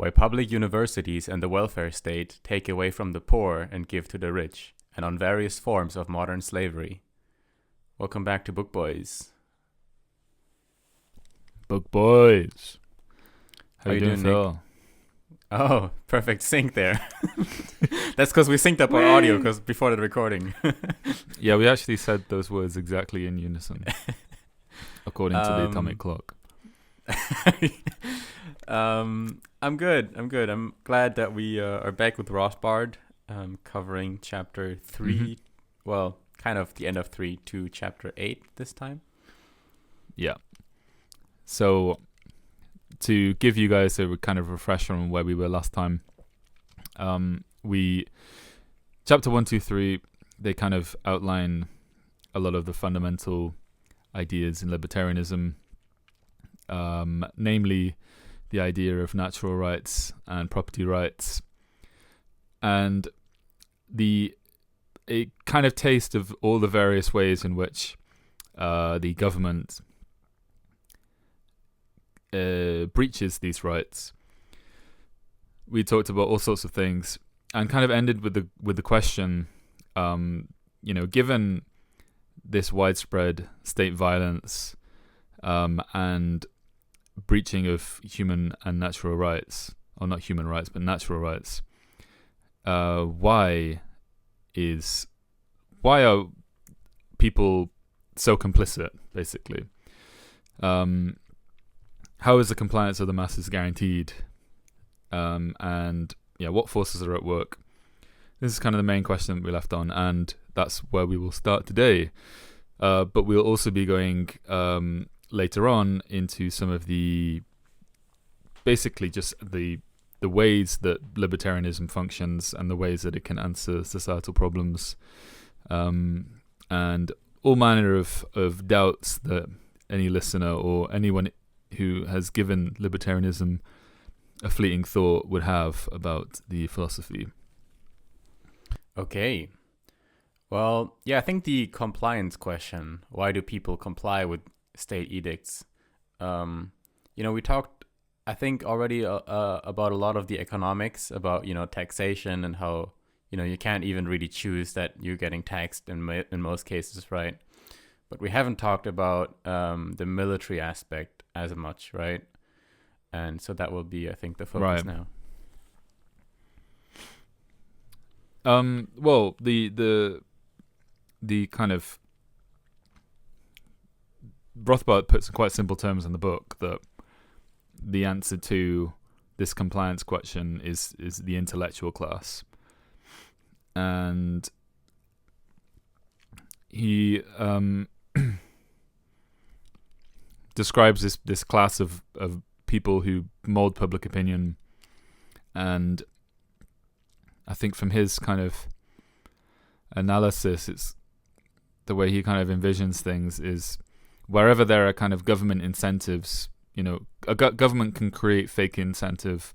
why public universities and the welfare state take away from the poor and give to the rich, and on various forms of modern slavery. Welcome back to Book Boys. Book Boys. How you doing, Phil? Nick? Oh, perfect sync there. That's because we synced up our audio before the recording. Yeah, we actually said those words exactly in unison, according to the atomic clock. I'm good. I'm glad that we are back with Rothbard, covering chapter 3. Mm-hmm. Well, kind of the end of 3 to chapter 8 this time. Yeah. So, to give you guys a kind of refresher on where we were last time, we chapter 1, 2, 3, they kind of outline a lot of the fundamental ideas in libertarianism, namely the idea of natural rights and property rights, and a kind of taste of all the various ways in which the government breaches these rights. We talked about all sorts of things and kind of ended with the question, given this widespread state violence and breaching of human and natural rights, or not human rights but natural rights, why are people so complicit, basically? How is the compliance of the masses guaranteed? And what forces are at work? This is kind of the main question that we left on, and that's where we will start today. But we'll also be going later on into some of the, basically just the ways that libertarianism functions and the ways that it can answer societal problems, and all manner of doubts that any listener or anyone who has given libertarianism a fleeting thought would have about the philosophy. Okay. Well, yeah, I think the compliance question, why do people comply with state edicts? We talked, I think, already about a lot of the economics, about, taxation and how, you can't even really choose that you're getting taxed in most cases, right? But we haven't talked about the military aspect as much, right? And so that will be, I think, the focus now. Well, the kind of Rothbard puts in quite simple terms in the book that the answer to this compliance question is the intellectual class, and he describes this class of people who mold public opinion, and I think from his kind of analysis, it's the way he kind of envisions things is wherever there are kind of government incentives, a government can create fake incentive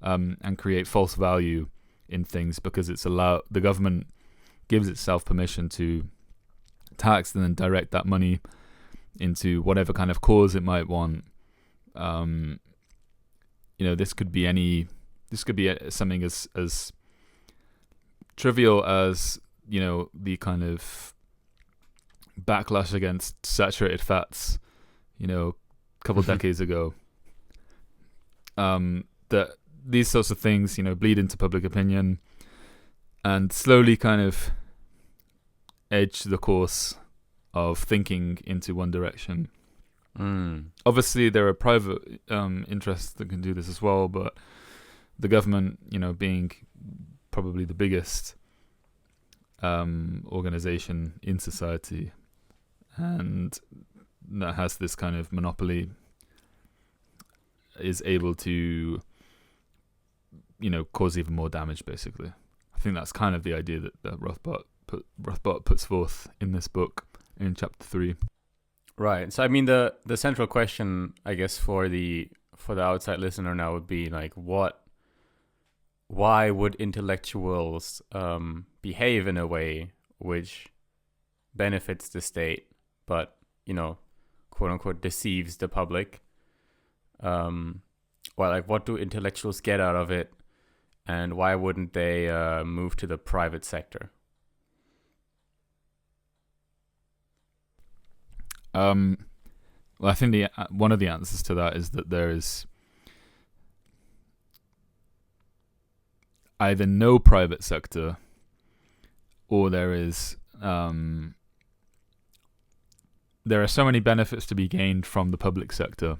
and create false value in things because the government gives itself permission to tax and then direct that money into whatever kind of cause it might want. This could be something as trivial as the kind of backlash against saturated fats a couple decades ago, that these sorts of things bleed into public opinion and slowly kind of edge the course of thinking into one direction. Obviously there are private interests that can do this as well, but the government being probably the biggest organization in society, and that has this kind of monopoly, is able to cause even more damage, basically. I think that's kind of the idea that Rothbard puts forth in this book in chapter 3. Right. So I mean the central question, I guess, for the outside listener now would be like, why would intellectuals behave in a way which benefits the state but quote unquote deceives the public, well, like what do intellectuals get out of it, and why wouldn't they move to the private sector? Well, I think one of the answers to that is that there is either no private sector, or there are so many benefits to be gained from the public sector,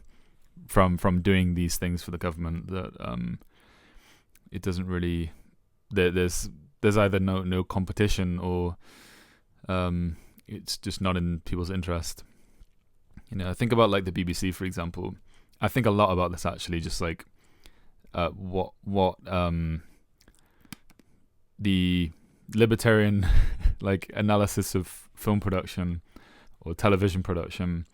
from doing these things for the government, that it doesn't really there's either no competition, or it's just not in people's interest. I think about like the BBC, for example. I think a lot about this, actually, just like what the libertarian like analysis of film production or television production,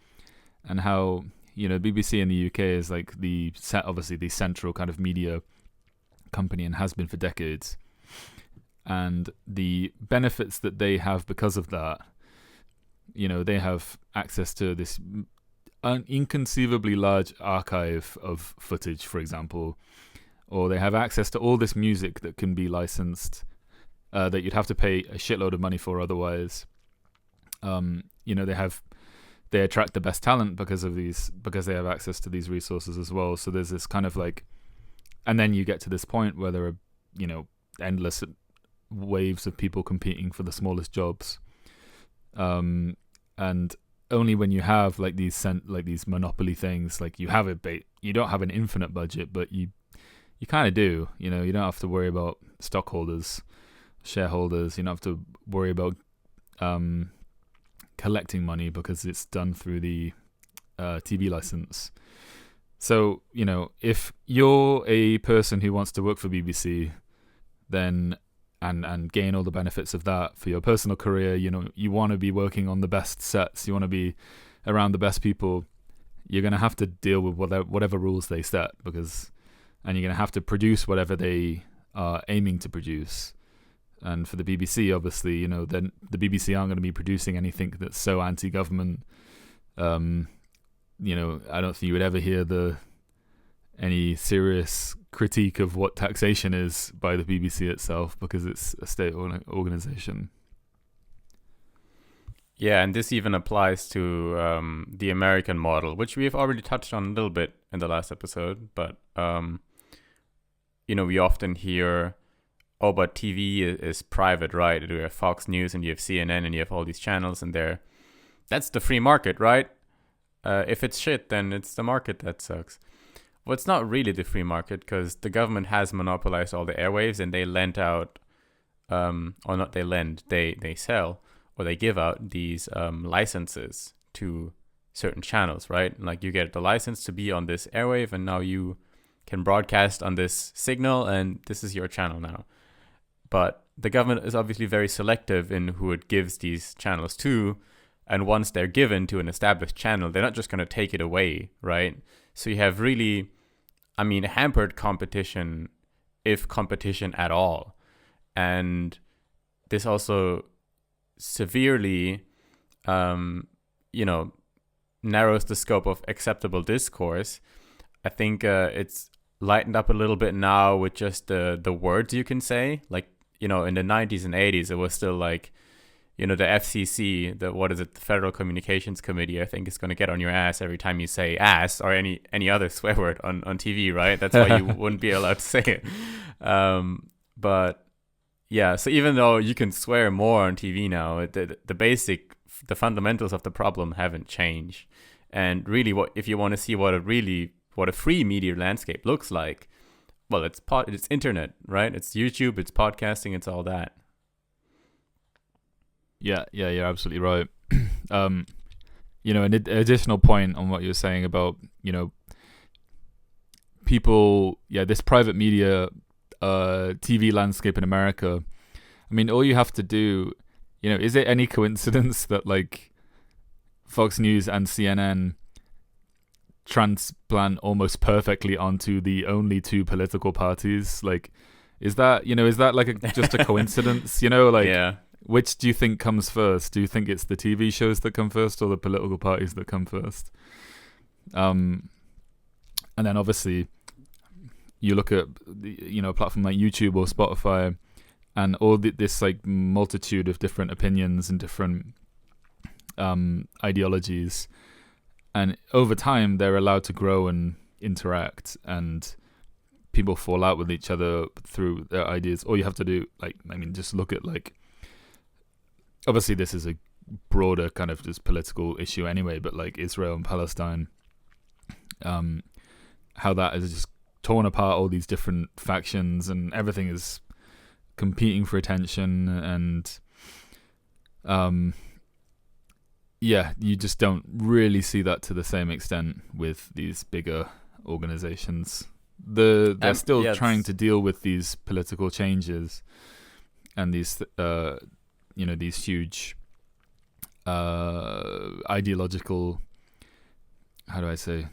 and how BBC in the UK is like obviously the central kind of media company, and has been for decades, and the benefits that they have because of that. They have access to this inconceivably large archive of footage, for example, or they have access to all this music that can be licensed, that you'd have to pay a shitload of money for otherwise. They attract the best talent because they have access to these resources as well. So there's this kind of like, and then you get to this point where there are endless waves of people competing for the smallest jobs, and only when you have like these monopoly things, like you don't have an infinite budget, but you kind of do. You don't have to worry about stockholders, shareholders. You don't have to worry about collecting money because it's done through the TV license. So if you're a person who wants to work for BBC, then and gain all the benefits of that for your personal career, you want to be working on the best sets, you want to be around the best people, you're going to have to deal with whatever rules they set, and you're going to have to produce whatever they are aiming to produce. And for the BBC, obviously, then the BBC aren't going to be producing anything that's so anti-government. I don't think you would ever hear any serious critique of what taxation is by the BBC itself, because it's a state organization. Yeah, and this even applies to the American model, which we have already touched on a little bit in the last episode. But, we often hear, oh, but TV is private, right? You have Fox News and you have CNN and you have all these channels, and that's the free market, right? If it's shit, then it's the market that sucks. Well, it's not really the free market, because the government has monopolized all the airwaves, and they lend out, or not they lend, they sell, or they give out these licenses to certain channels, right? Like you get the license to be on this airwave, and now you can broadcast on this signal, and this is your channel now. But the government is obviously very selective in who it gives these channels to, and once they're given to an established channel, they're not just going to take it away, right? So you have really, hampered competition, if competition at all. And this also severely, narrows the scope of acceptable discourse. I think it's lightened up a little bit now with just the words you can say. Like, in the 90s and 80s, it was still like, the FCC, the Federal Communications Committee, I think, is going to get on your ass every time you say ass or any other swear word on TV, right? That's why you wouldn't be allowed to say it. But yeah, so even though you can swear more on TV now, the fundamentals of the problem haven't changed. And really, if you want to see what a free media landscape looks like, well, it's internet, right? It's YouTube, it's podcasting, it's all that. Yeah, you're absolutely right. An additional point on what you were saying about, people, this private media TV landscape in America. All you have to do, is it any coincidence that like Fox News and CNN transplant almost perfectly onto the only two political parties? Like, is that like just a coincidence? Yeah. Which do you think comes first? Do you think it's the TV shows that come first, or the political parties that come first? And then obviously, you look at a platform like YouTube or Spotify, and all this like multitude of different opinions and different ideologies, and over time they're allowed to grow and interact, and people fall out with each other through their ideas. All you have to do, just look at, like, obviously this is a broader kind of just political issue anyway, but like Israel and Palestine, how that is just torn apart all these different factions, and everything is competing for attention, and you just don't really see that to the same extent with these bigger organizations. They're still trying to deal with these political changes and these these huge ideological, how do I say,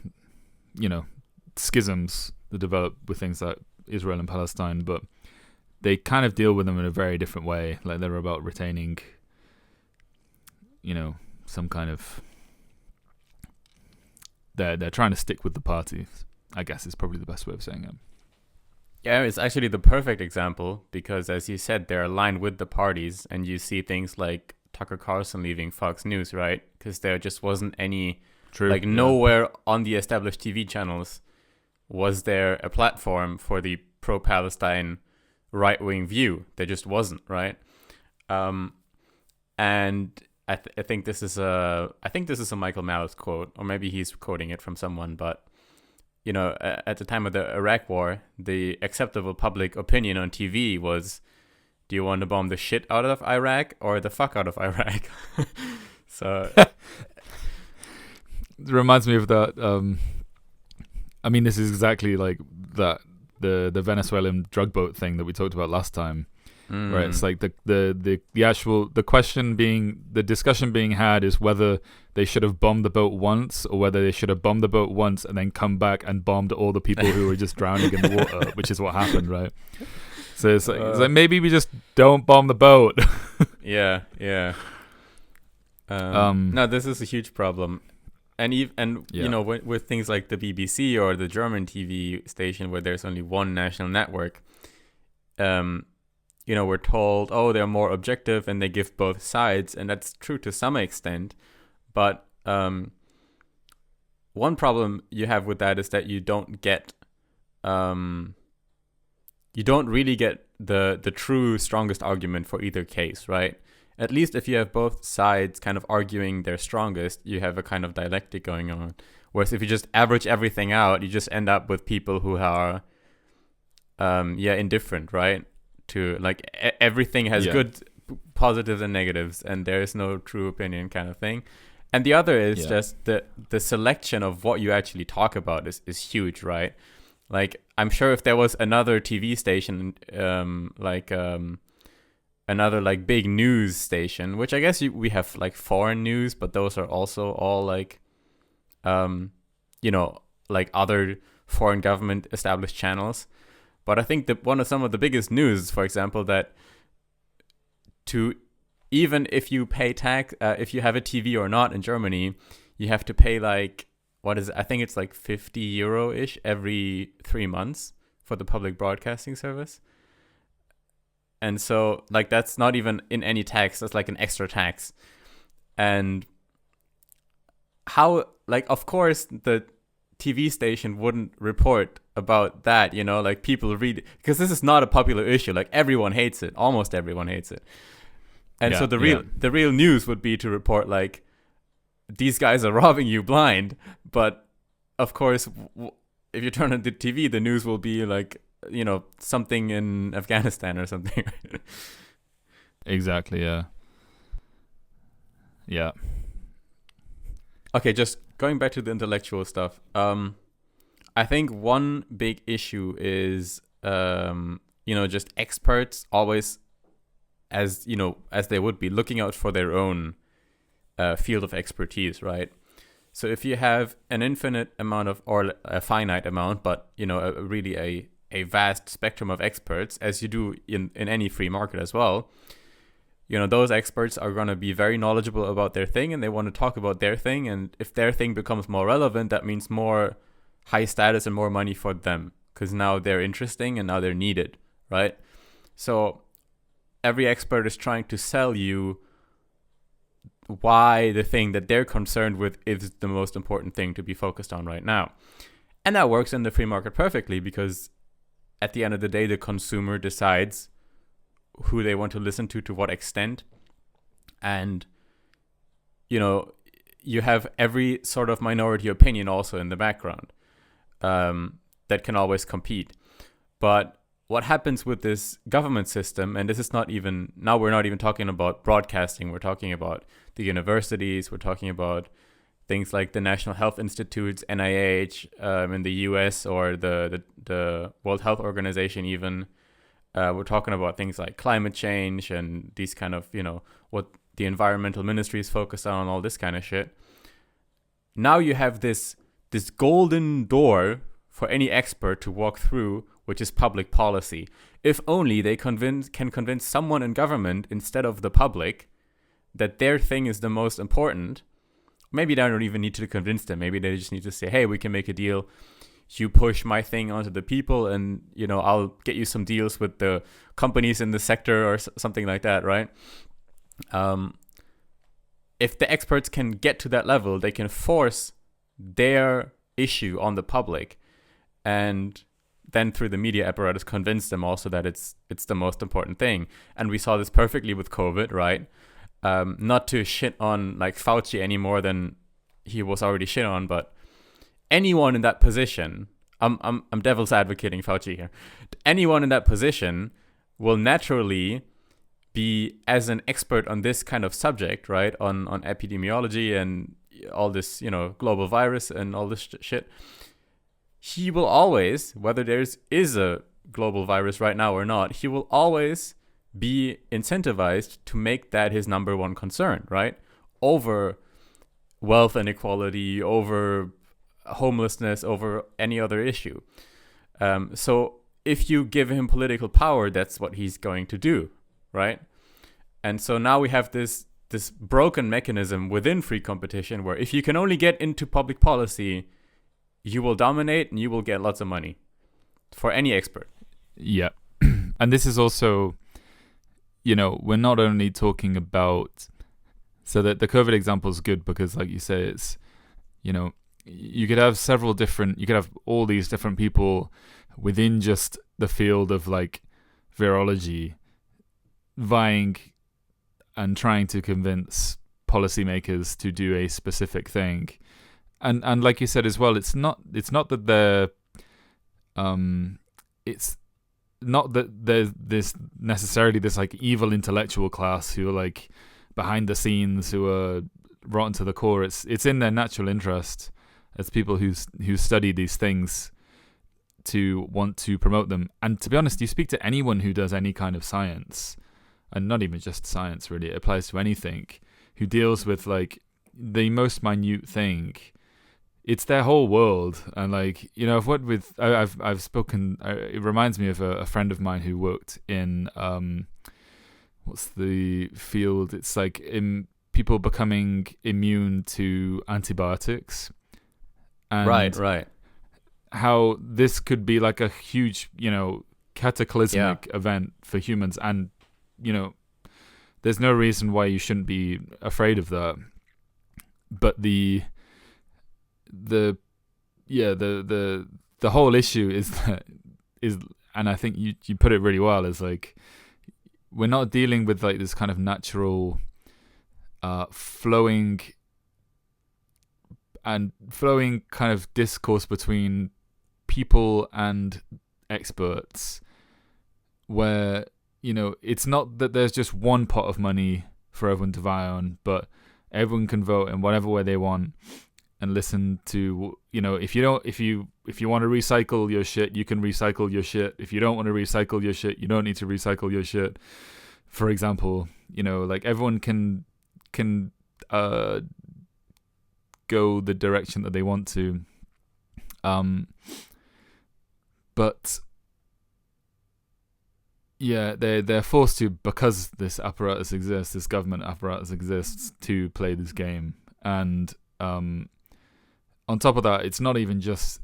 schisms that develop with things like Israel and Palestine, but they kind of deal with them in a very different way. Like, they're about retaining, some kind of, they're trying to stick with the parties, I guess is probably the best way of saying it. Yeah, it's actually the perfect example, because as you said, they're aligned with the parties, and you see things like Tucker Carlson leaving Fox News, right? Because there just wasn't any, nowhere on the established TV channels was there a platform for the pro-Palestine right-wing view. There just wasn't, right? And I think this is a Michael Malice quote, or maybe he's quoting it from someone, but at the time of the Iraq War, the acceptable public opinion on TV was, do you want to bomb the shit out of Iraq or the fuck out of Iraq? So it reminds me of that. This is exactly like that, the Venezuelan drug boat thing that we talked about last time. Right, it's like the discussion being had is whether they should have bombed the boat once, or whether they should have bombed the boat once and then come back and bombed all the people who were just drowning in the water, which is what happened, right? So it's like maybe we just don't bomb the boat. Yeah. No, this is a huge problem, and with things like the BBC or the German TV station where there's only one national network, we're told, they're more objective and they give both sides, and that's true to some extent. But one problem you have with that is that you don't really get the true strongest argument for either case, right? At least if you have both sides kind of arguing their strongest, you have a kind of dialectic going on. Whereas if you just average everything out, you just end up with people who are indifferent, right? To everything has good positives and negatives, and there is no true opinion kind of thing. And the other is just the selection of what you actually talk about is huge, right? Like, I'm sure if there was another TV station, another like big news station, which I guess we have like foreign news, but those are also all like other foreign government established channels. But I think that some of the biggest news, for example, that even if you pay tax, if you have a TV or not in Germany, you have to pay I think it's like 50 euro-ish every 3 months for the public broadcasting service. And so that's not even in any tax, that's like an extra tax. And how, of course, the TV station wouldn't report about that, people read it, because this is not a popular issue. Like, everyone hates it, almost everyone hates it. And so the real news would be to report these guys are robbing you blind. But of course, if you turn on the TV, the news will be something in Afghanistan or something. Exactly. Yeah. Okay, just going back to the intellectual stuff. I think one big issue is, just experts always, as they would be, looking out for their own field of expertise, right? So if you have an infinite amount or a finite amount, but, really a vast spectrum of experts, as you do in any free market as well, those experts are going to be very knowledgeable about their thing, and they want to talk about their thing. And if their thing becomes more relevant, that means more high status and more money for them, because now they're interesting and now they're needed, right? So every expert is trying to sell you why the thing that they're concerned with is the most important thing to be focused on right now. And that works in the free market perfectly, because at the end of the day, the consumer decides who they want to listen to what extent. And, you have every sort of minority opinion also in the background that can always compete. But what happens with this government system, and this is not even, now we're not even talking about broadcasting, we're talking about the universities, we're talking about things like the National Health Institutes, NIH in the US, or the World Health Organization even. We're talking about things like climate change and these kind of, what the environmental ministry is focused on, all this kind of shit. Now you have this golden door for any expert to walk through, which is public policy. If only they can convince someone in government instead of the public that their thing is the most important. Maybe they don't even need to convince them. Maybe they just need to say, hey, we can make a deal. You push my thing onto the people, and I'll get you some deals with the companies in the sector or something like that, right? If the experts can get to that level, they can force their issue on the public, and then through the media apparatus convince them also that it's the most important thing. And we saw this perfectly with COVID, right? Not to shit on like Fauci any more than he was already shit on, but anyone in that position, I'm devil's advocating Fauci here. Anyone in that position will naturally be, as an expert on this kind of subject, right, on epidemiology and all this, global virus and all this shit, he will always, whether is a global virus right now or not, he will always be incentivized to make that his number one concern, right? Over wealth inequality, over homelessness, over any other issue. So if you give him political power, that's what he's going to do, right? And so now we have this broken mechanism within free competition where if you can only get into public policy, you will dominate and you will get lots of money for any expert. Yeah. And this is also, we're not only talking about, so that the COVID example is good because, like you say, it's, you could have you could have all these different people within just the field of like virology vying and trying to convince policymakers to do a specific thing. And like you said as well, it's not that they're it's not that there's this necessarily this like evil intellectual class who are like behind the scenes, who are rotten to the core. It's in their natural interest as people who study these things to want to promote them. And to be honest, you speak to anyone who does any kind of science, and not even just science really, it applies to anything, who deals with like the most minute thing. It's their whole world. And like, I've worked with, I've spoken, it reminds me of a friend of mine who worked in, what's the field? It's like in people becoming immune to antibiotics. And Right. How this could be like a huge, cataclysmic event for humans. And, there's no reason why you shouldn't be afraid of that. But the whole issue is, and I think you put it really well, is like, we're not dealing with like this kind of natural flowing kind of discourse between people and experts, where it's not that there's just one pot of money for everyone to vie on, but everyone can vote in whatever way they want and listen to, if you want to recycle your shit, you can recycle your shit. If you don't want to recycle your shit, you don't need to recycle your shit. For example, like everyone can go the direction that they want to. But yeah, they're forced to, because this apparatus exists, this government apparatus exists, to play this game. And on top of that, it's not even just,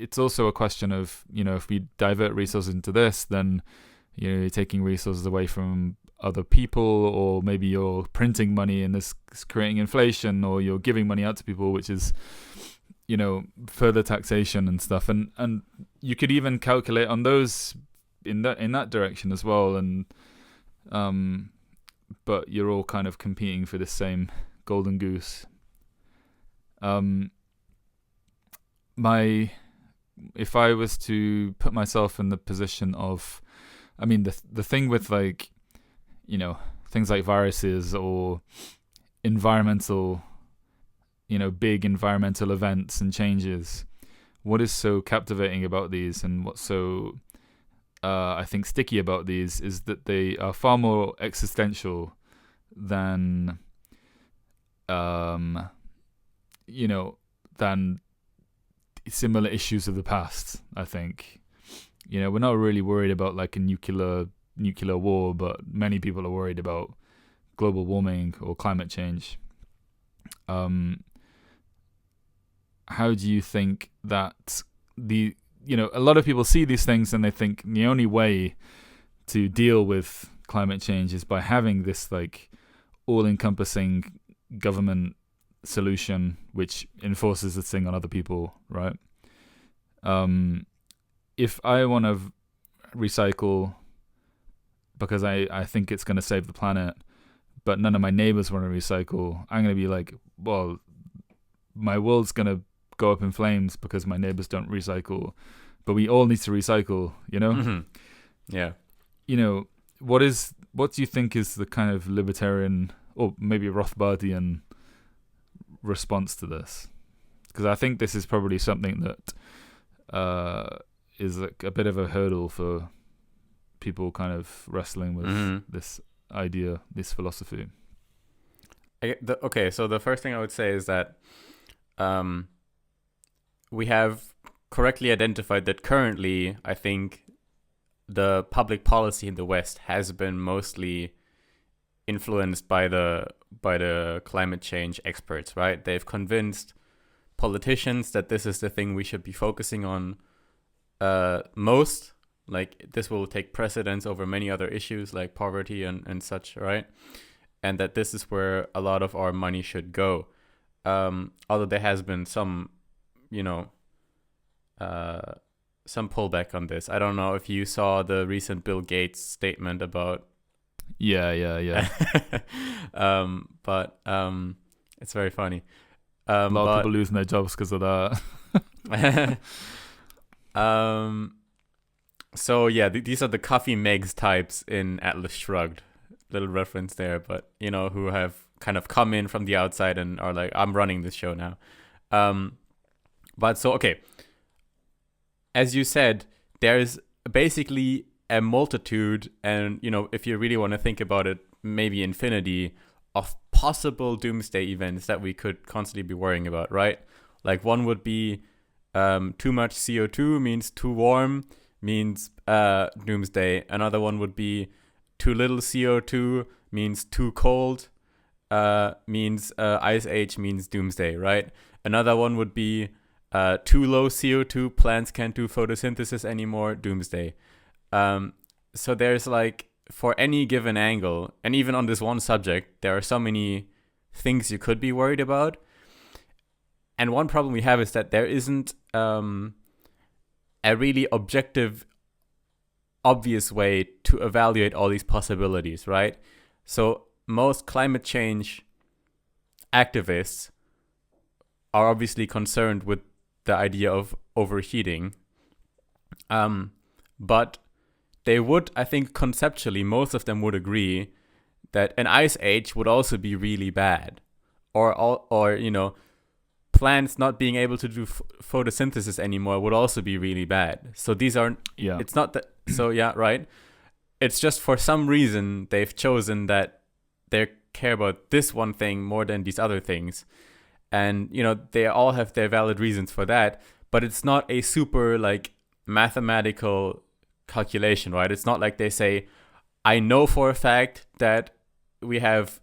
it's also a question of, if we divert resources into this, then you're taking resources away from other people, or maybe you're printing money and this is creating inflation, or you're giving money out to people, which is further taxation and stuff, and you could even calculate on those in that direction as well, and but you're all kind of competing for the same golden goose. If I was to put myself in the position of, the thing with things like viruses or environmental, big environmental events and changes, what is so captivating about these and what's so I think sticky about these is that they are far more existential than than similar issues of the past. I think we're not really worried about like a nuclear war, but many people are worried about global warming or climate change. How do you think that a lot of people see these things and they think the only way to deal with climate change is by having this like all-encompassing government solution which enforces this thing on other people, right? If I want to recycle because I think it's going to save the planet, but none of my neighbors want to recycle, I'm going to be like, well, my world's going to go up in flames because my neighbors don't recycle, but we all need to recycle, Mm-hmm. Yeah. What do you think is the kind of libertarian or maybe Rothbardian response to this? Because I think this is probably something that is like a bit of a hurdle for people kind of wrestling with this idea, this philosophy. Okay, so the first thing I would say is that we have correctly identified that currently, I think, the public policy in the West has been mostly influenced by the climate change experts, right? They've convinced politicians that this is the thing we should be focusing on most. Like, this will take precedence over many other issues like poverty and such, right? And that this is where a lot of our money should go. Although there has been some pullback on this. I don't know if you saw the recent Bill Gates statement about. Yeah. But it's very funny. A lot of people losing their jobs because of that. So yeah, these are the coffee megs types in Atlas Shrugged. Little reference there, but who have kind of come in from the outside and are like, I'm running this show now. But so, okay. As you said, there's basically a multitude, and if you really want to think about it, maybe infinity of possible doomsday events that we could constantly be worrying about, right? Like, one would be too much CO2 means too warm, means doomsday. Another one would be too little CO2 means too cold, means ice age, means doomsday, right? Another one would be too low CO2, plants can't do photosynthesis anymore, doomsday. So there's like, for any given angle, and even on this one subject, there are so many things you could be worried about. And one problem we have is that there isn't a really objective, obvious way to evaluate all these possibilities, right? So most climate change activists are obviously concerned with the idea of overheating. But they would, I think conceptually, most of them would agree that an ice age would also be really bad. Or plants not being able to do photosynthesis anymore would also be really bad. So these aren't, it's not that, so yeah, right? It's just for some reason they've chosen that they care about this one thing more than these other things. And, they all have their valid reasons for that, but it's not a super like mathematical calculation, right? It's not like they say, I know for a fact that we have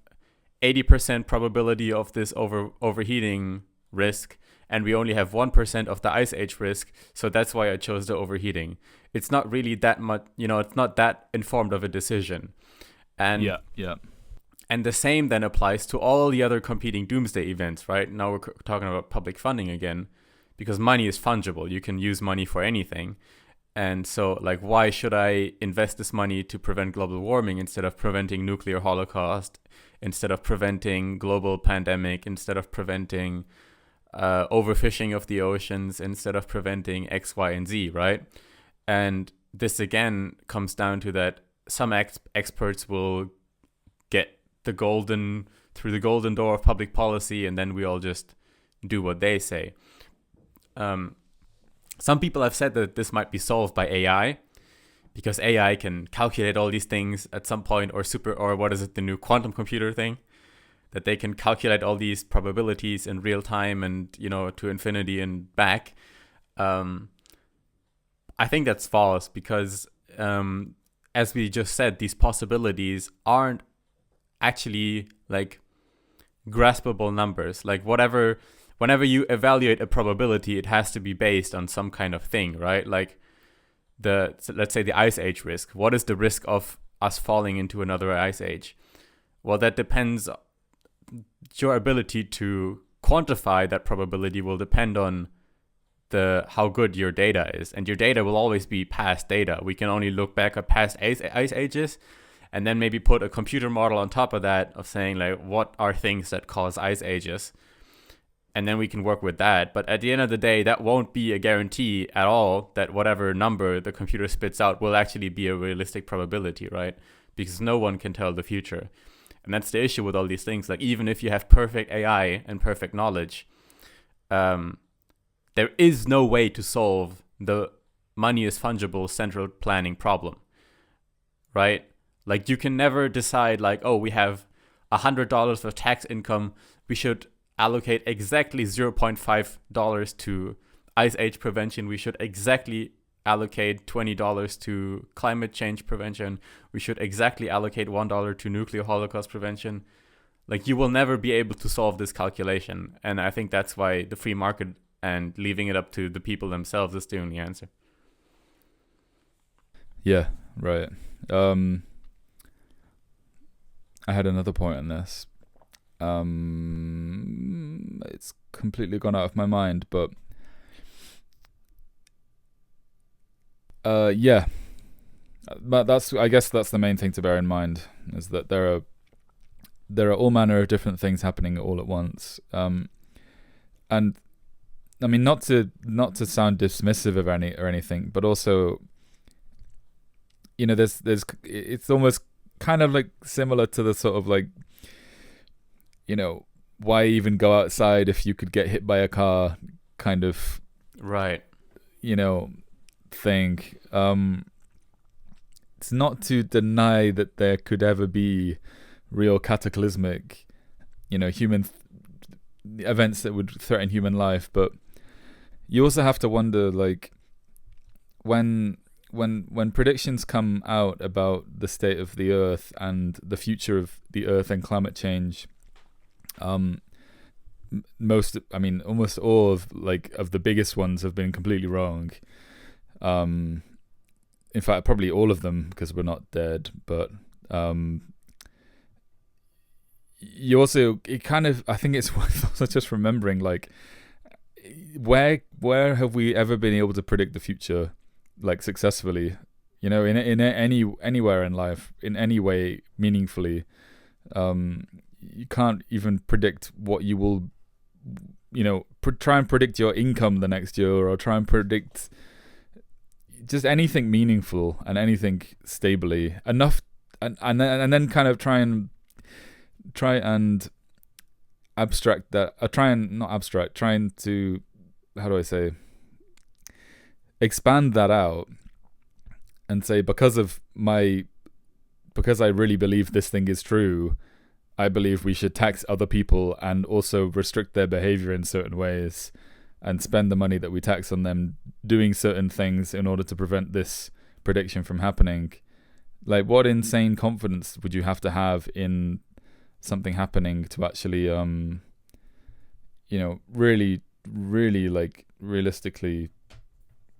80% probability of this overheating risk, and we only have 1% of the ice age risk, so that's why I chose the overheating. It's not really that much, it's not that informed of a decision. And yeah. And the same then applies to all the other competing doomsday events, right? Now we're talking about public funding again, because money is fungible. You can use money for anything. And so, like, why should I invest this money to prevent global warming instead of preventing nuclear holocaust, instead of preventing global pandemic, instead of preventing overfishing of the oceans, instead of preventing X, Y, and Z, right? And this again comes down to that some experts will get through the golden door of public policy, and then we all just do what they say. Some people have said that this might be solved by AI, because AI can calculate all these things at some point, or what is it, the new quantum computer thing, that they can calculate all these probabilities in real time and, to infinity and back. I think that's false, because as we just said, these possibilities aren't actually like graspable numbers. Like whenever you evaluate a probability, it has to be based on some kind of thing, right? Like let's say the ice age risk. What is the risk of us falling into another ice age? Well, that depends. Your ability to quantify that probability will depend on how good your data is, and your data will always be past data. We can only look back at past ice ages, and then maybe put a computer model on top of that of saying, like, what are things that cause ice ages? And then we can work with that. But at the end of the day, that won't be a guarantee at all that whatever number the computer spits out will actually be a realistic probability, right? Because no one can tell the future. And that's the issue with all these things. Like, even if you have perfect AI and perfect knowledge, there is no way to solve the money is fungible central planning problem, right? Like, you can never decide, like, oh, we have $100 of tax income, we should allocate exactly $0.5 to ice age prevention, we should exactly allocate $20 to climate change prevention, we should exactly allocate $1 to nuclear holocaust prevention. Like, you will never be able to solve this calculation. And I think that's why the free market and leaving it up to the people themselves is the only answer. Yeah, right. I had another point on this. It's completely gone out of my mind, but yeah. But I guess that's the main thing to bear in mind, is that there are all manner of different things happening all at once. And I mean, not to sound dismissive of anything, but also, there's it's almost kind of like similar to the sort of like, why even go outside if you could get hit by a car kind of, right, thing. It's not to deny that there could ever be real cataclysmic, human events that would threaten human life, but you also have to wonder, like, when predictions come out about the state of the Earth and the future of the Earth and climate change, almost all of the biggest ones have been completely wrong. In fact, probably all of them, because we're not dead. But you also, I think it's worth also just remembering, like, where have we ever been able to predict the future, like, successfully? In anywhere in life, in any way meaningfully. You can't even predict what you will, try and predict your income the next year, or try and predict just anything meaningful and anything stably enough, and then kind of try and abstract that, trying to, how do I say, expand that out and say, because I really believe this thing is true, I believe we should tax other people and also restrict their behavior in certain ways and spend the money that we tax on them doing certain things in order to prevent this prediction from happening. Like, what insane confidence would you have to have in something happening to actually, really, really like realistically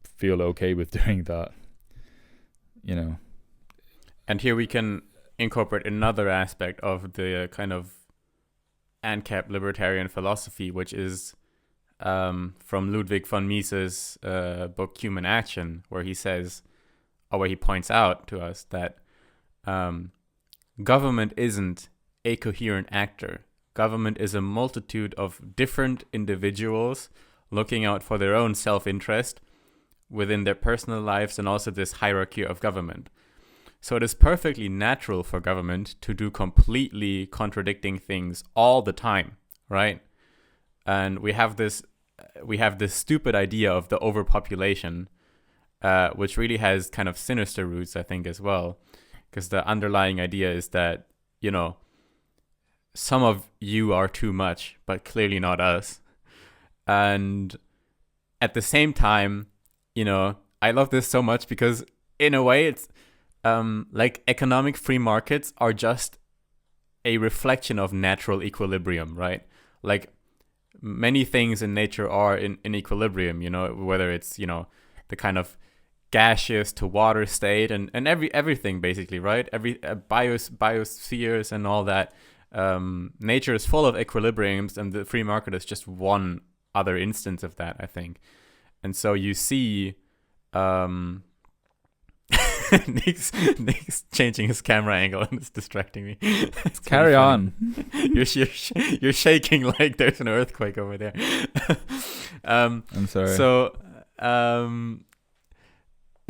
feel okay with doing that, you know. And here we can incorporate another aspect of the kind of ANCAP libertarian philosophy, which is from Ludwig von Mises' book Human Action, where he says, or where he points out to us that government isn't a coherent actor. Government is a multitude of different individuals looking out for their own self-interest within their personal lives, and also this hierarchy of government. So it is perfectly natural for government to do completely contradicting things all the time, right? And we have this stupid idea of the overpopulation, which really has kind of sinister roots, I think, as well. Because the underlying idea is that, you know, some of you are too much, but clearly not us. And at the same time, you know, I love this so much because in a way it's like economic free markets are just a reflection of natural equilibrium, right? Like many things in nature are in equilibrium, you know, whether it's, you know, the kind of gaseous to water state and everything basically, right? Every biospheres and all that. Nature is full of equilibriums, and the free market is just one other instance of that, I think. And so you see Nick's changing his camera angle and it's distracting me. It's Carry on. You're shaking like there's an earthquake over there. I'm sorry. So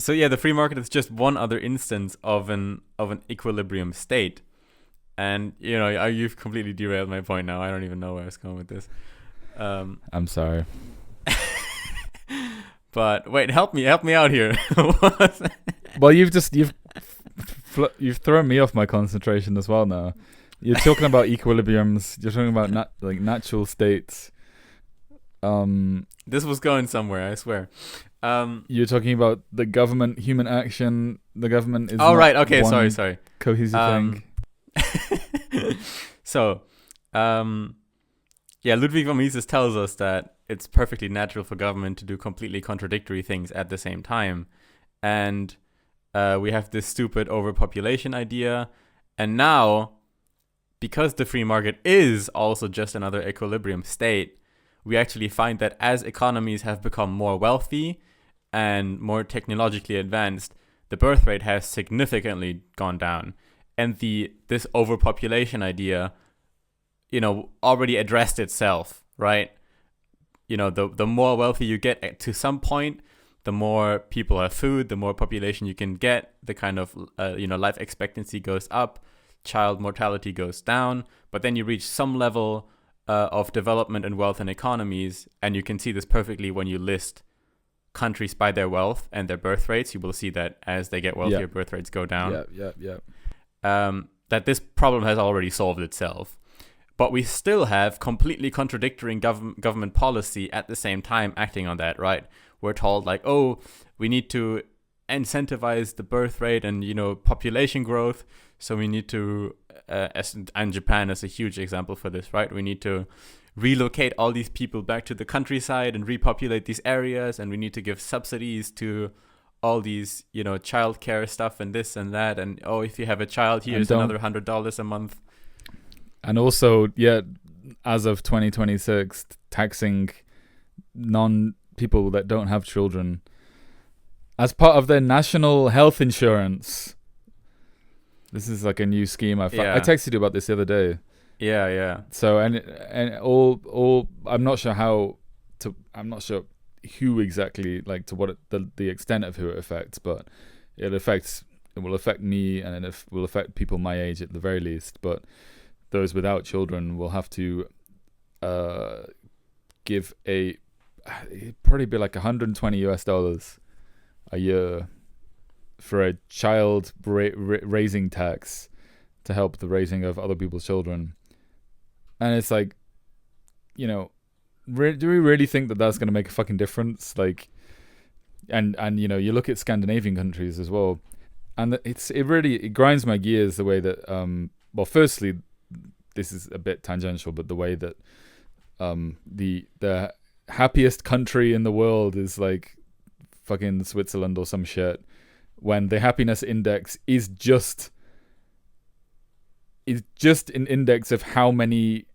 yeah, the free market is just one other instance of an equilibrium state. And, you know, you've completely derailed my point now. I don't even know where I was going with this. I'm sorry. But wait, help me out here. Well, you've thrown me off my concentration as well now. You're talking about equilibriums. You're talking about natural states. This was going somewhere, I swear. You're talking about the government, human action. The government is. Oh, right. Okay. Sorry. Cohesive thing. So, yeah, Ludwig von Mises tells us that it's perfectly natural for government to do completely contradictory things at the same time. And we have this stupid overpopulation idea. And now, because the free market is also just another equilibrium state, we actually find that as economies have become more wealthy and more technologically advanced, the birth rate has significantly gone down. And this overpopulation idea, you know, already addressed itself, right? You know, the more wealthy you get to some point, the more people have food, the more population you can get, the kind of, life expectancy goes up, child mortality goes down. But then you reach some level of development and wealth in economies, and you can see this perfectly when you list countries by their wealth and their birth rates. You will see that as they get wealthier, birth rates go down. Yeah. That this problem has already solved itself. But we still have completely contradictory government policy at the same time acting on that, right? We're told like, oh, we need to incentivize the birth rate and, you know, population growth. So we need to, and Japan is a huge example for this, right? We need to relocate all these people back to the countryside and repopulate these areas. And we need to give subsidies to all these, you know, childcare stuff and this and that. And, oh, if you have a child, here's another $100 a month. And also, yeah, as of 2026, taxing non-people that don't have children as part of their national health insurance. This is like a new scheme. I texted you about this the other day. Yeah. So and all I'm not sure who exactly, like to what the extent of who it affects, but it will affect me, and it will affect people my age at the very least. But those without children will have to give it'd probably be like $120 a year for a child raising tax to help the raising of other people's children. And it's like, you know, do we really think that that's going to make a fucking difference? Like, and you know, you look at Scandinavian countries as well, and it really grinds my gears the way that well, firstly, this is a bit tangential, but the way that the happiest country in the world is like fucking Switzerland or some shit, when the happiness index is just an index of how many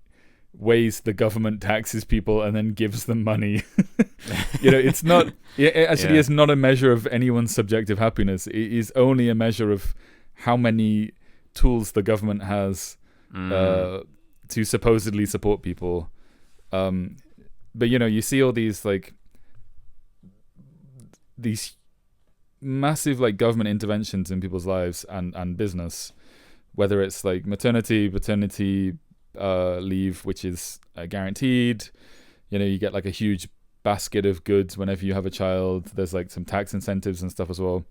ways the government taxes people and then gives them money. It's not, it actually is not a measure of anyone's subjective happiness. It is only a measure of how many tools the government has to supposedly support people. But you see all these massive like government interventions in people's lives and business, whether it's like maternity, paternity leave, which is guaranteed. You get like a huge basket of goods whenever you have a child. There's like some tax incentives and stuff as well.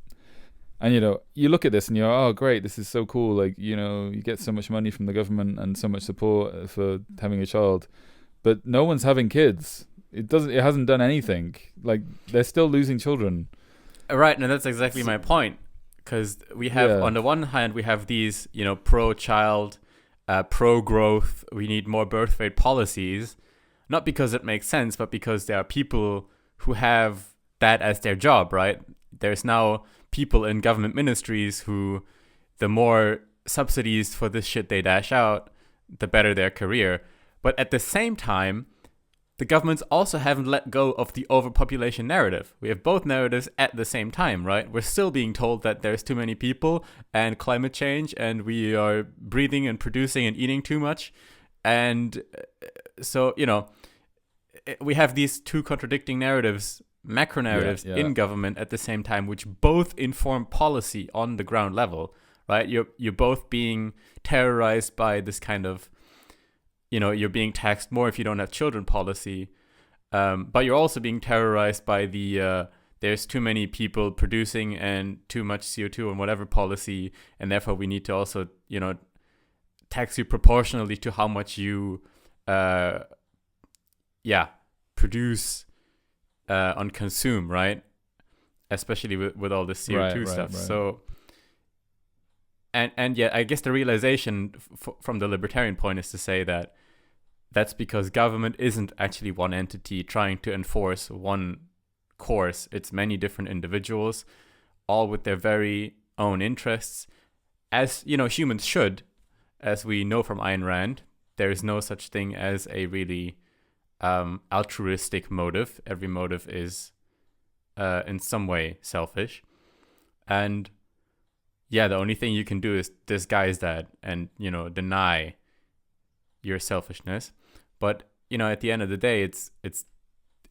And you look at this and you're, oh great, this is so cool. Like, you get so much money from the government and so much support for having a child, but no one's having kids. It hasn't done anything. Like, they're still losing children. Right, and that's exactly my point. Because we have, on the one hand, we have these, pro-child, pro-growth, we need more birth rate policies, not because it makes sense, but because there are people who have that as their job, right? There's now people in government ministries who, the more subsidies for this shit they dash out, the better their career. But at the same time, the governments also haven't let go of the overpopulation narrative. We have both narratives at the same time, right? We're still being told that there's too many people and climate change and we are breathing and producing and eating too much. And so, we have these two contradicting narratives, macro narratives in government at the same time, which both inform policy on the ground level, right? You're both being terrorized by this kind of, you're being taxed more if you don't have children policy. But you're also being terrorized by the there's too many people producing and too much CO2 and whatever policy. And therefore we need to also, tax you proportionally to how much you, produce and consume, right? Especially with all this CO2 stuff. Right. So, and I guess the realization from the libertarian point is to say that that's because government isn't actually one entity trying to enforce one course. It's many different individuals, all with their very own interests, as humans should. As we know from Ayn Rand, there is no such thing as a really altruistic motive. Every motive is in some way selfish. And the only thing you can do is disguise that and, deny your selfishness. But, at the end of the day, it's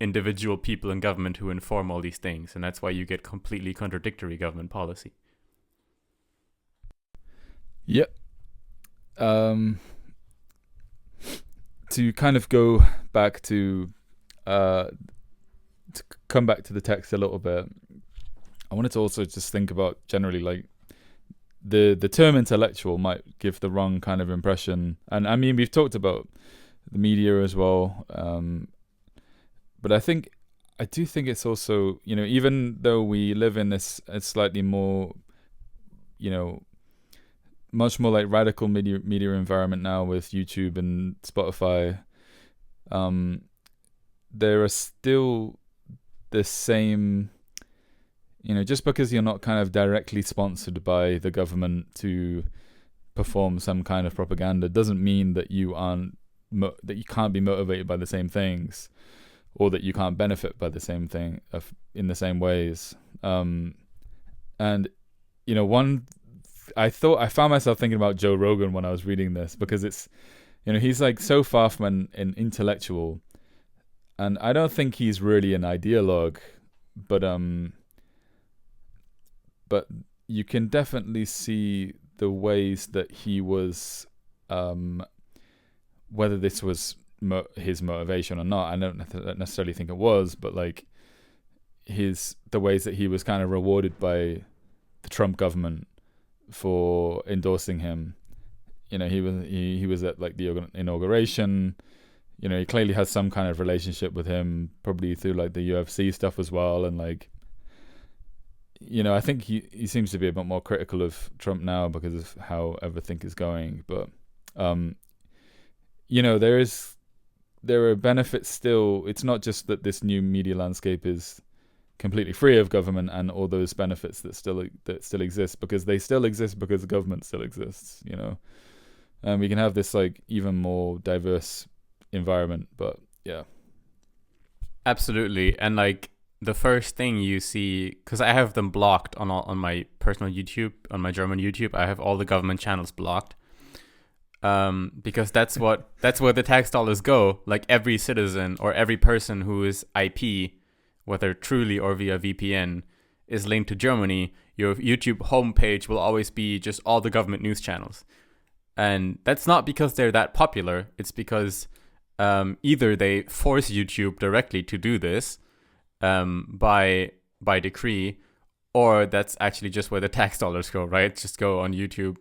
individual people in government who inform all these things. And that's why you get completely contradictory government policy. Yep. To kind of go back to come back to the text a little bit, I wanted to also just think about generally like the term intellectual might give the wrong kind of impression. And I mean, we've talked about the media as well. But I do think it's also, even though we live in this a slightly more, much more like radical media environment now with YouTube and Spotify, there are still the same, just because you're not kind of directly sponsored by the government to perform some kind of propaganda doesn't mean that you can't be motivated by the same things, or that you can't benefit by the same thing in the same ways. And I found myself thinking about Joe Rogan when I was reading this, because it's, he's like so far from an intellectual, and I don't think he's really an ideologue, but you can definitely see the ways that he was, whether this was his motivation or not, I don't necessarily think it was, but like the ways that he was kind of rewarded by the Trump government for endorsing him. He was at like the inauguration. He clearly has some kind of relationship with him, probably through like the UFC stuff as well. And like, I think he seems to be a bit more critical of Trump now because of how everything is going. But, there is there are benefits still. It's not just that this new media landscape is completely free of government and all those benefits that still exist, because they still exist because the government still exists, and we can have this like even more diverse environment. But yeah, absolutely. And like the first thing you see, because I have them blocked on my personal YouTube, on my German YouTube, I have all the government channels blocked, because that's where the tax dollars go. Like every citizen or every person who is IP, whether truly or via VPN, is linked to Germany, your YouTube homepage will always be just all the government news channels. And that's not because they're that popular. It's because either they force YouTube directly to do this by decree, or that's actually just where the tax dollars go, right? Just go on YouTube,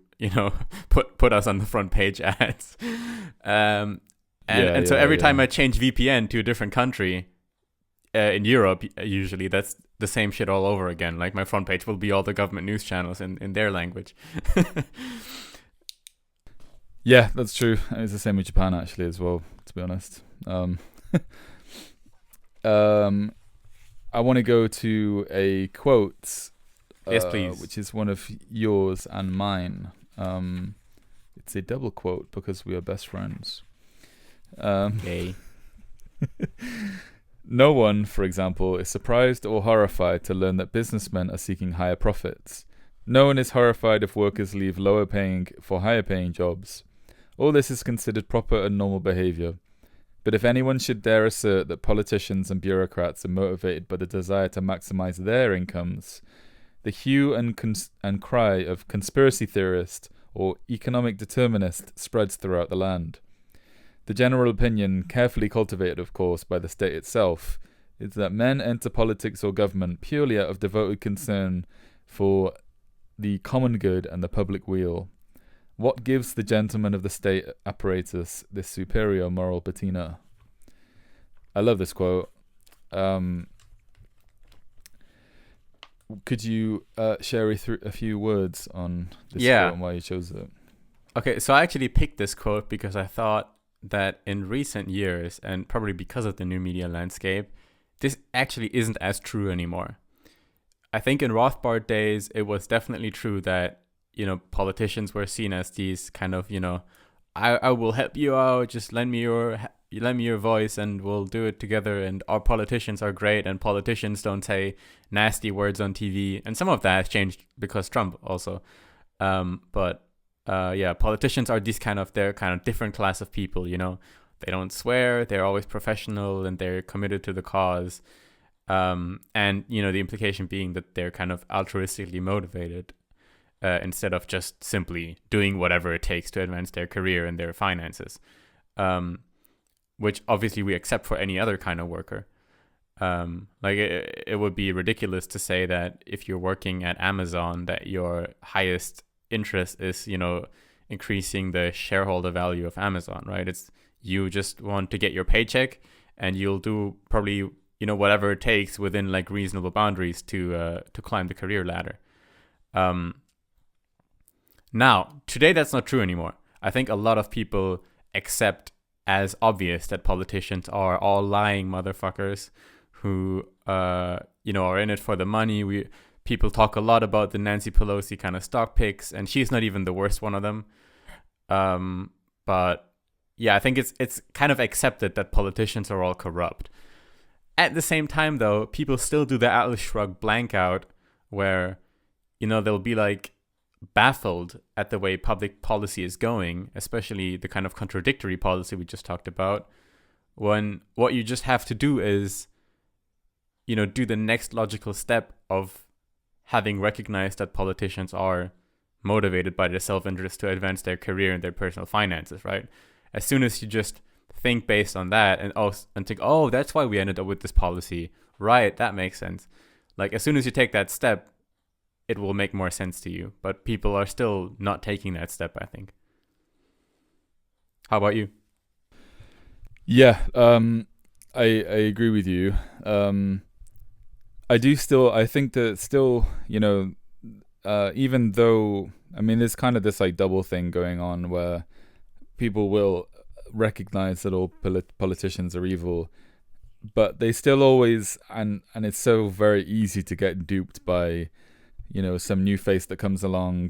put us on the front page ads. So every time I change VPN to a different country, in Europe, usually that's the same shit all over again. Like my front page will be all the government news channels in their language. Yeah, that's true. It's the same with Japan actually as well, to be honest. I want to go to a quote. Yes, please. Which is one of yours and mine. It's a double quote because we are best friends. Okay. No one, for example, is surprised or horrified to learn that businessmen are seeking higher profits. No one is horrified if workers leave lower paying for higher paying jobs. All this is considered proper and normal behavior. But if anyone should dare assert that politicians and bureaucrats are motivated by the desire to maximize their incomes, the hue and cry of conspiracy theorist or economic determinist spreads throughout the land. The general opinion, carefully cultivated, of course, by the state itself, is that men enter politics or government purely out of devoted concern for the common good and the public weal. What gives the gentlemen of the state apparatus this superior moral patina? I love this quote. Could you share a few words on this quote and why you chose it? Okay, so I actually picked this quote because I thought that in recent years, and probably because of the new media landscape, this actually isn't as true anymore. I think in Rothbard days, it was definitely true that, politicians were seen as these kind of, I will help you out, just lend me your voice and we'll do it together, and our politicians are great and politicians don't say nasty words on TV. And some of that has changed because Trump also. Politicians are they're kind of different class of people, They don't swear, they're always professional, and they're committed to the cause. And, the implication being that they're kind of altruistically motivated instead of just simply doing whatever it takes to advance their career and their finances, which obviously we accept for any other kind of worker. It would be ridiculous to say that if you're working at Amazon, that your highest interest is, increasing the shareholder value of Amazon, right? It's you just want to get your paycheck, and you'll do probably, whatever it takes within like reasonable boundaries to climb the career ladder. Now, today that's not true anymore. I think a lot of people accept as obvious that politicians are all lying motherfuckers who, are in it for the money. People talk a lot about the Nancy Pelosi kind of stock picks, and she's not even the worst one of them. But yeah, I think it's kind of accepted that politicians are all corrupt. At the same time, though, people still do the Atlas Shrugged blank out, where, they'll be like baffled at the way public policy is going, especially the kind of contradictory policy we just talked about, when what you just have to do is, do the next logical step of having recognized that politicians are motivated by their self-interest to advance their career and their personal finances, right? As soon as you just think based on that and think, oh, that's why we ended up with this policy, right? That makes sense. Like, as soon as you take that step, it will make more sense to you. But people are still not taking that step, I think. How about you? Yeah, I agree with you. I think that still, even though, there's kind of this like double thing going on where people will recognize that all politicians are evil, but they still always, and it's so very easy to get duped by, some new face that comes along.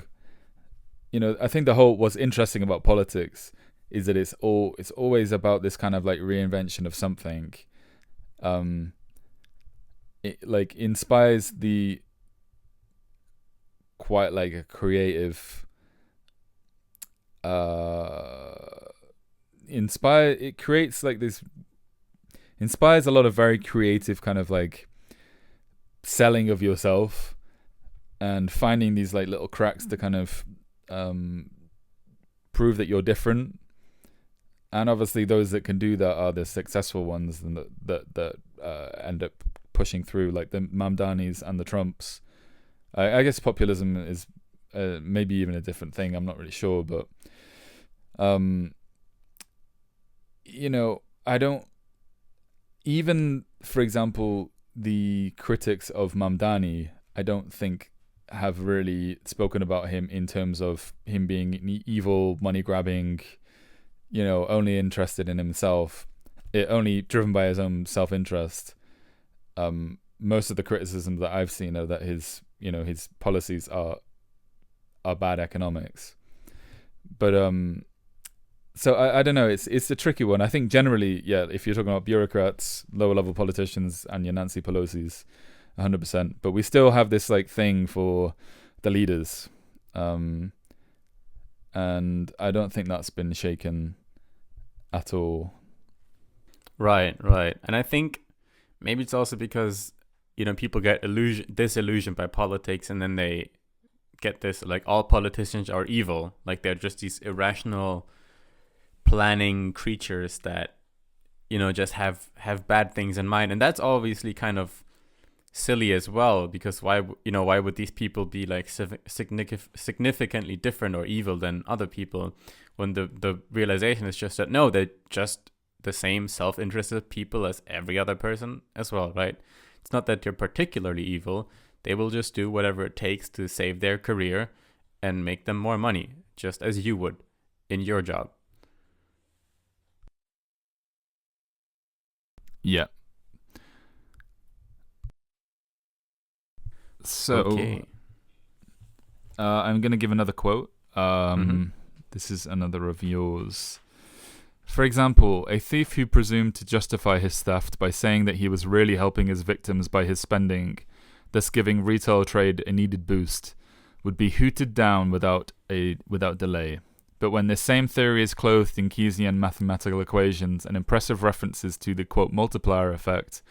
I think what's interesting about politics is that it's always about this kind of like reinvention of something. It like inspires the quite like a creative it creates like this, inspires a lot of very creative kind of like selling of yourself and finding these like little cracks to kind of prove that you're different. And obviously those that can do that are the successful ones, and that end up pushing through, like the Mamdanis and the Trumps. I guess populism is maybe even a different thing. I'm not really sure, but I don't even, for example, the critics of Mamdani, I don't think have really spoken about him in terms of him being an evil, money grabbing, only interested in himself, only driven by his own self-interest. Most of the criticism that I've seen are that his policies are bad economics. But so I don't know. It's a tricky one. I think generally, yeah, if you're talking about bureaucrats, lower level politicians, and your Nancy Pelosi's, 100%. But we still have this like thing for the leaders, and I don't think that's been shaken at all. Right. And I think maybe it's also because people get disillusioned by politics, and then they get this like all politicians are evil, like they're just these irrational planning creatures that just have bad things in mind. And that's obviously kind of silly as well, because why would these people be like significantly different or evil than other people, when the realization is just that no, they're just the same self-interested people as every other person as well, right? It's not that they're particularly evil. They will just do whatever it takes to save their career and make them more money, just as you would in your job. Yeah. So, okay. I'm going to give another quote. This is another of yours. For example, a thief who presumed to justify his theft by saying that he was really helping his victims by his spending, thus giving retail trade a needed boost, would be hooted down without delay. But when this same theory is clothed in Keynesian mathematical equations and impressive references to the, quote, multiplier effect,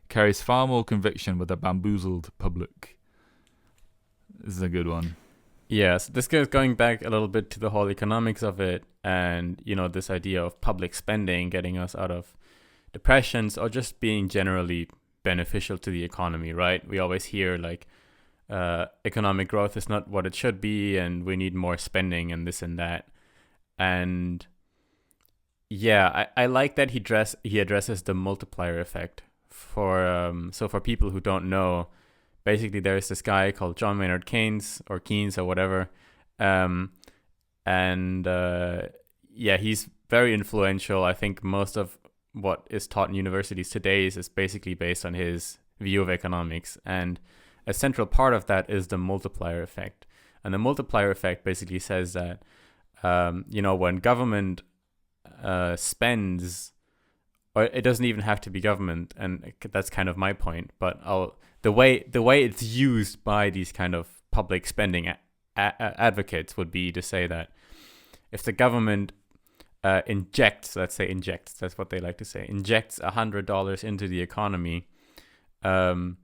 carries far more conviction with a bamboozled public. This is a good one. Yeah, so this goes going back a little bit to the whole economics of it, and this idea of public spending getting us out of depressions or just being generally beneficial to the economy, right? We always hear like economic growth is not what it should be, and we need more spending and this and that. And yeah, I like that he addresses the multiplier effect. So for people who don't know, basically there is this guy called John Maynard Keynes or whatever, he's very influential. I think most of what is taught in universities today is basically based on his view of economics, and a central part of that is the multiplier effect. And the multiplier effect basically says that when government spends, or it doesn't even have to be government, and that's kind of my point, but the way it's used by these kind of public spending advocates would be to say that if the government injects, that's what they like to say, injects $100 into the economy, that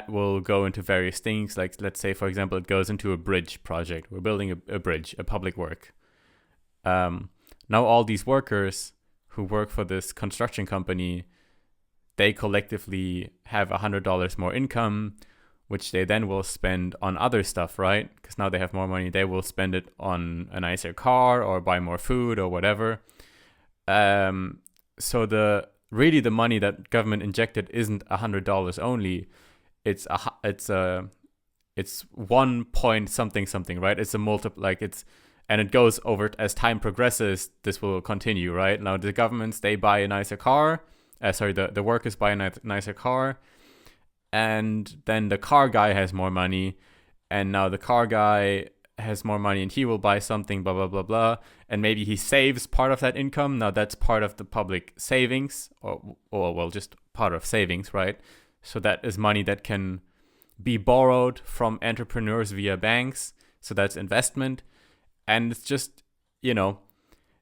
will go into various things. Like, let's say, for example, it goes into a bridge project. We're building a bridge, a public work. Now all these workers who work for this construction company, they collectively have $100 more income, which they then will spend on other stuff, right? Because now they have more money. They will spend it on a nicer car or buy more food or whatever. So the money that government injected isn't $100 only. It's 1 point something, right? It's a And it goes over as time progresses. This will continue, right? Now the governments, they buy a nicer car. The workers buy a nicer car, and then the car guy has more money, and now the car guy has more money, and he will buy something, blah blah blah blah, and maybe he saves part of that income. Now that's part of the public savings, or well, just part of savings, right? So that is money that can be borrowed from entrepreneurs via banks. So that's investment. And it's just,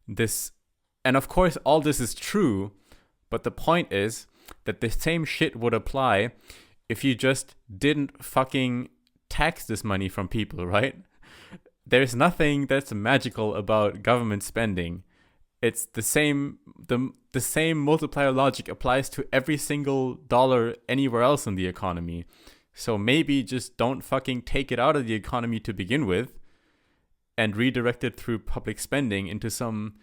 this. And of course, all this is true. But the point is that the same shit would apply if you just didn't fucking tax this money from people, right? There's nothing that's magical about government spending. It's the same multiplier logic applies to every single dollar anywhere else in the economy. So maybe just don't fucking take it out of the economy to begin with and redirect it through public spending into some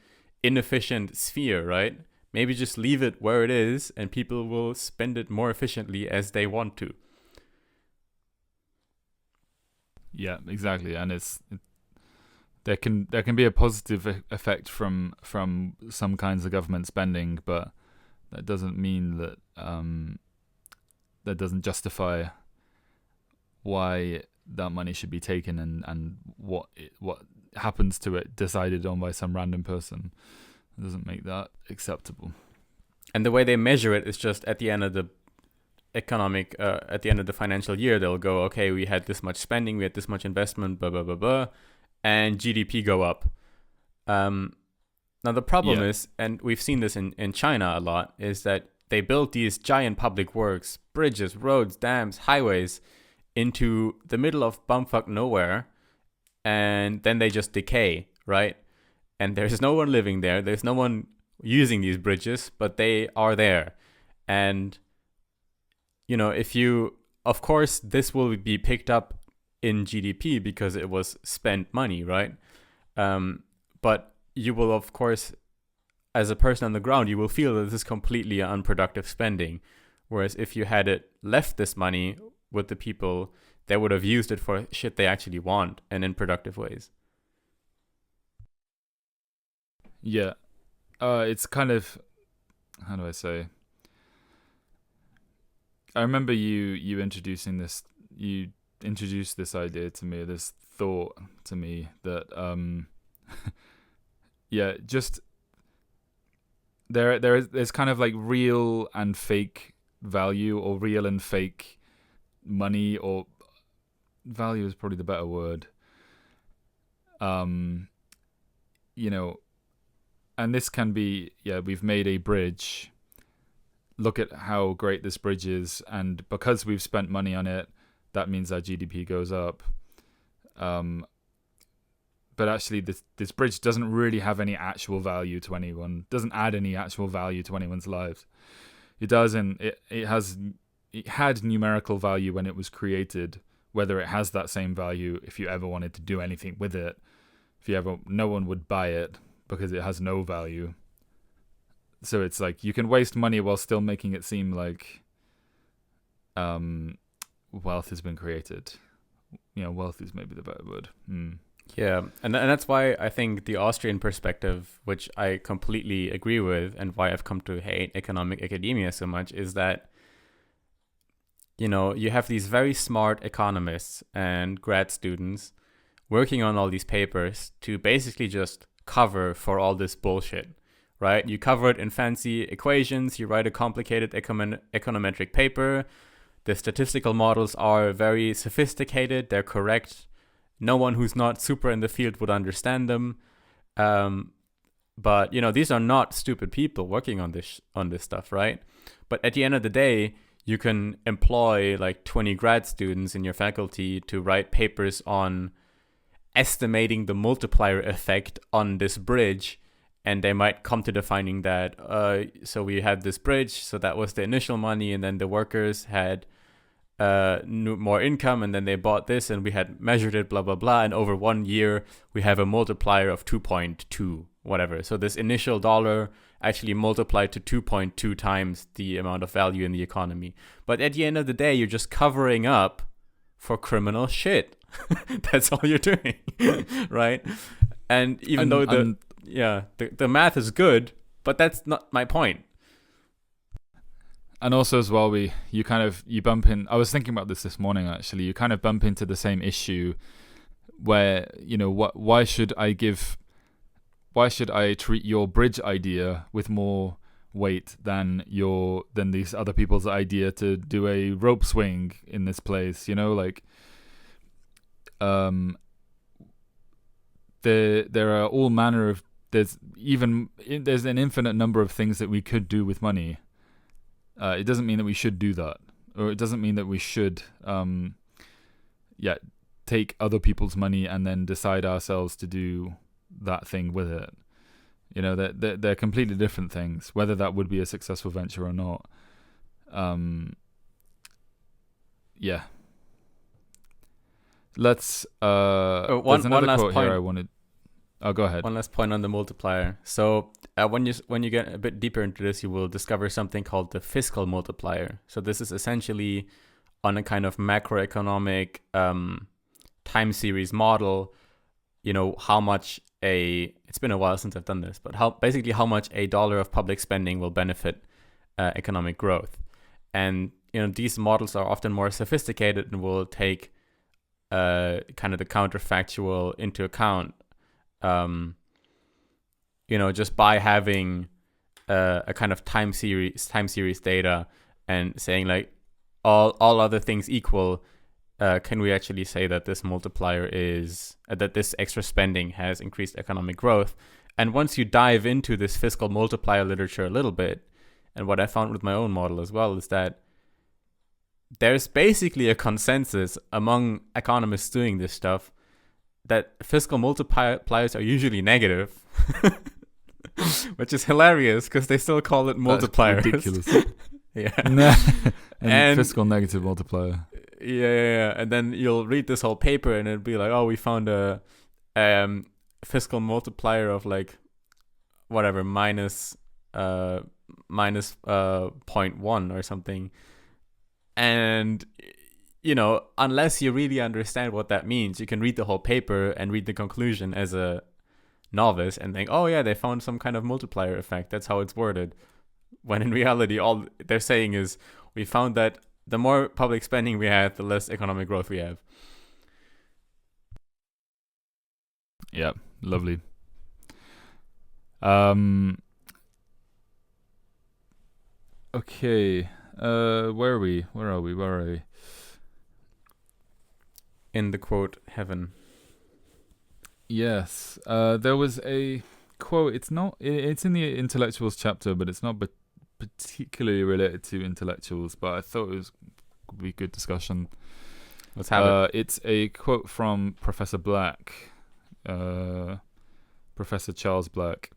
inefficient sphere, right? Maybe just leave it where it is and people will spend it more efficiently as they want to. Yeah, exactly. And there can be a positive effect from some kinds of government spending, but that doesn't mean that that doesn't justify why that money should be taken and what happens to it decided on by some random person. It doesn't make that acceptable. And the way they measure it is just at the end of the at the end of the financial year, they'll go, okay, we had this much spending, we had this much investment, blah, blah, blah, blah, and GDP go up. Now the problem is, and we've seen this in China a lot, is that they built these giant public works, bridges, roads, dams, highways into the middle of bumfuck nowhere, and then they just decay, right? And there's no one living there. There's no one using these bridges, but they are there. And, of course, this will be picked up in GDP because it was spent money, right? But you will, of course, as a person on the ground, you will feel that this is completely unproductive spending. Whereas if you had left this money with the people, they would have used it for shit they actually want and in productive ways. Yeah. It's kind of, how do I say? I remember you introducing this. You introduced this idea to me, this thought to me that, just there's kind of like real and fake value, or real and fake money, or value is probably the better word. And this can be, we've made a bridge. Look at how great this bridge is. And because we've spent money on it, that means our GDP goes up. But actually, this bridge doesn't really have any actual value to anyone. Doesn't add any actual value to anyone's lives. It doesn't. It had numerical value when it was created. Whether it has that same value, if you ever wanted to do anything with it, no one would buy it because it has no value. So it's like you can waste money while still making it seem like wealth has been created. Wealth is maybe the better word. Yeah, and that's why I think the Austrian perspective, which I completely agree with, and why I've come to hate economic academia so much, is that you have these very smart economists and grad students working on all these papers to basically just cover for all this bullshit, right? You cover it in fancy equations, you write a complicated econometric paper, the statistical models are very sophisticated, they're correct, no one who's not super in the field would understand them, but these are not stupid people working on this stuff, right? But at the end of the day, you can employ like 20 grad students in your faculty to write papers on estimating the multiplier effect on this bridge, and they might come to the finding that so we had this bridge, so that was the initial money, and then the workers had more income, and then they bought this, and we had measured it, blah blah blah, and over 1 year we have a multiplier of 2.2 whatever. So this initial dollar actually multiplied to 2.2 times the amount of value in the economy. But at the end of the day, you're just covering up for criminal shit. That's all you're doing, right? And even though the math is good, but that's not my point. And also as well, you bump in. I was thinking about this morning actually. You kind of bump into the same issue where, you know, why should I treat your bridge idea with more weight than these other people's idea to do a rope swing in this place? You know, like there are all manner of there's an infinite number of things that we could do with money. It doesn't mean that we should do that, or it doesn't mean that we should take other people's money and then decide ourselves to do that thing with it. You know, they're completely different things, whether that would be a successful venture or not. Let's there's another last quote point. here I wanted. Oh, go ahead. One last point on the multiplier. So when you get a bit deeper into this, you will discover something called the fiscal multiplier. So this is essentially on a kind of macroeconomic time series model. You know, how much it's been a while since I've done this, but how much $1 of public spending will benefit economic growth. And, you know, these models are often more sophisticated and will take kind of the counterfactual into account. You know, just by having a kind of time series data and saying like all other things equal, can we actually say that this multiplier is that this extra spending has increased economic growth? And once you dive into this fiscal multiplier literature a little bit, and what I found with my own model as well is that there's basically a consensus among economists doing this stuff that fiscal multipliers are usually negative, which is hilarious because they still call it multipliers. That's ridiculous. Yeah. and fiscal negative multiplier. Yeah. And then you'll read this whole paper and it'll be like, oh, we found a fiscal multiplier of like whatever minus 0.1 or something. And, you know, unless you really understand what that means, you can read the whole paper and read the conclusion as a novice and think, oh yeah, they found some kind of multiplier effect. That's how it's worded. When in reality, all they're saying is we found that the more public spending we have, the less economic growth we have. Yeah, lovely. Okay. Where are we? In the quote heaven. Yes. There was a quote. It's in the intellectuals chapter, but it's not particularly related to intellectuals, but I thought it would be good discussion. Let's have it. It's a quote from Professor Black, Professor Charles Black.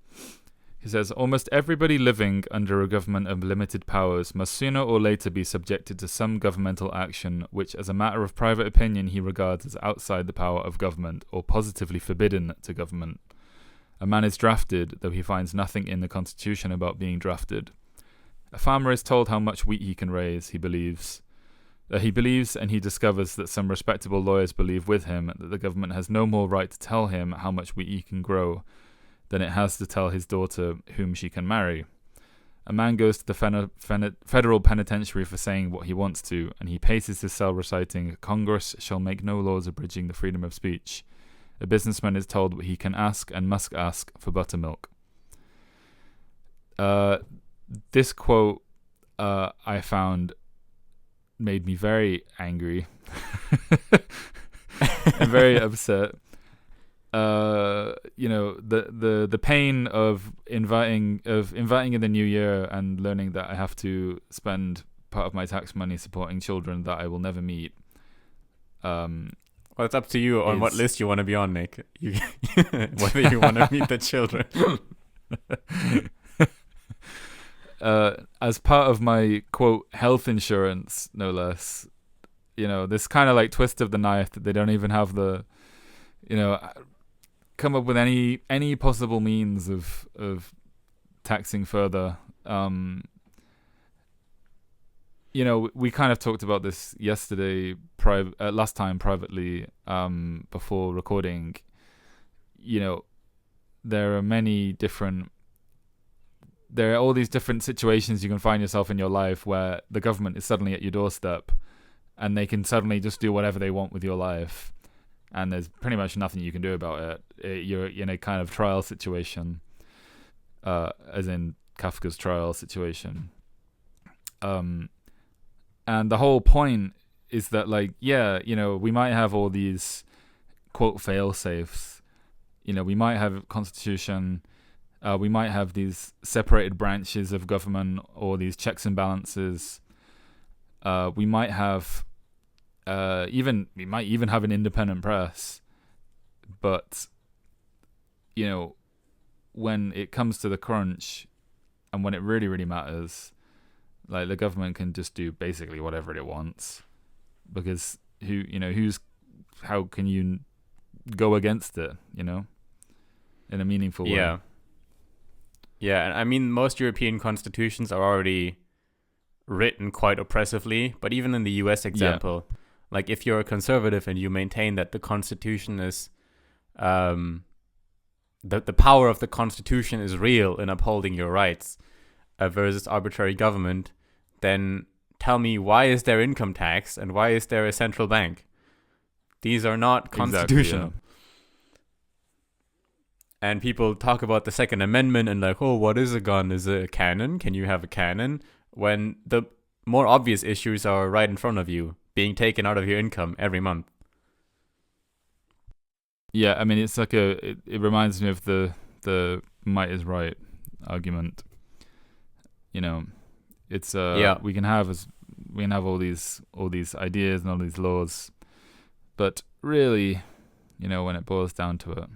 He says, almost everybody living under a government of limited powers must sooner or later be subjected to some governmental action which as a matter of private opinion he regards as outside the power of government or positively forbidden to government. A man is drafted, though he finds nothing in the Constitution about being drafted. A farmer is told how much wheat he can raise, he believes, and he discovers that some respectable lawyers believe with him that the government has no more right to tell him how much wheat he can grow than it has to tell his daughter whom she can marry. A man goes to the federal penitentiary for saying what he wants to, and he paces his cell reciting, Congress shall make no laws abridging the freedom of speech. A businessman is told what he can ask and must ask for buttermilk. This quote I found made me very angry and very upset. You know, the pain of inviting in the new year and learning that I have to spend part of my tax money supporting children that I will never meet. Well, it's up to you on what list you want to be on, Nick. Whether you want to meet the children. As part of my quote health insurance, no less. You know, this kind of like twist of the knife that they don't even have the, you know, come up with any possible means of taxing further. You know, we kind of talked about this yesterday, last time privately, before recording. You know, there are all these different situations you can find yourself in your life where the government is suddenly at your doorstep and they can suddenly just do whatever they want with your life, and there's pretty much nothing you can do about it. You're in a kind of trial situation, as in Kafka's trial situation. And the whole point is that, like, yeah, we might have all these quote fail safes. We might have a constitution. We might have these separated branches of government or these checks and balances. We might have we might even have an independent press. But when it comes to the crunch, and when it really, really matters, like, the government can just do basically whatever it wants, because how can you go against it, in a meaningful way? Yeah. Yeah, and I mean, most European constitutions are already written quite oppressively, but even in the US example, like, if you're a conservative and you maintain that the Constitution is, the power of the Constitution is real in upholding your rights versus arbitrary government, then tell me, why is there income tax and why is there a central bank? These are not constitutional. Exactly, yeah. And people talk about the Second Amendment and like, oh, what is a gun? Is it a cannon? Can you have a cannon? When the more obvious issues are right in front of you, being taken out of your income every month. Yeah, I mean, it's like it reminds me of the might is right argument. It's we can have all these ideas and all these laws, but really, when it boils down to it,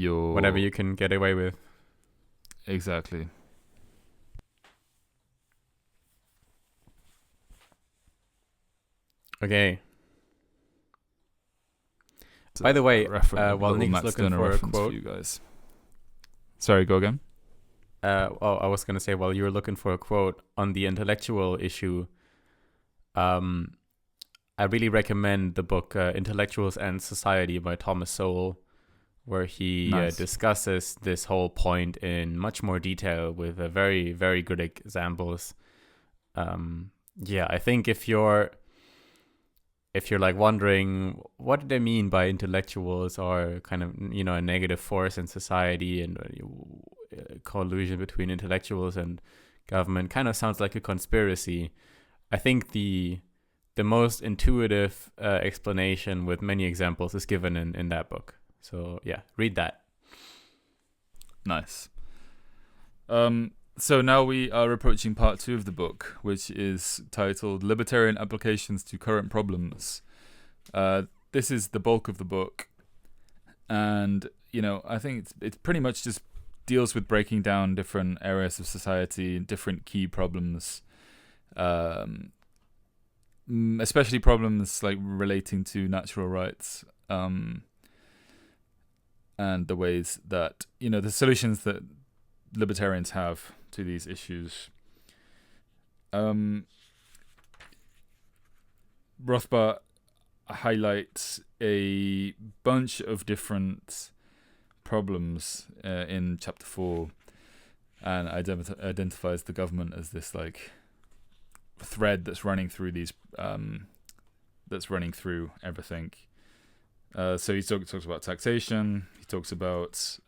whatever you can get away with. Exactly. Okay. By the way, while Nick's looking for a quote, for you guys. Sorry, go again. I was gonna say, while you were looking for a quote on the intellectual issue, I really recommend the book "Intellectuals and Society" by Thomas Sowell, where he discusses this whole point in much more detail with very, very good examples. I think if you're like wondering what do they mean by intellectuals, or kind of a negative force in society, and collusion between intellectuals and government kind of sounds like a conspiracy, I think the most intuitive explanation with many examples is given in that book. So yeah, read that. Nice. So now we are approaching part 2 of the book, which is titled Libertarian Applications to Current Problems. This is the bulk of the book. And, I think it's pretty much just deals with breaking down different areas of society, different key problems, especially problems like relating to natural rights, and the ways that, the solutions that libertarians have to these issues. Rothbard highlights a bunch of different problems in chapter 4, and identifies the government as this like thread that's running through these everything. So he talks about taxation. He talks about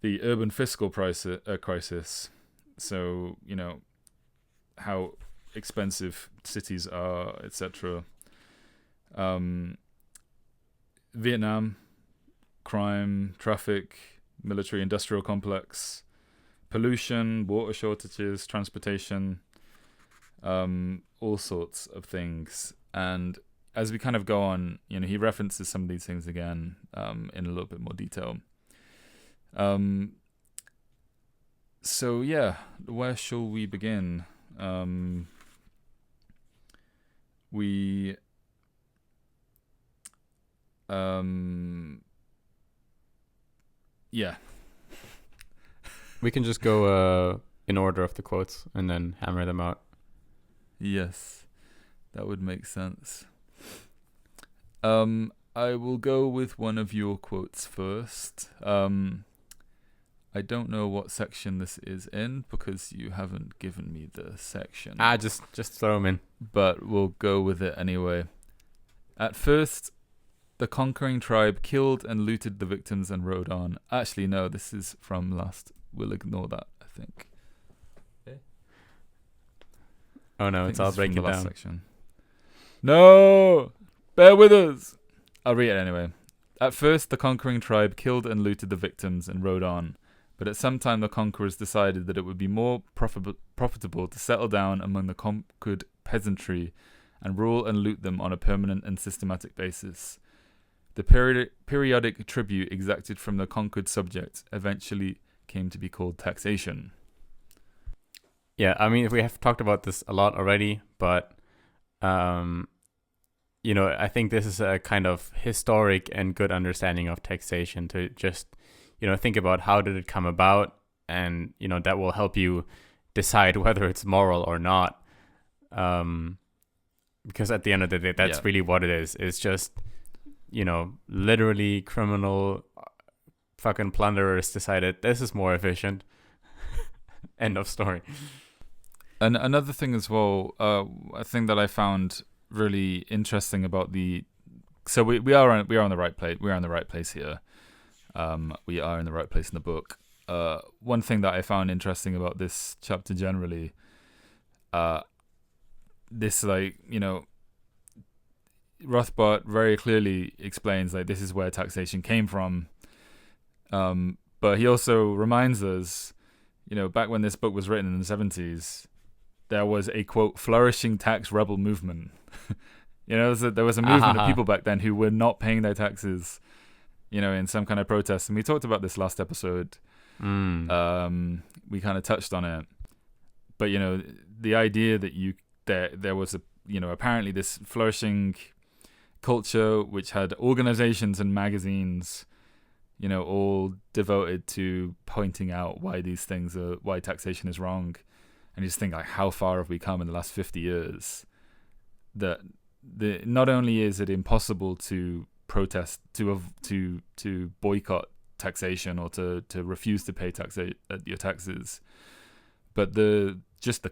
the urban fiscal crisis. So, how expensive cities are, etc. Vietnam, crime, traffic, military-industrial complex, pollution, water shortages, transportation, all sorts of things. And as we kind of go on, he references some of these things again in a little bit more detail. So yeah, where shall we begin? We can just go in order of the quotes and then hammer them out. Yes, that would make sense. I will go with one of your quotes first. I don't know what section this is in because you haven't given me the section. Just throw them in. But we'll go with it anyway. At first, the conquering tribe killed and looted the victims and rode on. Actually, no, this is from last. We'll ignore that, I think. Oh no, it's all breaking down. Section. No! Bear with us! I'll read it anyway. At first, the conquering tribe killed and looted the victims and rode on. But at some time, the conquerors decided that it would be more profitable to settle down among the conquered peasantry and rule and loot them on a permanent and systematic basis. The periodic tribute exacted from the conquered subject eventually came to be called taxation. Yeah, I mean, we have talked about this a lot already, but, I think this is a kind of historic and good understanding of taxation to just, think about how did it come about, and, that will help you decide whether it's moral or not. Because at the end of the day, that's really what it is. It's just, literally criminal fucking plunderers decided this is more efficient. End of story. And another thing as well, a thing that I found really interesting about so we are on the right place. We are in the right place here. We are in the right place in the book. One thing that I found interesting about this chapter generally, Rothbard very clearly explains this is where taxation came from. But he also reminds us, back when this book was written in the 70s, there was a, quote, flourishing tax rebel movement. There was a movement of people back then who were not paying their taxes, in some kind of protest. And we talked about this last episode. We kind of touched on it. But, the idea that there was apparently this flourishing culture which had organizations and magazines, all devoted to pointing out why taxation is wrong. And you just think how far have we come in the last 50 years? That not only is it impossible to protest, to boycott taxation or to refuse to pay your taxes, but the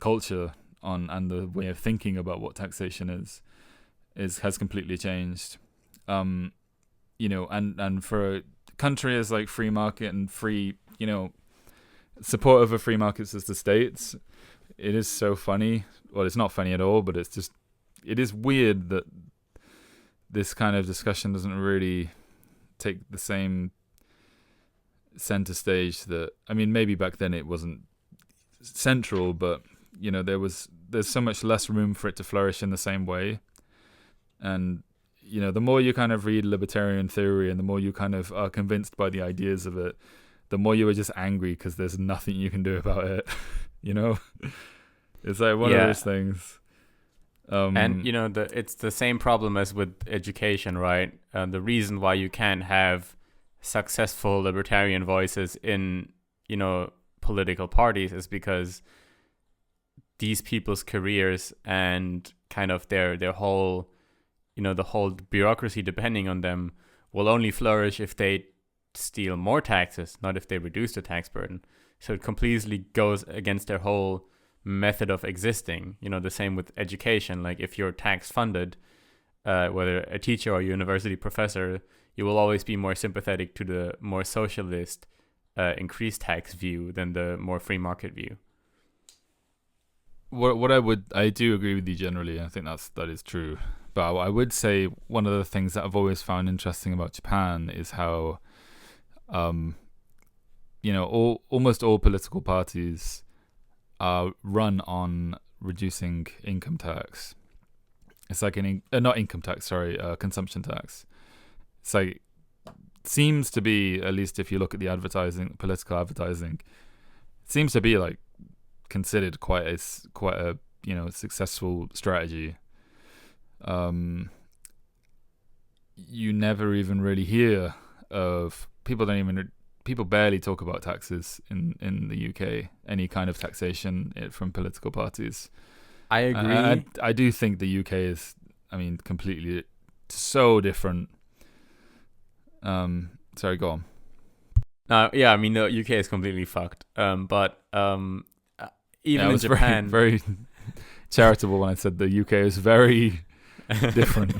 culture and the way of thinking about what taxation has completely changed. And for a country as free market and free, support of a free markets as the States, it is so funny. Well, it's not funny at all, but it is weird that this kind of discussion doesn't really take the same center stage maybe back then it wasn't central, but there's so much less room for it to flourish in the same way. And the more you kind of read libertarian theory and the more you kind of are convinced by the ideas of it, the more you are just angry because there's nothing you can do about it. It's one of those things. And it's the same problem as with education, right? The reason why you can't have successful libertarian voices in political parties is because these people's careers and kind of their whole the whole bureaucracy depending on them will only flourish if they steal more taxes, not if they reduce the tax burden. So it completely goes against their whole method of existing. The same with education. If you're tax funded, whether a teacher or a university professor, you will always be more sympathetic to the more socialist increased tax view than the more free market view. I do agree with you generally. I think that is true. But I would say one of the things that I've always found interesting about Japan is how, almost all political parties run on reducing income tax. It's not income tax, sorry, consumption tax. It's seems to be, at least if you look at the advertising, political advertising, it seems to be considered quite a successful strategy. You never even really hear of people barely talk about taxes in the UK, any kind of taxation from political parties. I agree. I do think the UK is, completely so different Sorry, go on. Yeah, I mean the UK is completely fucked. But even in Japan, very charitable when I said the UK is very different.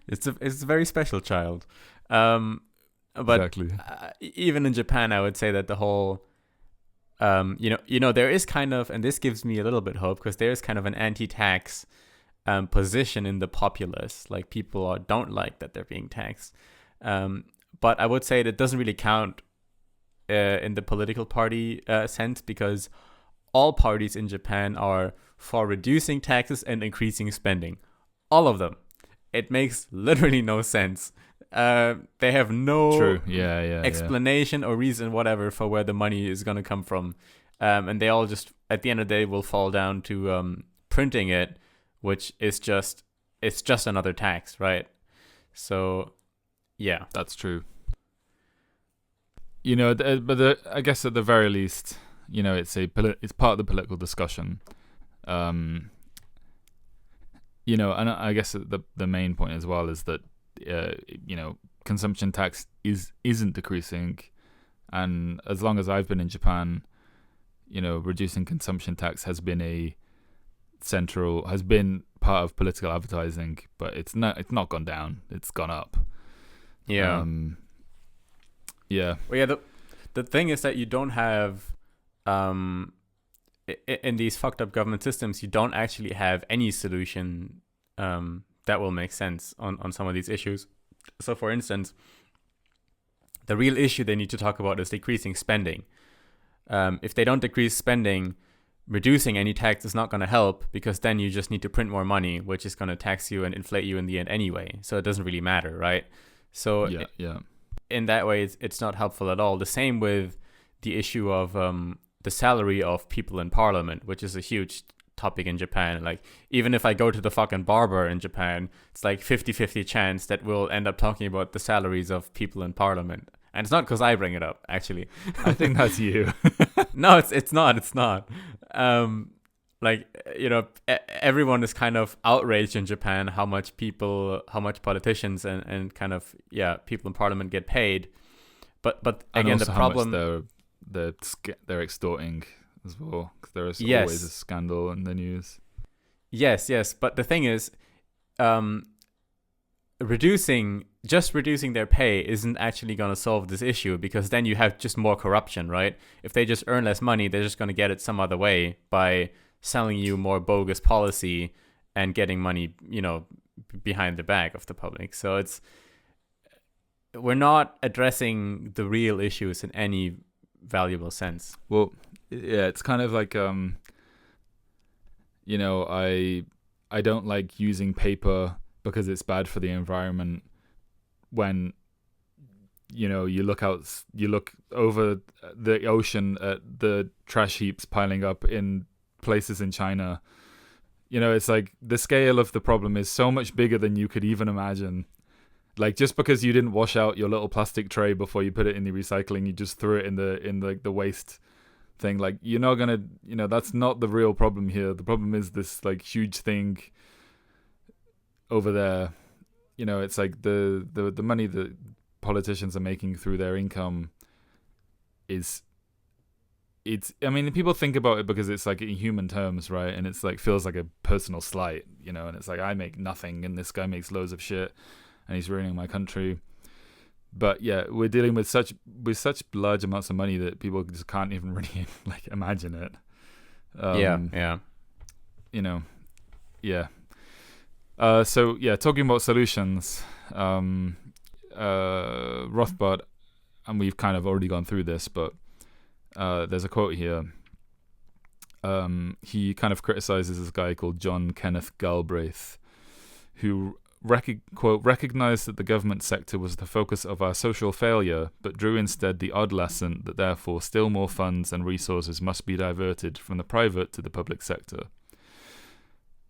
It's a very special child. But exactly. Even in Japan, I would say that the whole, there is kind of, and this gives me a little bit hope, because there is kind of an anti-tax position in the populace. Like, people don't like that they're being taxed. But I would say that doesn't really count in the political party sense, because all parties in Japan are for reducing taxes and increasing spending. All of them. It makes literally no sense. They have no explanation or reason whatever for where the money is going to come from. And they all just, at the end of the day, will fall down to printing it, which is it's just another tax, right? So, yeah. That's true. I guess at the very least, it's part of the political discussion. And I guess the main point as well is that consumption tax isn't decreasing, and as long as I've been in Japan, reducing consumption tax has been part of political advertising, but it's not gone down, it's gone up. Yeah. Yeah. Well, yeah. The thing is that you don't have in these fucked up government systems, you don't actually have any solution that will make sense on some of these issues. So, for instance, the real issue they need to talk about is decreasing spending. If they don't decrease spending, reducing any tax is not going to help, because then you just need to print more money, which is going to tax you and inflate you in the end anyway. So it doesn't really matter, right? So in that way, it's not helpful at all. The same with the issue of the salary of people in parliament, which is a huge topic in Japan. Like, even if I go to the fucking barber in Japan, it's like 50-50 chance that we'll end up talking about the salaries of people in parliament. And it's not because I bring it up, actually. I think that's you. No, it's not. Everyone is kind of outraged in Japan how much politicians and kind of, people in parliament get paid. But again, the problem, they're extorting as well, because there is always a scandal in the news. Yes. But the thing is, reducing their pay isn't actually going to solve this issue, because then you have just more corruption, right? If they just earn less money, they're just going to get it some other way by selling you more bogus policy and getting money, behind the back of the public. So we're not addressing the real issues in any valuable sense. Well, yeah, it's kind of like I don't like using paper because it's bad for the environment. When you look over the ocean at the trash heaps piling up in places in China, it's like the scale of the problem is so much bigger than you could even imagine. Like, just because you didn't wash out your little plastic tray before you put it in the recycling, you just threw it in the waste thing. Like, you're not gonna, that's not the real problem here. The problem is this like huge thing over there. It's like the money that politicians are making through their income I mean, people think about it because it's like in human terms, right? And it's like feels like a personal slight, and it's like, I make nothing and this guy makes loads of shit and he's ruining my country. But yeah, we're dealing with such large amounts of money that people just can't even really like imagine it. So talking about solutions, Rothbard, and we've kind of already gone through this, but there's a quote here. He kind of criticizes this guy called John Kenneth Galbraith, who recognized that the government sector was the focus of our social failure, but drew instead the odd lesson that therefore still more funds and resources must be diverted from the private to the public sector.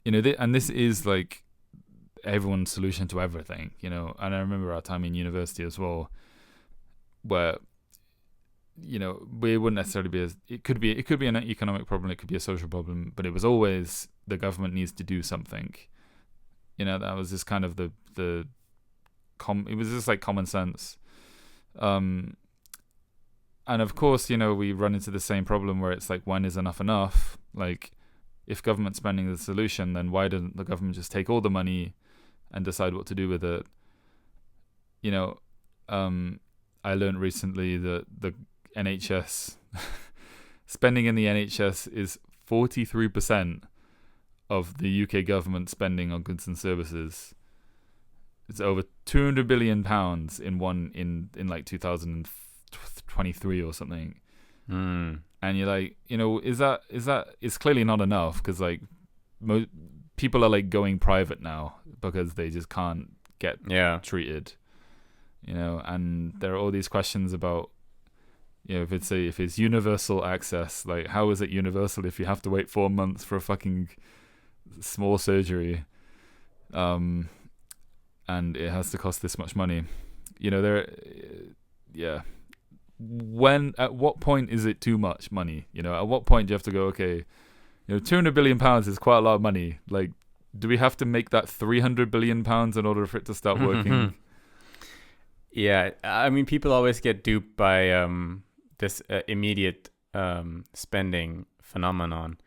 And this is like everyone's solution to everything, and I remember our time in university as well, where we wouldn't necessarily be it could be an economic problem, it could be a social problem, but it was always the government needs to do something. That was just kind of the it was just like common sense. And of course, we run into the same problem where it's like, when is enough enough? Like, if government spending is the solution, then why doesn't the government just take all the money and decide what to do with it? I learned recently that the NHS spending in the NHS is 43% of the UK government spending on goods and services. It's over £200 billion in like 2023 or something. And you're like, it's clearly not enough, because like people are like going private now because they just can't get treated, and there are all these questions about, if it's universal access, like how is it universal if you have to wait 4 months for a fucking small surgery, and it has to cost this much money? At what point is it too much money? At what point do you have to go, okay, £200 billion is quite a lot of money. Like, do we have to make that £300 billion in order for it to start working? Yeah, I mean, people always get duped by this immediate spending phenomenon.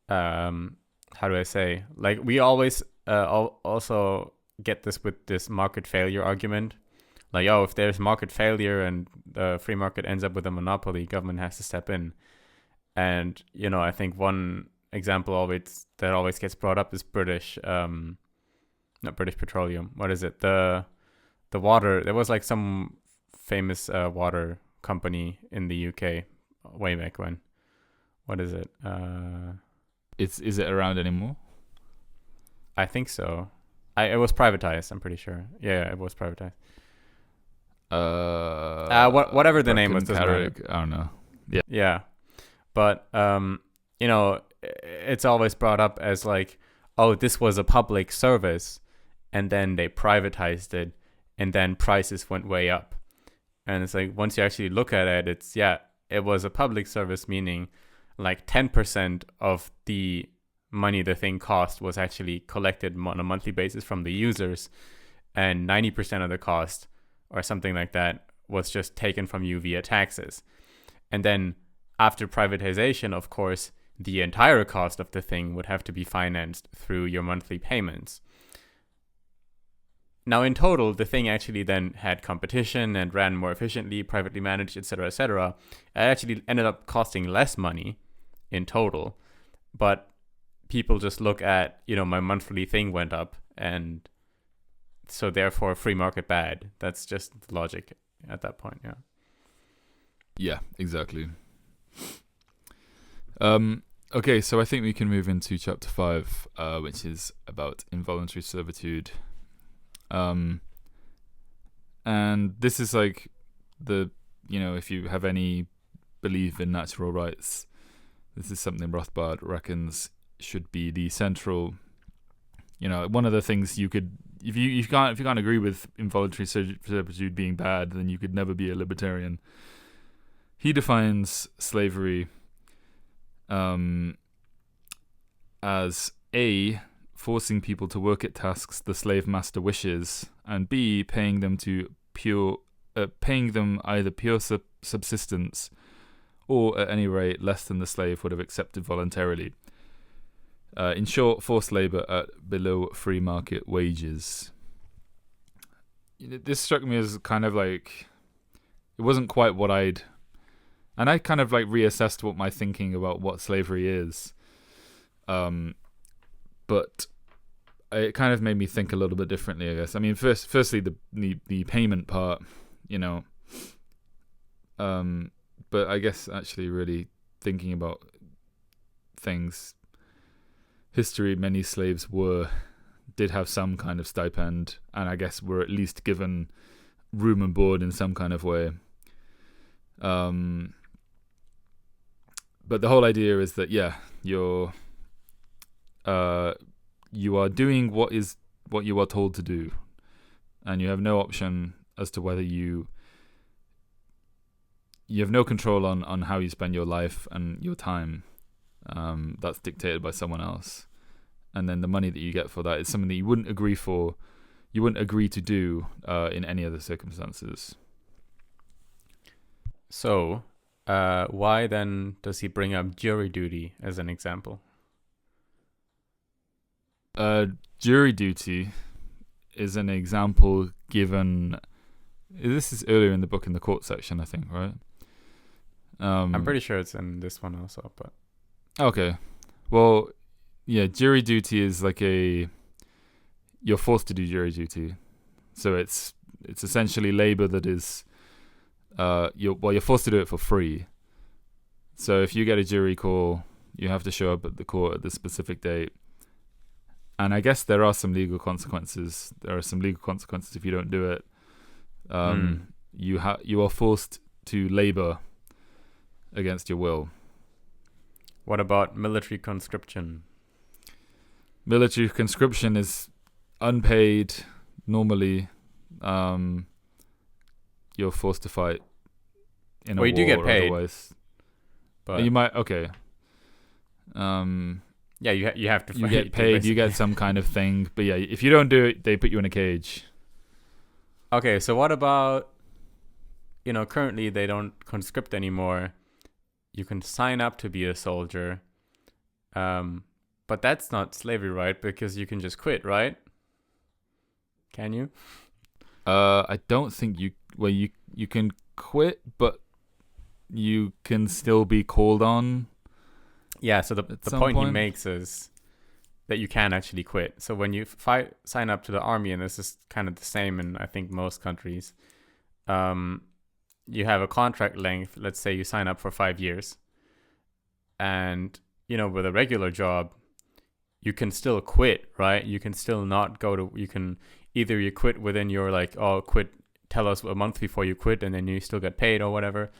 How do I say? Like, we always also get this with this market failure argument. Like, if there's market failure and the free market ends up with a monopoly, government has to step in. And, I think one example that always gets brought up is not British Petroleum. What is it? The water. There was like some famous water company in the UK way back when. What is it? Is it around anymore? I think so. It was privatized, I'm pretty sure. Yeah, it was privatized. Whatever the name was, doesn't matter. I don't know. Yeah. But it's always brought up as like, this was a public service, and then they privatized it, and then prices went way up. And it's like, once you actually look at it, it was a public service, meaning like 10% of the money the thing cost was actually collected on a monthly basis from the users, and 90% of the cost, or something like that, was just taken from you via taxes. And then after privatization, of course, the entire cost of the thing would have to be financed through your monthly payments. Now, in total, the thing actually then had competition and ran more efficiently, privately managed, etc., etc. It actually ended up costing less money in total, but people just look at, my monthly thing went up, and so therefore free market bad. That's just the logic at that point. Yeah, exactly. Okay, so I think we can move into chapter 5, which is about involuntary servitude. And this is like if you have any belief in natural rights, this is something Rothbard reckons should be the central. One of the things you could, if you can't agree with involuntary servitude being bad, then you could never be a libertarian. He defines slavery as A, forcing people to work at tasks the slave master wishes, and B, paying them either pure subsistence, or at any rate less than the slave would have accepted voluntarily. In short, forced labor at below free market wages. This struck me as kind of like, it wasn't quite what I kind of like reassessed what my thinking about what slavery is. But it kind of made me think a little bit differently, I guess. I mean, firstly, the payment part, but I guess actually really thinking about things, history, many slaves did have some kind of stipend, and I guess were at least given room and board in some kind of way. But the whole idea is that you are doing what you are told to do, and you have no option as to whether you have no control on how you spend your life and your time. That's dictated by someone else, and then the money that you get for that is something that you wouldn't agree for you wouldn't agree to do in any other circumstances. So, why then does he bring up jury duty as an example? Jury duty is an example given. This is earlier in the book in the court section, I think, right? I'm pretty sure it's in this one also, but okay. Well, yeah, jury duty is like you're forced to do jury duty, so it's essentially labor that is you're forced to do it for free. So if you get a jury call, you have to show up at the court at the specific date. And I guess there are some legal consequences. There are some legal consequences if you don't do it. You are forced to labor against your will. What about military conscription? Military conscription is unpaid. Normally, you're forced to fight in a war. You do get paid, otherwise. But you might. Okay. Yeah, you have to fight. You get paid. You get some kind of thing. But yeah, if you don't do it, they put you in a cage. Okay, so what about, currently they don't conscript anymore. You can sign up to be a soldier. But that's not slavery, right? Because you can just quit, right? Can you? I don't think you can quit, but you can still be called on. Yeah, so the point he makes is that you can actually quit. So when you sign up to the army, and this is kind of the same in, I think, most countries, you have a contract length. Let's say you sign up for 5 years. And, with a regular job, you can still quit, right? You can still not you can either you quit within your quit, tell us a month before you quit, and then you still get paid or whatever.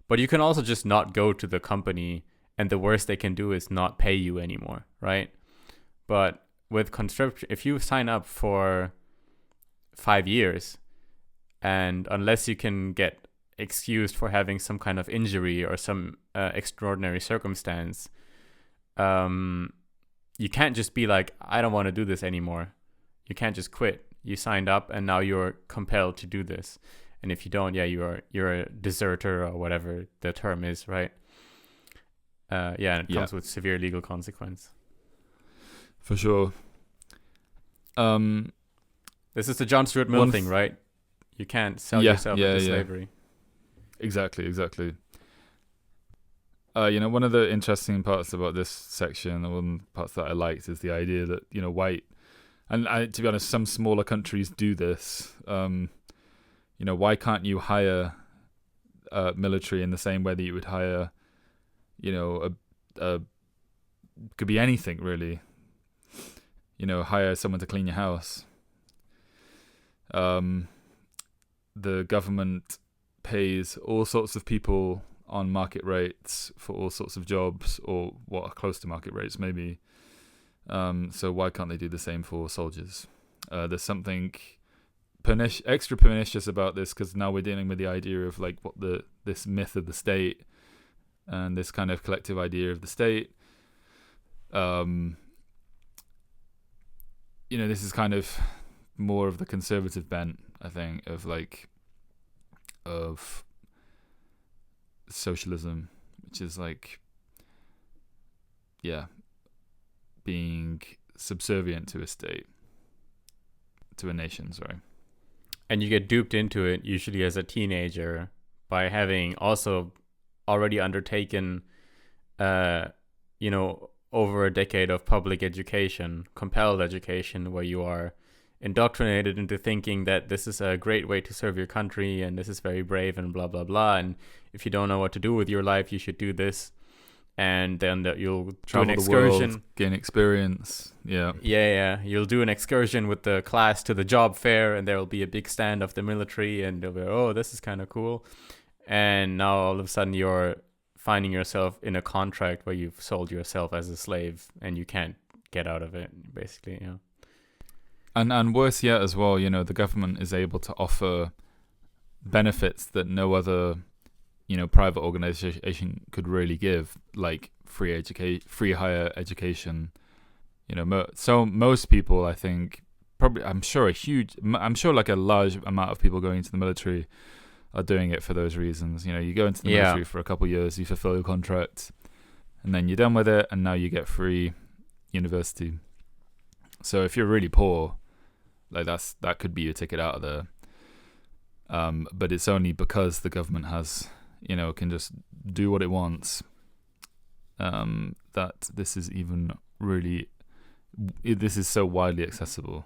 But you can also just not go to the company, and the worst they can do is not pay you anymore, right? But with conscription, if you sign up for 5 years, and unless you can get excused for having some kind of injury or some extraordinary circumstance, you can't just be like, I don't want to do this anymore. You can't just quit. You signed up, and now you're compelled to do this. And if you don't, you're a deserter or whatever the term is, right? And it comes with severe legal consequence. For sure. This is the John Stuart Mill thing, right? You can't sell yourself into slavery. Exactly. One of the interesting parts about this section, one of the parts that I liked, is the idea that, white, and to be honest, some smaller countries do this. Why can't you hire military in the same way that you would hire, could be anything really. Hire someone to clean your house. The government pays all sorts of people on market rates for all sorts of jobs, or what are close to market rates maybe. So why can't they do the same for soldiers? There's something extra pernicious about this, because now we're dealing with the idea of this myth of the state and this kind of collective idea of the state. This is kind of more of the conservative bent, I think, of socialism, which is being subservient to a state, to a nation, sorry. And you get duped into it usually as a teenager by having also already undertaken, over a decade of public education, compelled education, where you are indoctrinated into thinking that this is a great way to serve your country and this is very brave and blah, blah, blah. And if you don't know what to do with your life, you should do this. And then you'll travel do an excursion. The world, gain experience. Yeah. Yeah. You'll do an excursion with the class to the job fair, and there will be a big stand of the military, and they'll be, oh, this is kind of cool. And now all of a sudden you're finding yourself in a contract where you've sold yourself as a slave and you can't get out of it, basically. And worse yet as well, the government is able to offer benefits that no other, private organization could really give, like free higher education. So most people, I think, I'm sure like a large amount of people going into the military are doing it for those reasons. You go into the military for a couple of years, you fulfill your contract, and then you're done with it, and now you get free university. So if you're really poor, like that could be your ticket out of there. But it's only because the government has, can just do what it wants, that this is even really, this is so widely accessible.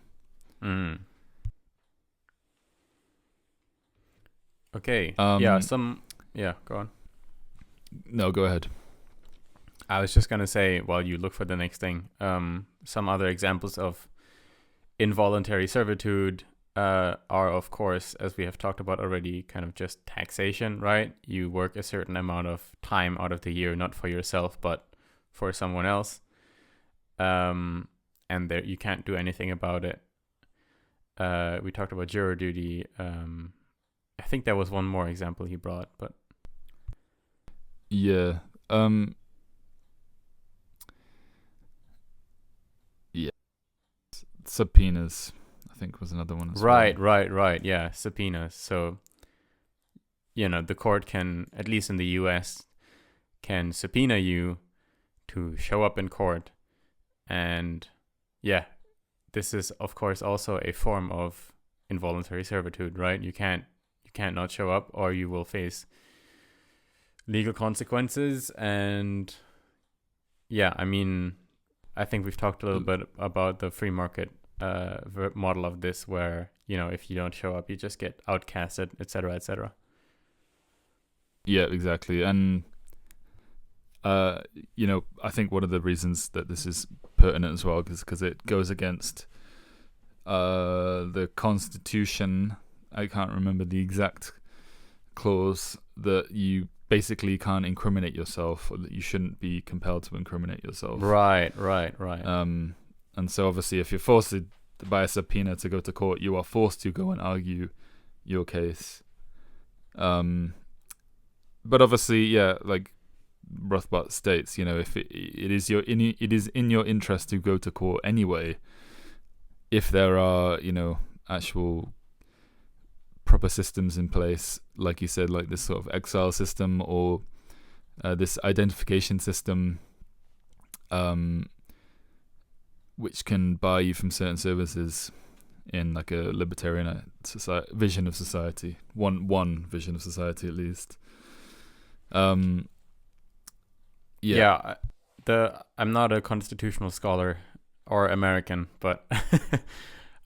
Okay. Go on. No, go ahead. I was just going to say, while you look for the next thing, some other examples of involuntary servitude are, of course, as we have talked about already, kind of just taxation, right? You work a certain amount of time out of the year, not for yourself, but for someone else. And there you can't do anything about it. We talked about juror duty. I think there was one more example he brought, but... Yeah. Subpoenas, I think, was another one as well. Right. Yeah, subpoenas. So, the court can, at least in the US, can subpoena you to show up in court. And yeah, this is, of course, also a form of involuntary servitude, right? You can't not show up, or you will face legal consequences. And yeah, I mean, I think we've talked a little bit about the free market model of this, where if you don't show up, you just get outcasted, etc., etc. Yeah, exactly. And I think one of the reasons that this is pertinent as well is because it goes against the Constitution. I can't remember the exact clause, that you basically can't incriminate yourself, or that you shouldn't be compelled to incriminate yourself. Right. And so obviously, if you're forced by a subpoena to go to court, you are forced to go and argue your case. But obviously, yeah, like Rothbard states, if it is in your interest to go to court anyway, if there are actual proper systems in place, like you said, like this sort of exile system, or this identification system, which can bar you from certain services in like a libertarian vision of society, one vision of society at least. I'm not a constitutional scholar or American, but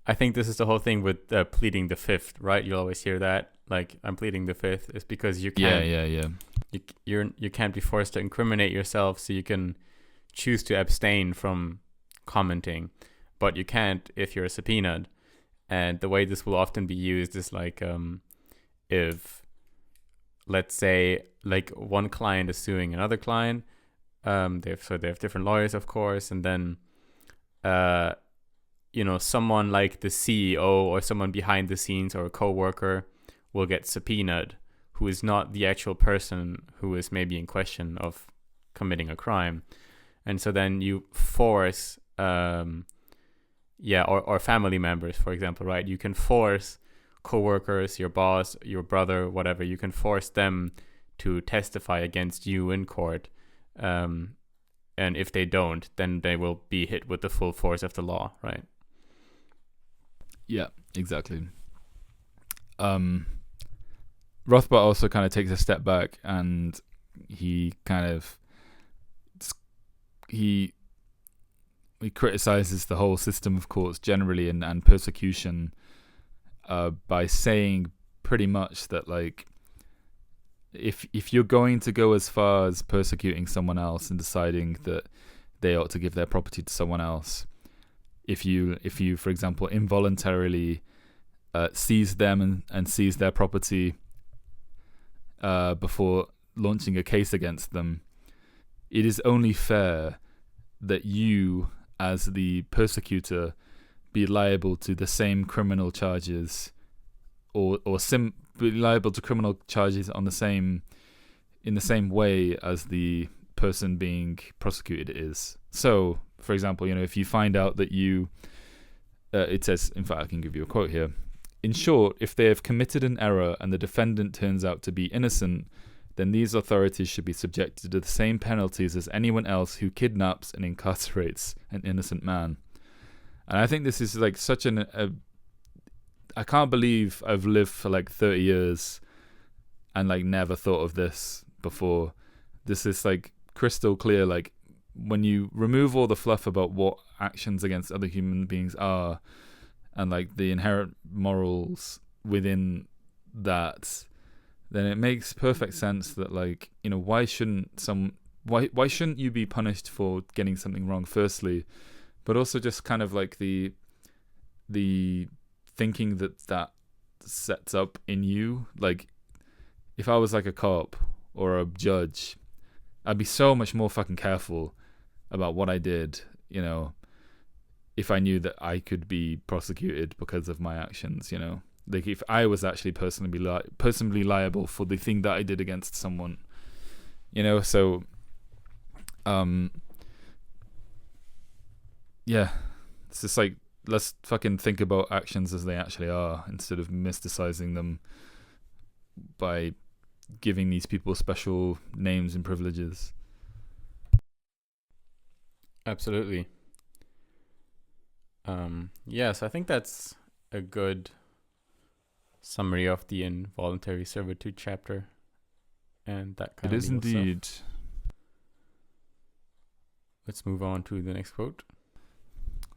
I think this is the whole thing with pleading the fifth, right? You always hear that, like, I'm pleading the fifth. It's because you can't. Yeah. You can't be forced to incriminate yourself, so you can choose to abstain from commenting, but you can't if you're subpoenaed. And the way this will often be used is like, if, let's say, like one client is suing another client, they have different lawyers, of course, and then someone like the CEO or someone behind the scenes or a coworker will get subpoenaed, who is not the actual person who is maybe in question of committing a crime. And so then you force or family members, for example, right? You can force coworkers, your boss, your brother, whatever, you can force them to testify against you in court. And if they don't, then they will be hit with the full force of the law, right? Yeah, exactly. Rothbard also kind of takes a step back, and he criticizes the whole system of courts generally and persecution by saying pretty much that, like, if you're going to go as far as persecuting someone else and deciding that they ought to give their property to someone else, if you for example involuntarily seize them and seize their property before launching a case against them, it is only fair that you, as the persecutor, be liable to the same criminal charges, or be liable to criminal charges in the same way as the person being prosecuted is. So, for example, if you find out that you it says, in fact, I can give you a quote here. In short, if they have committed an error and the defendant turns out to be innocent, then these authorities should be subjected to the same penalties as anyone else who kidnaps and incarcerates an innocent man. And I think this is like such I can't believe I've lived for like 30 years and like never thought of this before. This is like crystal clear. Like when you remove all the fluff about what actions against other human beings are and like the inherent morals within that, then it makes perfect sense that, like, you know, why shouldn't you be punished for getting something wrong firstly, but also just kind of like the thinking that sets up in you. Like if I was like a cop or a judge, I'd be so much more fucking careful about what I did, you know, if I knew that I could be prosecuted because of my actions, you know. Like if I was actually personally liable for the thing that I did against someone, you know. So yeah, it's just like, let's fucking think about actions as they actually are instead of mysticizing them by giving these people special names and privileges. Absolutely. Yes, I think that's a good summary of the involuntary servitude chapter, and that kind it of is indeed stuff. Let's move on to the next quote.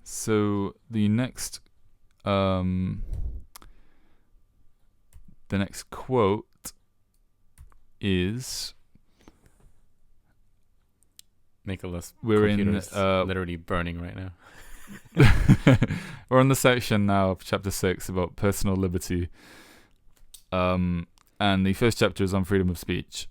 So the next quote is Nicholas. We're in literally burning right now. We're on the section now of chapter 6 about personal liberty. And the first chapter is on freedom of speech.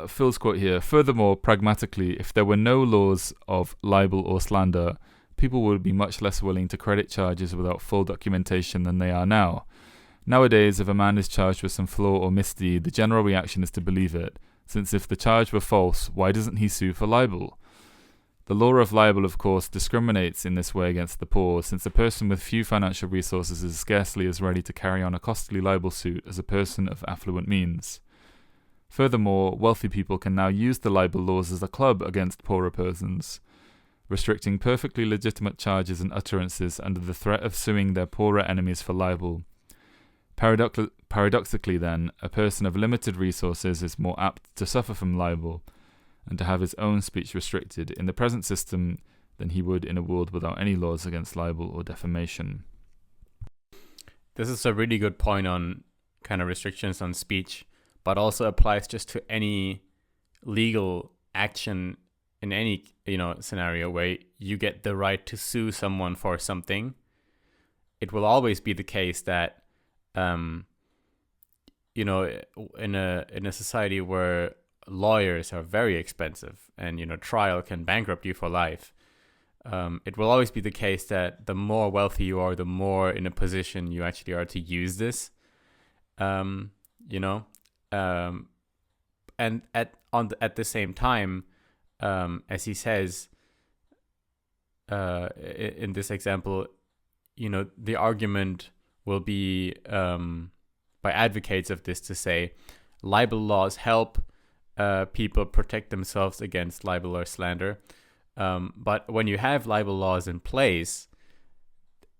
Phil's quote here: furthermore, pragmatically, if there were no laws of libel or slander, people would be much less willing to credit charges without full documentation than they are now. Nowadays, if a man is charged with some flaw or misdeed, the general reaction is to believe it, since if the charge were false, why doesn't he sue for libel? The law of libel, of course, discriminates in this way against the poor, since a person with few financial resources is scarcely as ready to carry on a costly libel suit as a person of affluent means. Furthermore, wealthy people can now use the libel laws as a club against poorer persons, restricting perfectly legitimate charges and utterances under the threat of suing their poorer enemies for libel. Paradoxically, then, a person of limited resources is more apt to suffer from libel and to have his own speech restricted in the present system than he would in a world without any laws against libel or defamation. This is a really good point on kind of restrictions on speech, but also applies just to any legal action in any, you know, scenario where you get the right to sue someone for something. It will always be the case that you know, in a society where lawyers are very expensive and, you know, trial can bankrupt you for life, it will always be the case that the more wealthy you are, the more in a position you actually are to use this, you know, and at the same time, as he says in this example, you know, the argument will be by advocates of this to say libel laws help people protect themselves against libel or slander. But when you have libel laws in place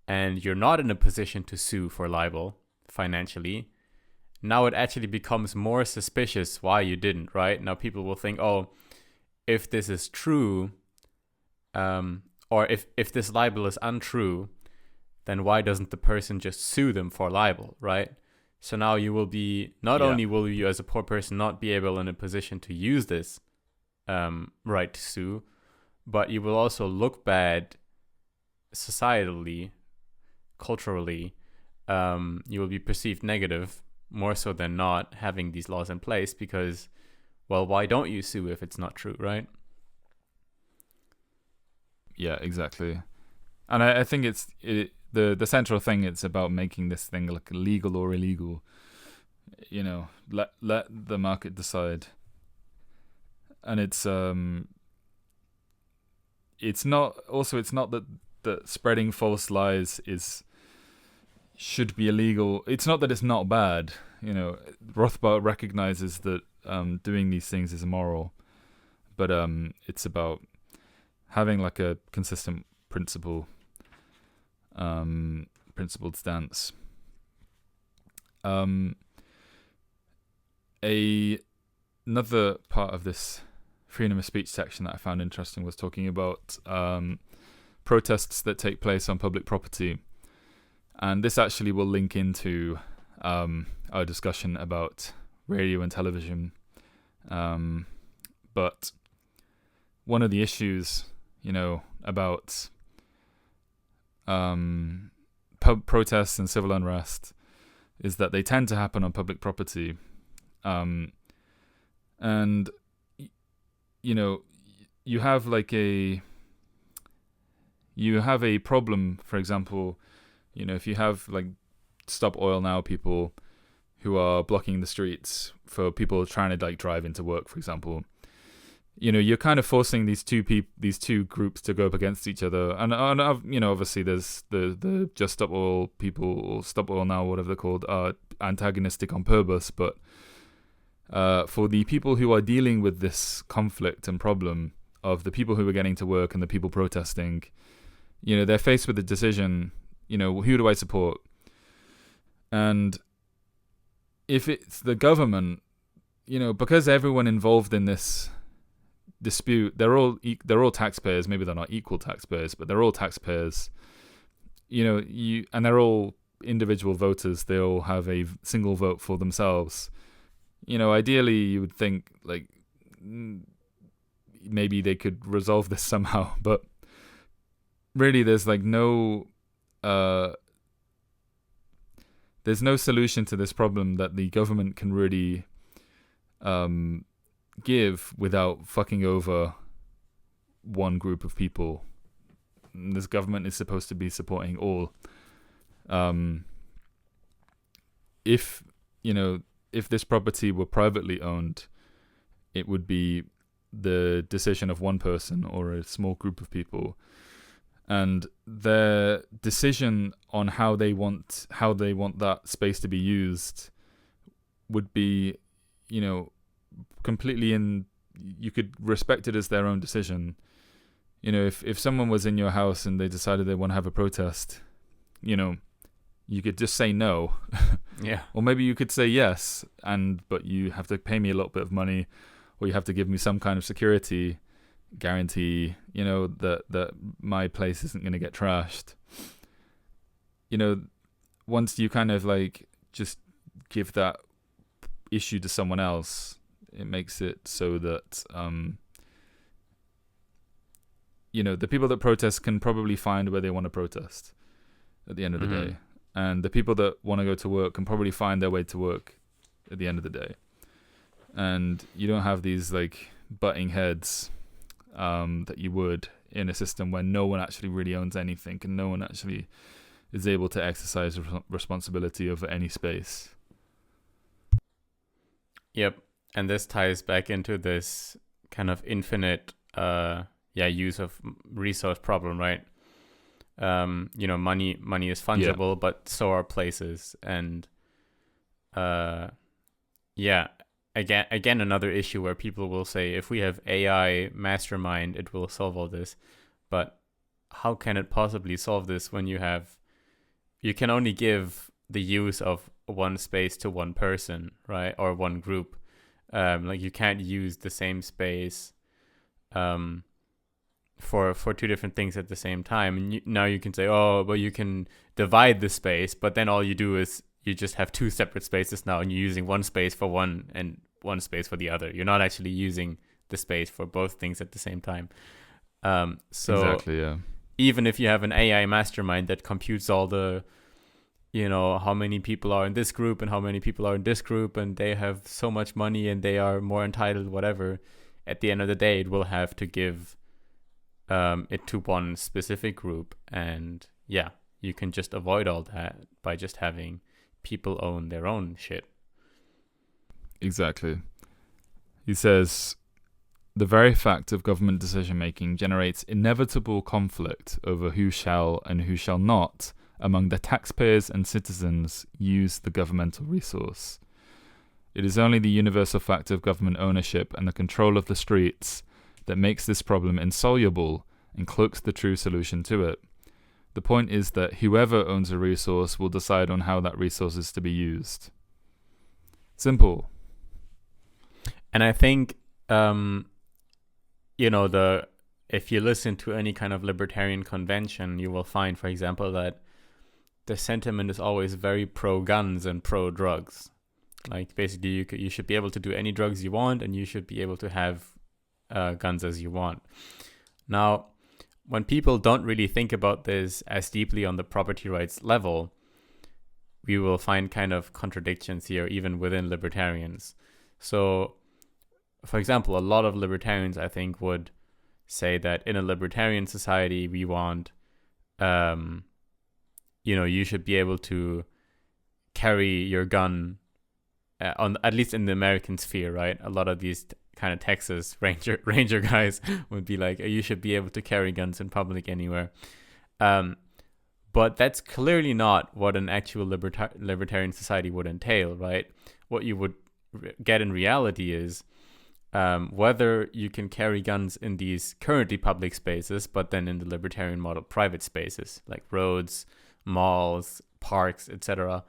and you're not in a position to sue for libel financially, now it actually becomes more suspicious why you didn't, right? Now people will think, oh, if this is true, or if this libel is untrue, then why doesn't the person just sue them for libel, right? So now you will be, not only will you as a poor person not be able in a position to use this right to sue, but you will also look bad societally, culturally. You will be perceived negative more so than not having these laws in place because, well, why don't you sue if it's not true, right? Yeah, exactly. And I think the central thing, it's about making this thing like legal or illegal. You know, let the market decide. And it's not that that spreading false lies should be illegal. It's not that it's not bad. Rothbard recognizes that doing these things is immoral, but it's about having like a consistent principled stance. Another part of this freedom of speech section that I found interesting was talking about protests that take place on public property. And this actually will link into our discussion about radio and television. But one of the issues, about protests and civil unrest is that they tend to happen on public property. And, you have a problem, for example, if you have like Stop Oil Now people who are blocking the streets for people trying to like drive into work, for example, you're kind of forcing these two groups to go up against each other. And obviously there's the Just Stop Oil people, or Stop Oil Now, whatever they're called, are antagonistic on purpose. But for the people who are dealing with this conflict and problem of the people who are getting to work and the people protesting, they're faced with a decision, who do I support? And if it's the government, because everyone involved in this dispute, they're all taxpayers. Maybe they're not equal taxpayers, but they're all taxpayers. And they're all individual voters. They all have a single vote for themselves. Ideally, you would think like maybe they could resolve this somehow, but really, there's like there's no solution to this problem that the government can really give without fucking over one group of people. And this government is supposed to be supporting all. If this property were privately owned, it would be the decision of one person or a small group of people. And their decision on how they want that space to be used would be, completely you could respect it as their own decision. If someone was in your house and they decided they want to have a protest, you could just say no. Yeah. Or maybe you could say yes, but you have to pay me a little bit of money, or you have to give me some kind of security guarantee, that my place isn't going to get trashed. Once you kind of like just give that issue to someone else, it makes it so that the people that protest can probably find where they want to protest at the end of the day, and the people that want to go to work can probably find their way to work at the end of the day, and you don't have these like butting heads that you would in a system where no one actually really owns anything and no one actually is able to exercise responsibility over any space. Yep. And this ties back into this kind of infinite use of resource problem, right? Money is fungible, but so are places. And again, another issue where people will say, if we have AI mastermind, it will solve all this. But how can it possibly solve this when you can only give the use of one space to one person, right? Or one group. You can't use the same space for two different things at the same time. And now you can say, you can divide the space, but then all you do is you just have two separate spaces now, and you're using one space for one and one space for the other. You're not actually using the space for both things at the same time. Exactly, yeah. Even if you have an AI mastermind that computes all the, how many people are in this group and how many people are in this group, and they have so much money and they are more entitled, whatever, at the end of the day, it will have to give it to one specific group. And yeah, you can just avoid all that by just having people own their own shit. Exactly. He says, the very fact of government decision-making generates inevitable conflict over who shall and who shall not, among the taxpayers and citizens, use the governmental resource. It is only the universal fact of government ownership and the control of the streets that makes this problem insoluble and cloaks the true solution to it. The point is that whoever owns a resource will decide on how that resource is to be used. Simple. And I think, if you listen to any kind of libertarian convention, you will find, for example, that the sentiment is always very pro-guns and pro-drugs. Like, basically, you should be able to do any drugs you want, and you should be able to have guns as you want. Now, when people don't really think about this as deeply on the property rights level, we will find kind of contradictions here, even within libertarians. So, for example, a lot of libertarians, I think, would say that in a libertarian society, we want, you should be able to carry your gun on, at least in the American sphere, right? A lot of these kind of Texas Ranger guys would be like, you should be able to carry guns in public anywhere. But that's clearly not what an actual libertarian society would entail, right? What you would get in reality is whether you can carry guns in these currently public spaces, but then in the libertarian model, private spaces like roads, malls, parks, etc.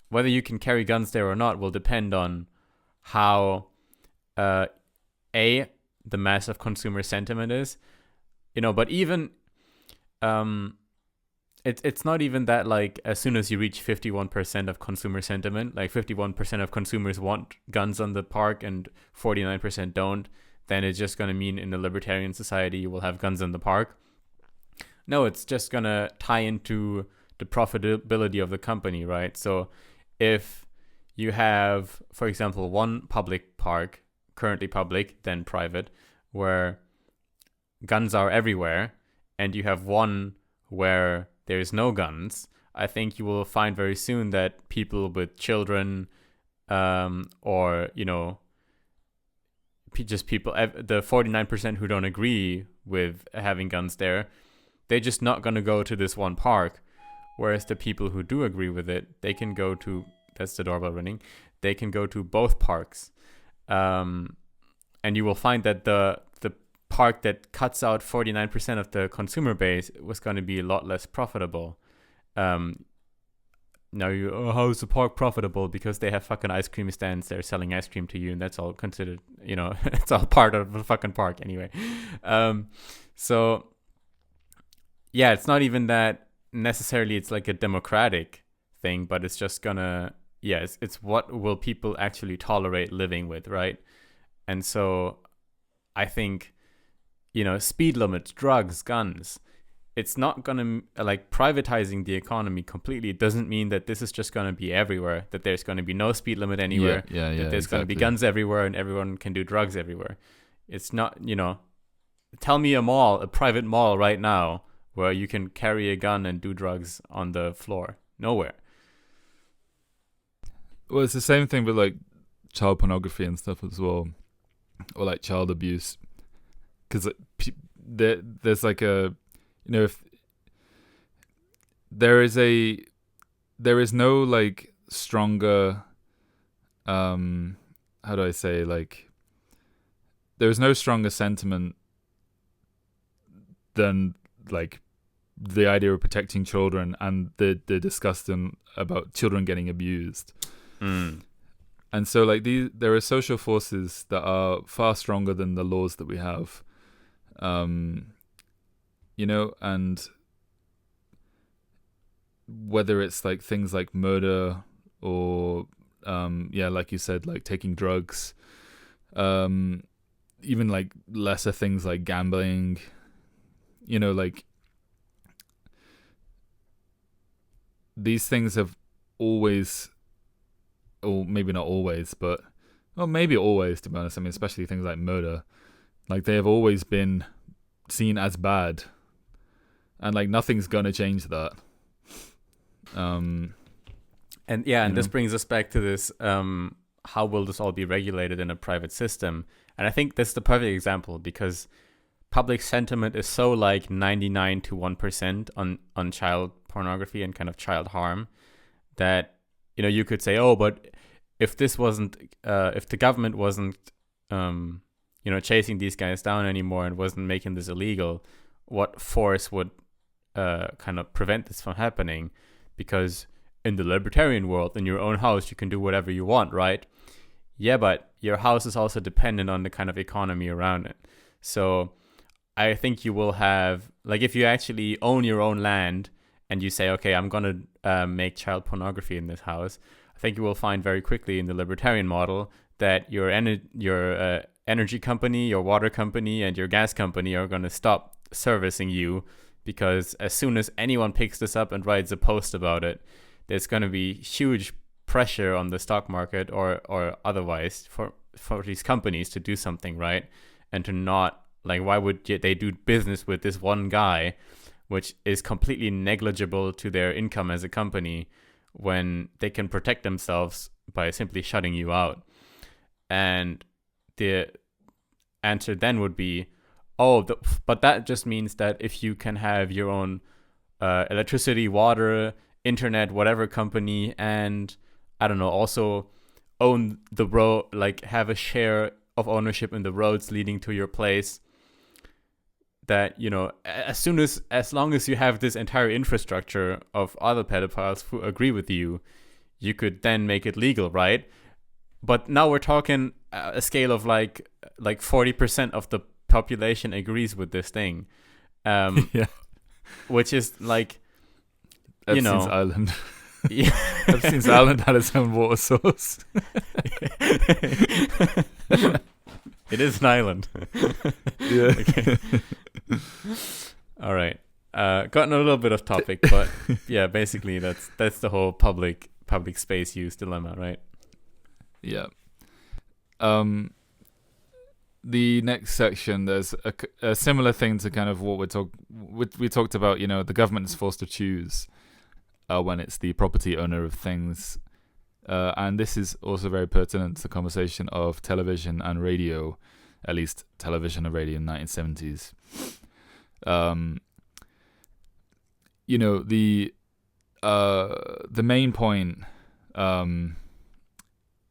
Whether you can carry guns there or not will depend on how the massive consumer sentiment is, but even it's not even that, like, as soon as you reach 51% of consumer sentiment, like 51% of consumers want guns on the park and 49% don't, then it's just going to mean in the libertarian society you will have guns in the park. No, it's just going to tie into the profitability of the company, right? So if you have, for example, one public park, currently public, then private, where guns are everywhere, and you have one where there's no guns, I think you will find very soon that people with children, or, just people, the 49% who don't agree with having guns there, they're just not going to go to this one park. Whereas the people who do agree with it, they can go to, that's the doorbell ringing, they can go to both parks. And you will find that the park that cuts out 49% of the consumer base was going to be a lot less profitable. Now how is the park profitable? Because they have fucking ice cream stands, they're selling ice cream to you, and that's all considered, it's all part of the fucking park anyway. So yeah, it's not even that necessarily it's like a democratic thing, but it's just gonna, it's what will people actually tolerate living with, right? And so I think, speed limits, drugs, guns, it's not gonna, like, privatizing the economy completely doesn't mean that this is just gonna be everywhere, that there's gonna be no speed limit anywhere, that there's exactly. gonna be guns everywhere and everyone can do drugs everywhere. It's not, tell me a private mall right now where you can carry a gun and do drugs on the floor. Nowhere. Well, it's the same thing with, like, child pornography and stuff as well, or like child abuse, because there's like a, if there is no, like, stronger, how do I say, like, there's no stronger sentiment than, like, the idea of protecting children and the disgusting about children getting abused. And so, like, there are social forces that are far stronger than the laws that we have, and whether it's like things like murder or like you said, like taking drugs, even like lesser things like gambling, like, these things have always, or maybe not always, but, well, maybe always, to be honest. I mean, especially things like murder, like, they have always been seen as bad, and, like, nothing's gonna change that. And this brings us back to this, how will this all be regulated in a private system? And I think that's the perfect example, because public sentiment is so like 99 to 1% on child pornography and kind of child harm, that, you could say, oh, but if this wasn't, if the government wasn't, chasing these guys down anymore and wasn't making this illegal, what force would kind of prevent this from happening? Because in the libertarian world, in your own house, you can do whatever you want, right? Yeah, but your house is also dependent on the kind of economy around it. So I think you will have, like, if you actually own your own land and you say, okay, I'm going to make child pornography in this house, I think you will find very quickly in the libertarian model that your energy company, your water company, and your gas company are going to stop servicing you, because as soon as anyone picks this up and writes a post about it, there's going to be huge pressure on the stock market or otherwise for these companies to do something, right? And to not, like, why would they do business with this one guy, which is completely negligible to their income as a company, when they can protect themselves by simply shutting you out? And the answer then would be, but that just means that if you can have your own electricity, water, internet, whatever company, and I don't know, also own the road, like have a share of ownership in the roads leading to your place, that, as long as you have this entire infrastructure of other pedophiles who agree with you, you could then make it legal, right? But now we're talking a scale of like 40% of the population agrees with this thing, Yeah. which is like, Epstein's Island. Yeah. Epstein's Island had its own water source. It is an island. Yeah. Okay. All right. Gotten a little bit off topic, but yeah, basically that's the whole public space use dilemma, right? Yeah. The next section, there's a similar thing to kind of what we talked about. The government is forced to choose when it's the property owner of things, and this is also very pertinent to the conversation of television and radio, at least television and radio in the 1970s. The main point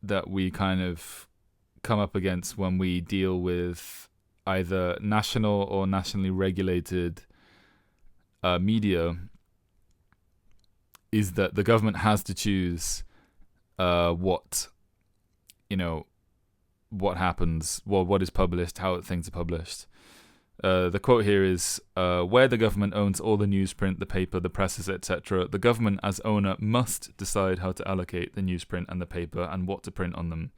that we kind of come up against when we deal with either national or nationally regulated media is that the government has to choose what happens, what is published, how things are published. The quote here is, where the government owns all the newsprint, the paper, the presses, etc., the government as owner must decide how to allocate the newsprint and the paper and what to print on them. ...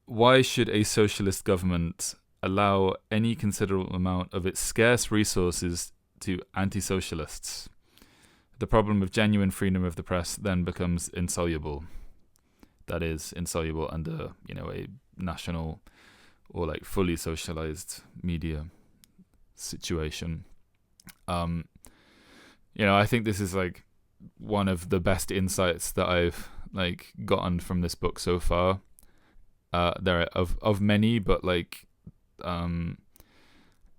Why should a socialist government allow any considerable amount of its scarce resources to anti-socialists? The problem of genuine freedom of the press then becomes insoluble. That is, insoluble under, a national or like fully socialized media situation. I think this is like one of the best insights that I've like gotten from this book so far. There are of many, but like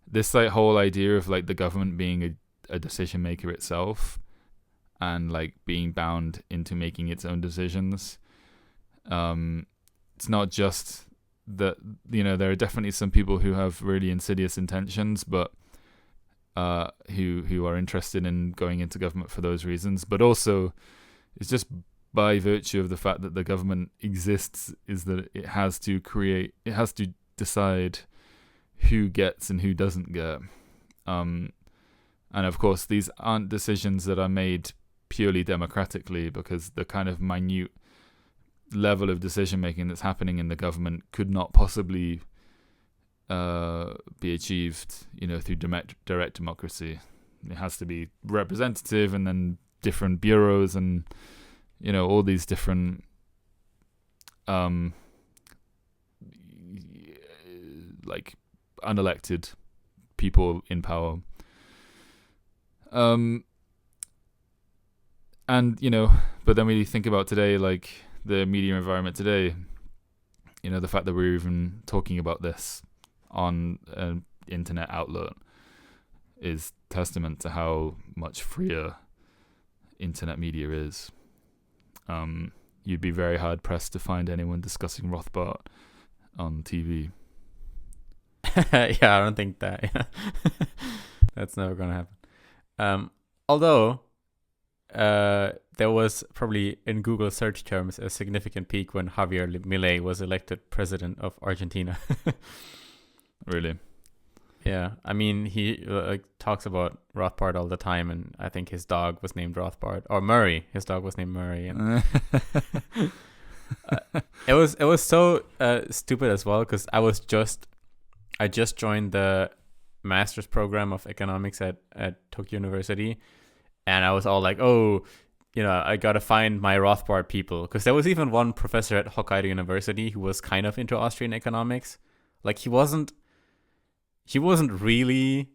this like whole idea of like the government being a decision maker itself and like being bound into making its own decisions. It's not just that, there are definitely some people who have really insidious intentions, but who are interested in going into government for those reasons. But also, it's just by virtue of the fact that the government exists, is that it has to decide who gets and who doesn't get. And of course, these aren't decisions that are made purely democratically, because the kind of minute level of decision making that's happening in the government could not possibly be achieved, through direct democracy. It has to be representative, and then different bureaus, and all these different like unelected people in power. And but then we think about today, like the media environment today. You know, the fact that we're even talking about this on an internet outlet is testament to how much freer internet media is. You'd be very hard pressed to find anyone discussing Rothbard on TV. Yeah, I don't think that. Yeah. That's never gonna happen. Although there was probably in Google search terms a significant peak when Javier Milei was elected president of Argentina. Really? Yeah, I mean, he talks about Rothbard all the time, and I think his dog was named Rothbard, or Murray. His dog was named Murray, and it was so stupid as well, because I just joined the master's program of economics at Tokyo University, and I was all like, oh, you know, I gotta find my Rothbard people, because there was even one professor at Hokkaido University who was kind of into Austrian economics. Like he wasn't really,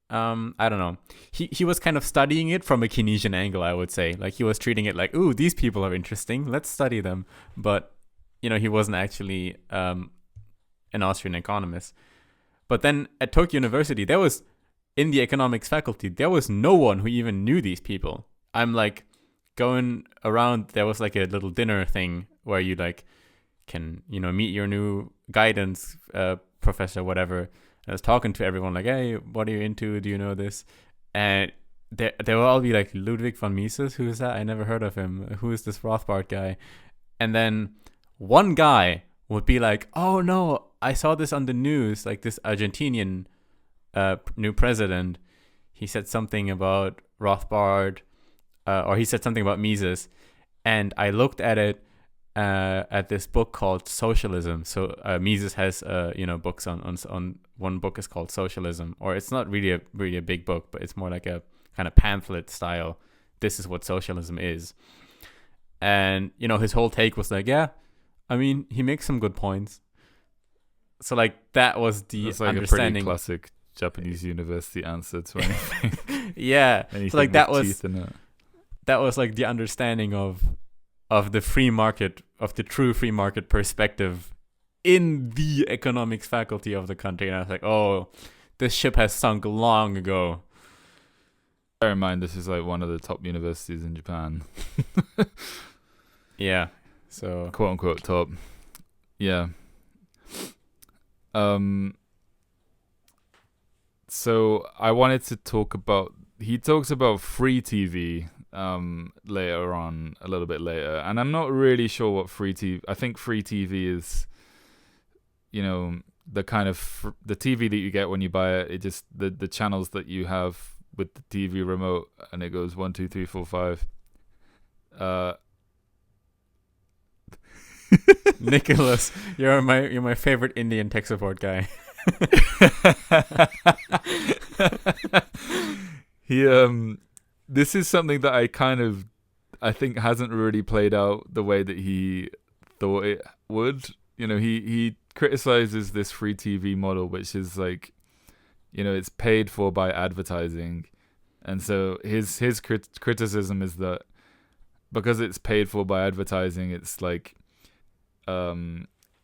I don't know. He was kind of studying it from a Keynesian angle, I would say. Like he was treating it like, ooh, these people are interesting, let's study them. But, you know, he wasn't actually an Austrian economist. But then at Tokyo University, in the economics faculty, there was no one who even knew these people. I'm like going around, there was like a little dinner thing where you like can, you know, meet your new guidance professor, whatever. I was talking to everyone like, hey, what are you into? Do you know this? And they will all be like, Ludwig von Mises? Who is that? I never heard of him. Who is this Rothbard guy? And then one guy would be like, oh no, I saw this on the news, like this Argentinian new president. He said something about Rothbard, or he said something about Mises. And I looked at it, at this book called Socialism. So Mises has books on one book is called Socialism, or it's not really a big book, but it's more like a kind of pamphlet style. This is what socialism is. And you know, his whole take was like, yeah, I mean, he makes some good points. So like that was the That's like understanding. A pretty classic Japanese university answer to anything. Yeah. Anything so like that was like the understanding of the free market, of the true free market perspective in the economics faculty of the country. And I was like, oh, this ship has sunk long ago. Bear in mind, this is like one of the top universities in Japan. Yeah. So quote unquote top. Yeah. So I wanted to talk about, he talks about free TV later on, a little bit later, and I'm not really sure what free TV, I think free TV is, you know, the kind of the TV that you get when you buy it. It just the channels that you have with the TV remote, and it goes 1, 2, 3, 4, 5. Nicholas, you're my favorite Indian tech support guy. This is something that I think hasn't really played out the way that he thought it would. You know, he criticizes this free TV model, which is like, you know, it's paid for by advertising. And so his criticism is that because it's paid for by advertising, it's like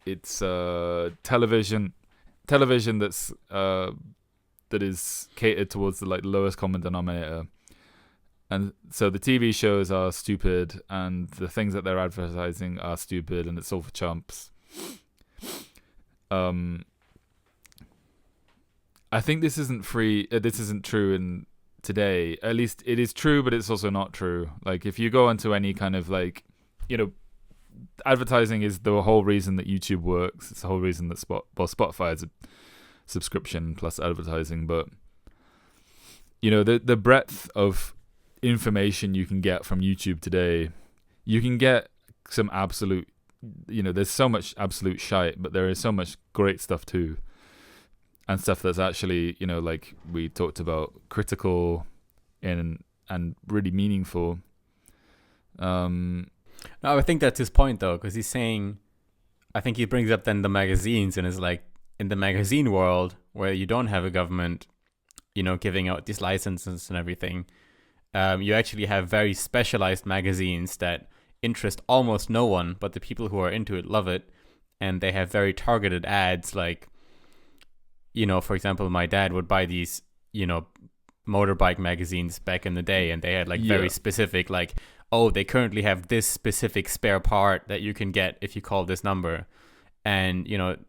it's television that's that is catered towards the like lowest common denominator. And so the TV shows are stupid, and the things that they're advertising are stupid, and it's all for chumps. I think this isn't free. This isn't true in today. At least it is true, but it's also not true. Like if you go into any kind of like, you know, advertising is the whole reason that YouTube works. It's the whole reason that Spotify is a subscription plus advertising. But you know, the breadth of information you can get from YouTube today, you can get some absolute, you know, there's so much absolute shite, but there is so much great stuff too, and stuff that's actually, you know, like we talked about, critical and really meaningful. No, I think that's his point though, because he's saying, I think he brings up then the magazines, and is like, in the magazine world where you don't have a government, you know, giving out these licenses and everything, you actually have very specialized magazines that interest almost no one, but the people who are into it love it, and they have very targeted ads. Like, for example, my dad would buy these, motorbike magazines back in the day, and they had like very specific, like, oh, they currently have this specific spare part that you can get if you call this number. And,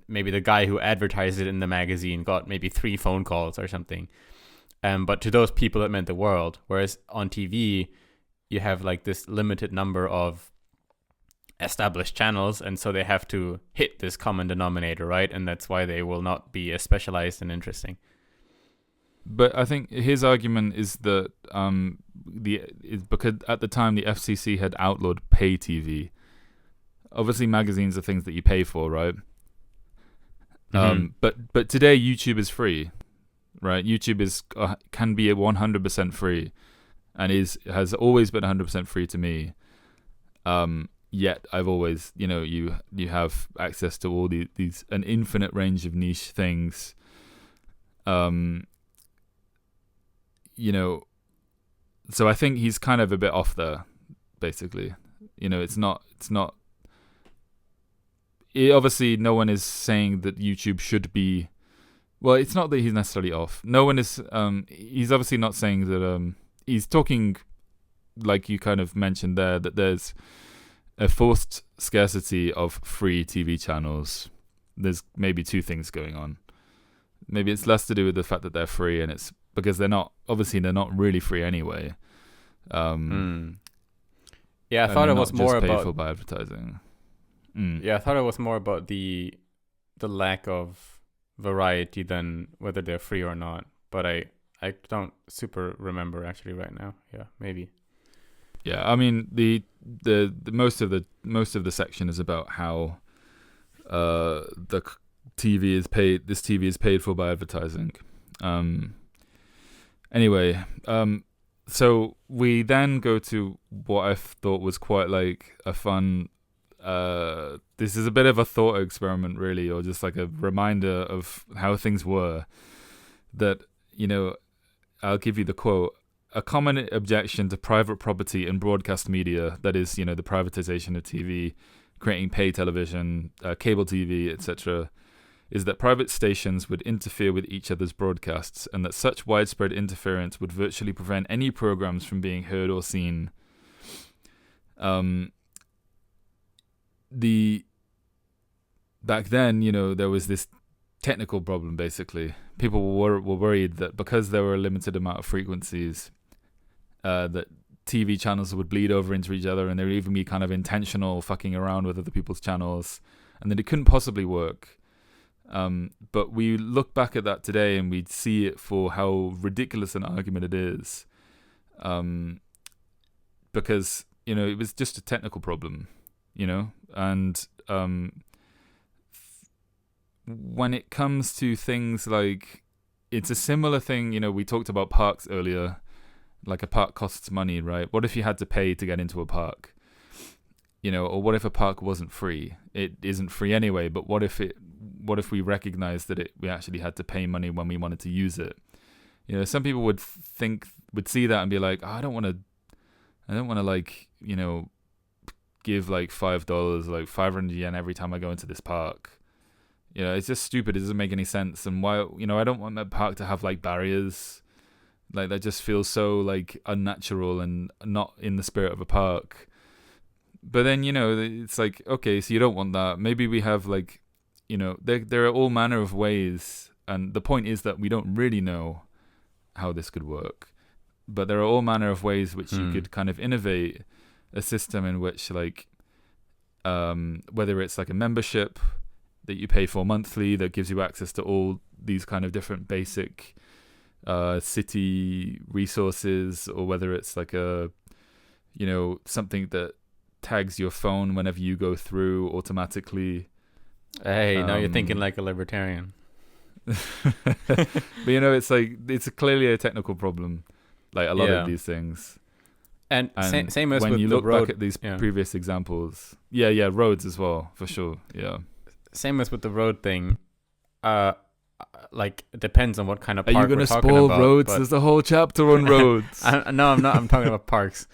maybe the guy who advertised it in the magazine got maybe 3 phone calls or something. But to those people, it meant the world. Whereas on TV, you have like this limited number of established channels, and so they have to hit this common denominator, right? And that's why they will not be as specialized and interesting. But I think his argument is that because at the time the FCC had outlawed pay TV. Obviously, magazines are things that you pay for, right? But today YouTube is free, right? YouTube can be 100% free, and has always been 100% free to me. Yet I've always, you have access to all these an infinite range of niche things. So I think he's kind of a bit off there, basically. It's not. Obviously, no one is saying that YouTube should be. Well, it's not that he's necessarily off. No one is. He's obviously not saying that. He's talking, like you kind of mentioned there, that there's a forced scarcity of free TV channels. There's maybe 2 things going on. Maybe it's less to do with the fact that they're free, and it's because they're not really free anyway. Yeah, I thought it was more paid about for by advertising. Yeah, I thought it was more about the lack of variety than whether they're free or not. But I don't super remember actually right now. Yeah, maybe. Yeah, I mean the most of the section is about how the TV is paid. This TV is paid for by advertising. Anyway, so we then go to what I thought was quite like a fun. This is a bit of a thought experiment, really, or just like a reminder of how things were. That, I'll give you the quote. A common objection to private property in broadcast media, that is, the privatization of TV, creating pay television, cable TV, etc., is that private stations would interfere with each other's broadcasts, and that such widespread interference would virtually prevent any programs from being heard or seen. Back then, there was this technical problem, basically. People were worried that because there were a limited amount of frequencies, that TV channels would bleed over into each other, and there would even be kind of intentional fucking around with other people's channels, and that it couldn't possibly work. But we look back at that today, and we see it for how ridiculous an argument it is. Because, it was just a technical problem, and when it comes to things like, it's a similar thing, we talked about parks earlier, like a park costs money, right? What if you had to pay to get into a park? Or what if a park wasn't free? It isn't free anyway, but what if we recognized that we actually had to pay money when we wanted to use it? Some people would see that and be like, oh, I don't want to like, give like $5, like 500 yen every time I go into this park. It's just stupid. It doesn't make any sense. And why, I don't want that park to have like barriers. Like that just feels so like unnatural and not in the spirit of a park. But then, it's like, okay, so you don't want that. Maybe we have like, there are all manner of ways. And the point is that we don't really know how this could work. But there are all manner of ways which you could kind of innovate a system in which, like, whether it's like a membership that you pay for monthly that gives you access to all these kind of different basic city resources, or whether it's like a, something that tags your phone whenever you go through automatically. Hey, now you're thinking like a libertarian. But it's like, it's clearly a technical problem, like a lot of these things. And same as when with you the look road, back at these previous examples. Roads as well, for sure. Yeah. Same as with the road thing. Like, it depends on what kind of park Are you going we're to talking spoil about. roads? There's a whole chapter on roads. No, I'm not. I'm talking about parks.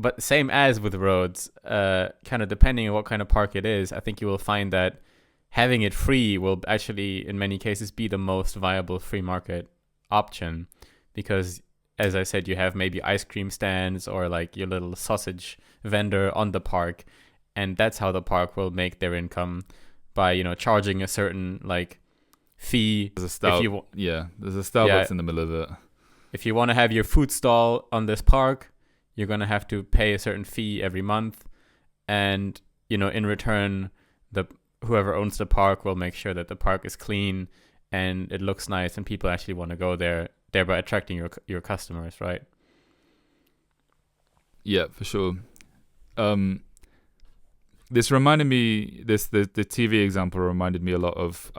but same as with roads, kind of depending on what kind of park it is, I think you will find that having it free will actually, in many cases, be the most viable free market option, because, as I said, you have maybe ice cream stands or like your little sausage vendor on the park, and that's how the park will make their income, by charging a certain like fee. There's a there's a Starbucks in the middle of it. If you want to have your food stall on this park, you're going to have to pay a certain fee every month. And, in return, whoever owns the park will make sure that the park is clean and it looks nice and people actually want to go there, thereby attracting your customers, right? Yeah, for sure. This reminded me, the TV example reminded me a lot of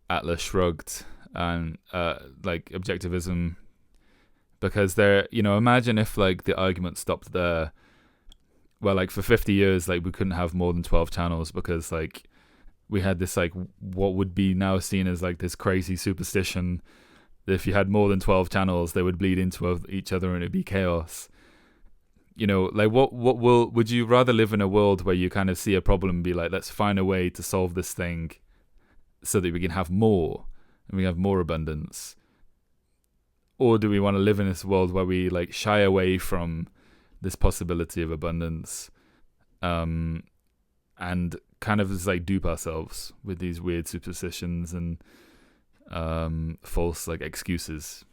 Atlas Shrugged and like objectivism, because there, imagine if like the argument stopped there. Well, like for 50 years, like we couldn't have more than 12 channels because like we had this like what would be now seen as like this crazy superstition that if you had more than 12 channels, they would bleed into each other and it'd be chaos. Like would you rather live in a world where you kind of see a problem and be like, let's find a way to solve this thing so that we can have more and we have more abundance? Or do we want to live in this world where we like shy away from this possibility of abundance, and kind of just like dupe ourselves with these weird superstitions and false like excuses?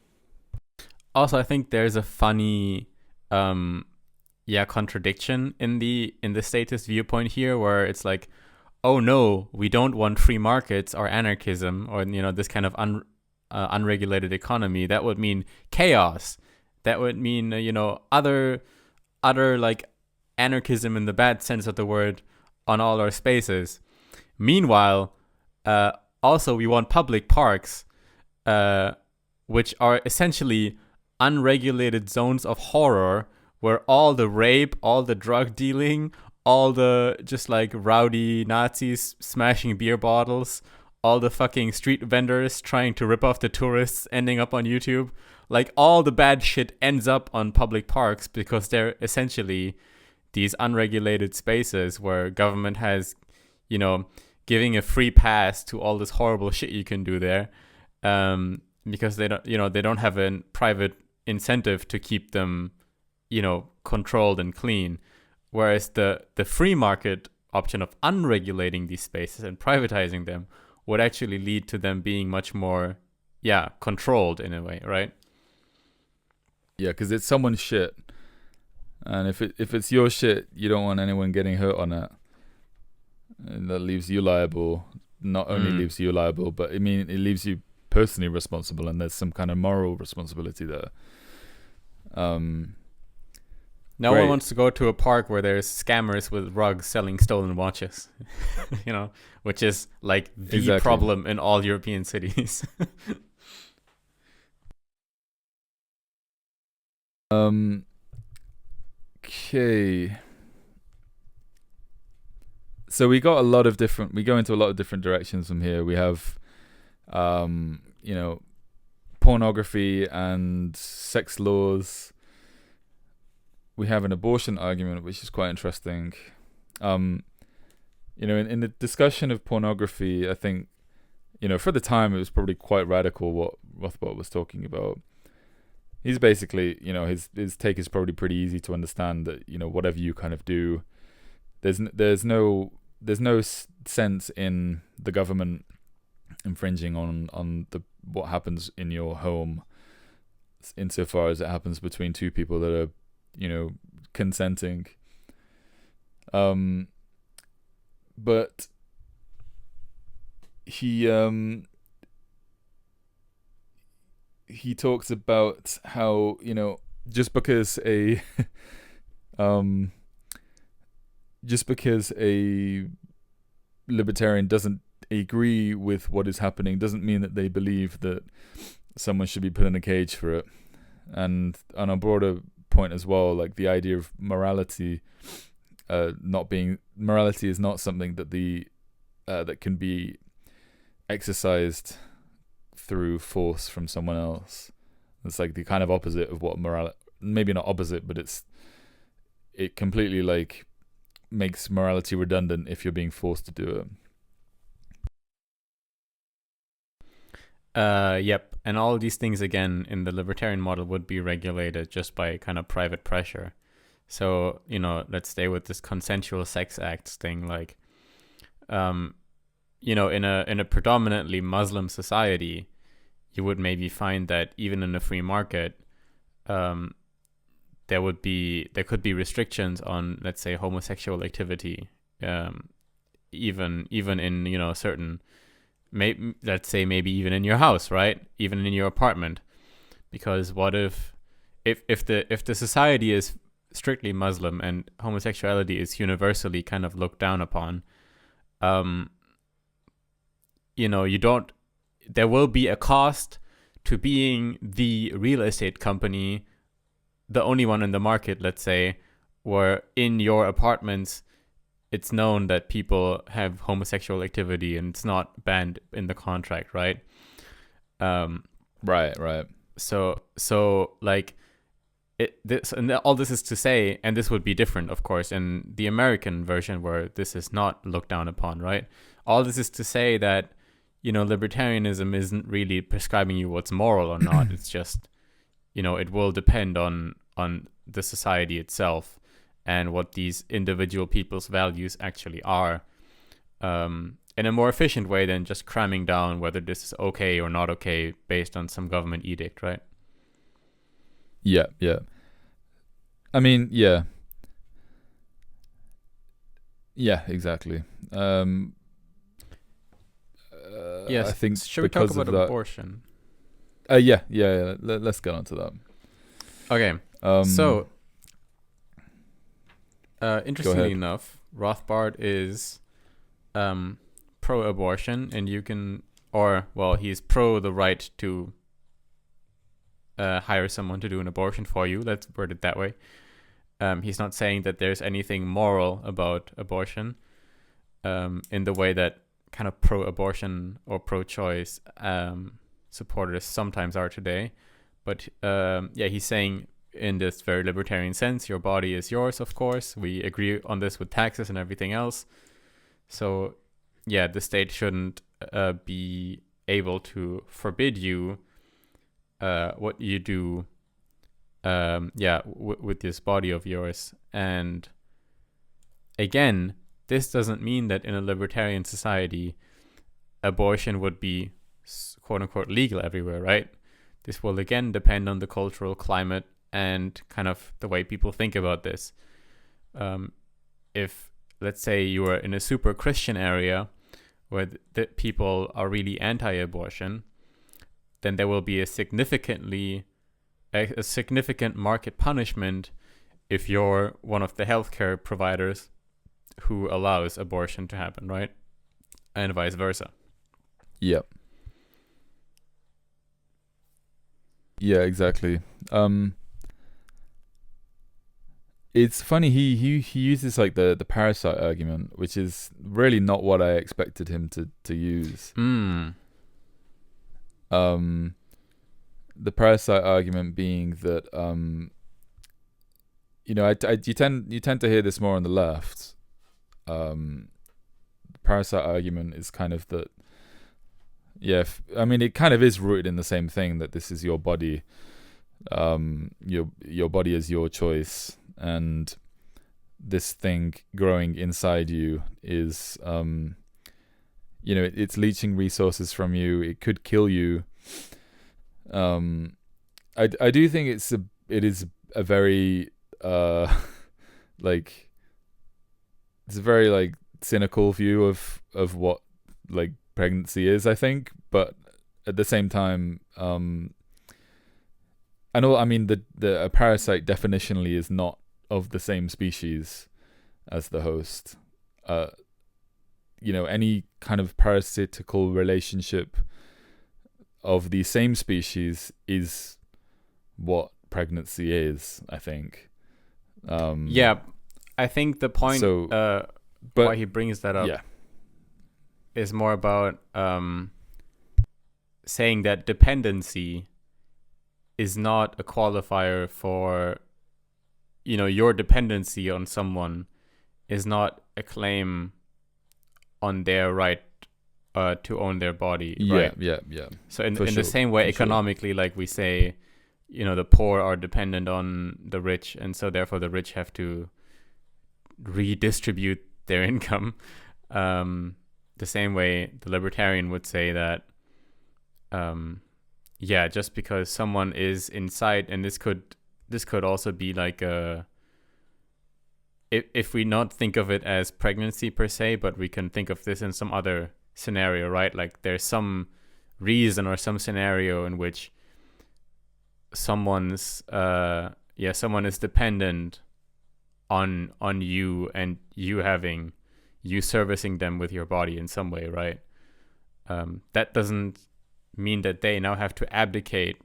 Also, I think there's a funny contradiction in the statist viewpoint here, where it's like, oh no, we don't want free markets or anarchism or this kind of unregulated economy. That would mean chaos. That would mean other like anarchism in the bad sense of the word on all our spaces. Meanwhile, also we want public parks, which are essentially unregulated zones of horror, where all the rape, all the drug dealing, all the just like rowdy Nazis smashing beer bottles, all the fucking street vendors trying to rip off the tourists ending up on YouTube, like all the bad shit ends up on public parks, because they're essentially these unregulated spaces where government has, giving a free pass to all this horrible shit you can do there, because they don't have a private incentive to keep them, controlled and clean. Whereas the free market option of unregulating these spaces and privatizing them would actually lead to them being much more, controlled in a way, right? Yeah, because it's someone's shit, and if it's your shit, you don't want anyone getting hurt on it, and that leaves you liable. Not only leaves you liable, but it leaves you personally responsible, and there's some kind of moral responsibility there. No one wants to go to a park where there's scammers with rugs selling stolen watches, which is like the problem in all European cities. Okay. So we go into a lot of different directions from here. We have, pornography and sex laws. We have an abortion argument, which is quite interesting. In the discussion of pornography, I think, for the time, it was probably quite radical what Rothbard was talking about. He's basically, his take is probably pretty easy to understand, that, whatever you kind of do, there's no sense in the government infringing on what happens in your home, insofar as it happens between two people that are, consenting. But he talks about how, just because a libertarian doesn't agree with what is happening doesn't mean that they believe that someone should be put in a cage for it. And on a broader point as well, like the idea of morality is not something that that can be exercised through force from someone else. It's like the kind of opposite of what maybe not opposite, but it completely like makes morality redundant if you're being forced to do it. Yep. And all these things, again, in the libertarian model would be regulated just by kind of private pressure. So, let's stay with this consensual sex acts thing. Like, in a predominantly Muslim society, you would maybe find that even in a free market, there could be restrictions on, let's say, homosexual activity, even in certain, let's say maybe even in your house, right? Even in your apartment, because what if the society is strictly Muslim and homosexuality is universally kind of looked down upon, there will be a cost to being the real estate company, the only one in the market, let's say, where in your apartments it's known that people have homosexual activity and it's not banned in the contract, right? Right. So like all this is to say, and this would be different, of course, in the American version where this is not looked down upon, right? All this is to say that libertarianism isn't really prescribing you what's moral or not. It's just, it will depend on the society itself and what these individual people's values actually are, in a more efficient way than just cramming down whether this is okay or not okay based on some government edict, right? Yeah. I mean, yeah. Yeah, exactly. Yes. I think should we talk about abortion? Yeah. Let's get on to that. Okay. So, interestingly enough, Rothbard is pro-abortion, and he's pro the right to hire someone to do an abortion for you. Let's word it that way. He's not saying that there's anything moral about abortion, in the way that kind of pro-abortion or pro-choice supporters sometimes are today. But he's saying in this very libertarian sense, your body is yours, of course. We agree on this with taxes and everything else. So, the state shouldn't be able to forbid you what you do with this body of yours. And again, this doesn't mean that in a libertarian society, abortion would be quote unquote legal everywhere, right? This will again depend on the cultural climate and kind of the way people think about this. If, let's say, you are in a super Christian area where the people are really anti-abortion, then there will be a significant market punishment if you're one of the healthcare providers who allows abortion to happen, right? And vice versa. Yep. Yeah, exactly. It's funny, he uses like the parasite argument, which is really not what I expected him to use. The parasite argument being that you tend to hear this more on the left. The parasite argument is kind of that. Yeah, it kind of is rooted in the same thing, that this is your body. Your body is your choice, and this thing growing inside you is, it's leeching resources from you. It could kill you. I do think it is a very like, it's a very like cynical view of what like pregnancy is, I think, but at the same time, I know, a parasite definitionally is not of the same species as the host. Any kind of parasitical relationship of the same species is what pregnancy is, I think. I think the point why he brings that up is more about saying that dependency is not a qualifier for, your dependency on someone is not a claim on their right to own their body, right? Yeah. So in For the sure, same way, for sure. economically, like we say, the poor are dependent on the rich, and so therefore the rich have to redistribute their income. The same way the libertarian would say that, just because someone is inside, and this could also be like if we not think of it as pregnancy per se, but we can think of this in some other scenario, right? Like there's some reason or some scenario in which someone is dependent on you, and you servicing them with your body in some way, right? That doesn't mean that they now have to abdicate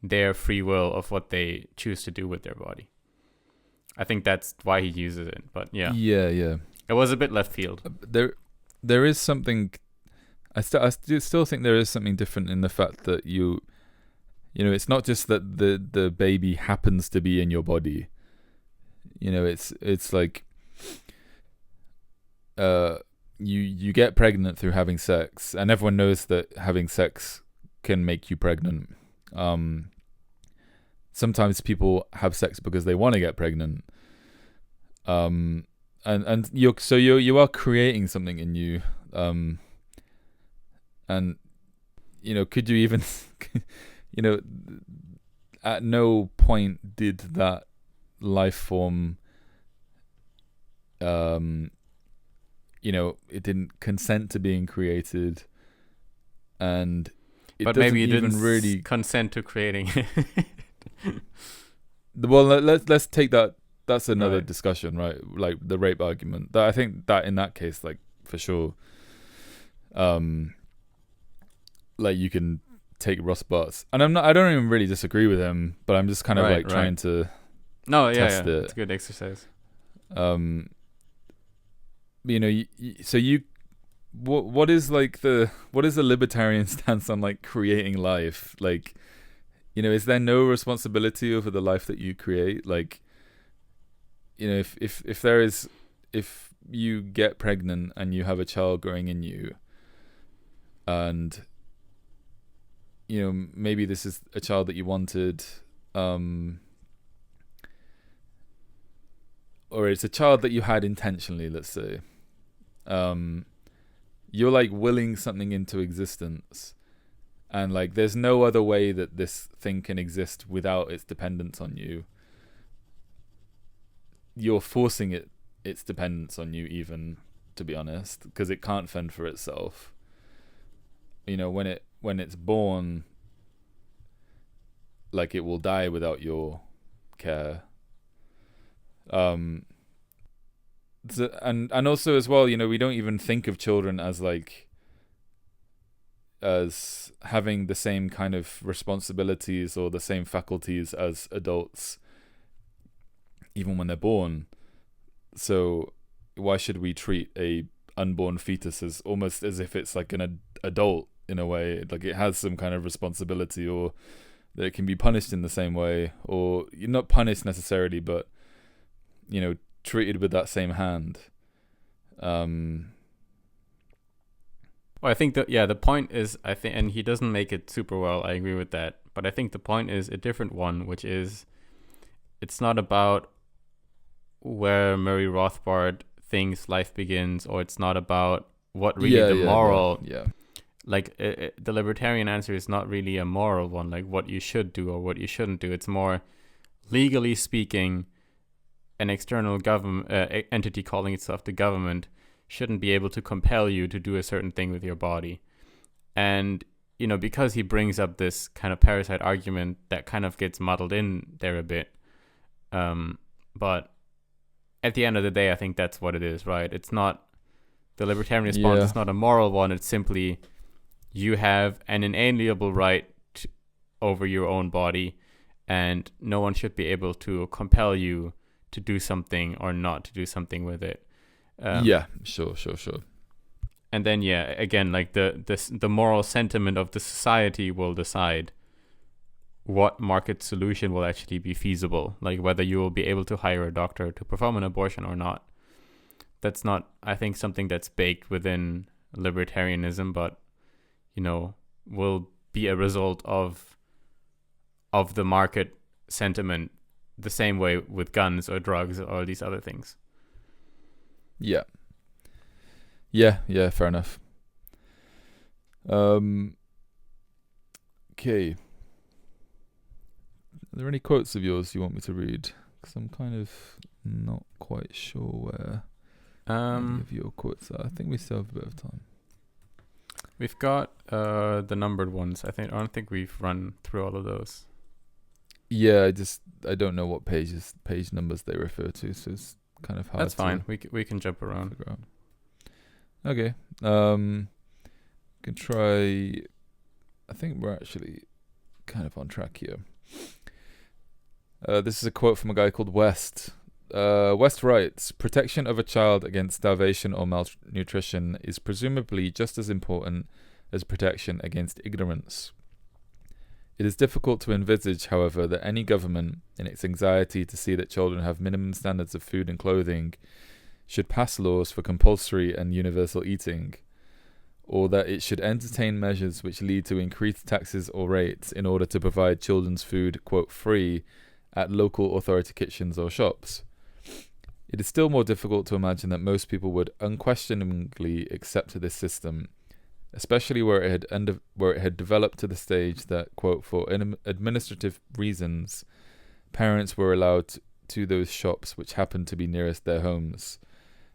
their free will of what they choose to do with their body. I think that's why he uses it, but yeah, it was a bit left field. There is something. I still think there is something different in the fact that it's not just that the baby happens to be in your body. It's like you get pregnant through having sex, and everyone knows that having sex can make you pregnant. Sometimes people have sex because they want to get pregnant. And you are creating something in you. And could you even at no point did that life form it didn't consent to being created, and but maybe it didn't really consent to creating it. Well, let's take that. That's another discussion, right? Like the rape argument. That I think that in that case, like for sure, like you can take Rothbard's, and I don't even really disagree with him, but I'm just kind of trying to test it. It's a good exercise. What is the libertarian stance on like creating life? Like, is there no responsibility over the life that you create? Like, if you get pregnant and you have a child growing in you, and maybe this is a child that you wanted, or it's a child that you had intentionally, let's say, you're like willing something into existence, and like there's no other way that this thing can exist without its dependence on you. You're forcing its dependence on you, even, to be honest, because it can't fend for itself. When it's born, like it will die without your care. And also as well, we don't even think of children as having the same kind of responsibilities or the same faculties as adults, even when they're born. So why should we treat a unborn fetus as almost as if it's like an adult in a way, like it has some kind of responsibility, or that it can be punished in the same way, or you're not punished necessarily, but treated with that same hand. Well, I think that the point is, and he doesn't make it super well, I agree with that, but I think the point is a different one, which is it's not about where Murray Rothbard thinks life begins, or it's not about what really the moral like the libertarian answer is not really a moral one, like what you should do or what you shouldn't do. It's more, legally speaking, an external government entity calling itself the government shouldn't be able to compel you to do a certain thing with your body. And because he brings up this kind of parasite argument, that kind of gets muddled in there a bit, but at the end of the day, I think that's what it is, right? It's not, the libertarian response is not a moral one. It's simply, you have an inalienable right over your own body, and no one should be able to compel you to do something or not to do something with it. Sure. And then, again, like the moral sentiment of the society will decide what market solution will actually be feasible, like whether you will be able to hire a doctor to perform an abortion or not. That's not, I think, something that's baked within libertarianism, but, will be a result of the market sentiment, the same way with guns or drugs or these other things. Yeah, fair enough. Okay. Are there any quotes of yours you want me to read? Because I'm kind of not quite sure where any of your quotes are. I think we still have a bit of time. We've got the numbered ones. I don't think we've run through all of those. Yeah, I don't know what page numbers they refer to, so it's kind of hard. That's fine. We can jump around. Okay. Can try. I think we're actually kind of on track here. This is a quote from a guy called West. West writes, "Protection of a child against starvation or malnutrition is presumably just as important as protection against ignorance. It is difficult to envisage, however, that any government, in its anxiety to see that children have minimum standards of food and clothing, should pass laws for compulsory and universal eating, or that it should entertain measures which lead to increased taxes or rates in order to provide children's food, quote, free at local authority kitchens or shops. It is still more difficult to imagine that most people would unquestioningly accept this system, especially where it had developed to the stage that, quote, for administrative reasons, parents were allowed to those shops which happened to be nearest their homes.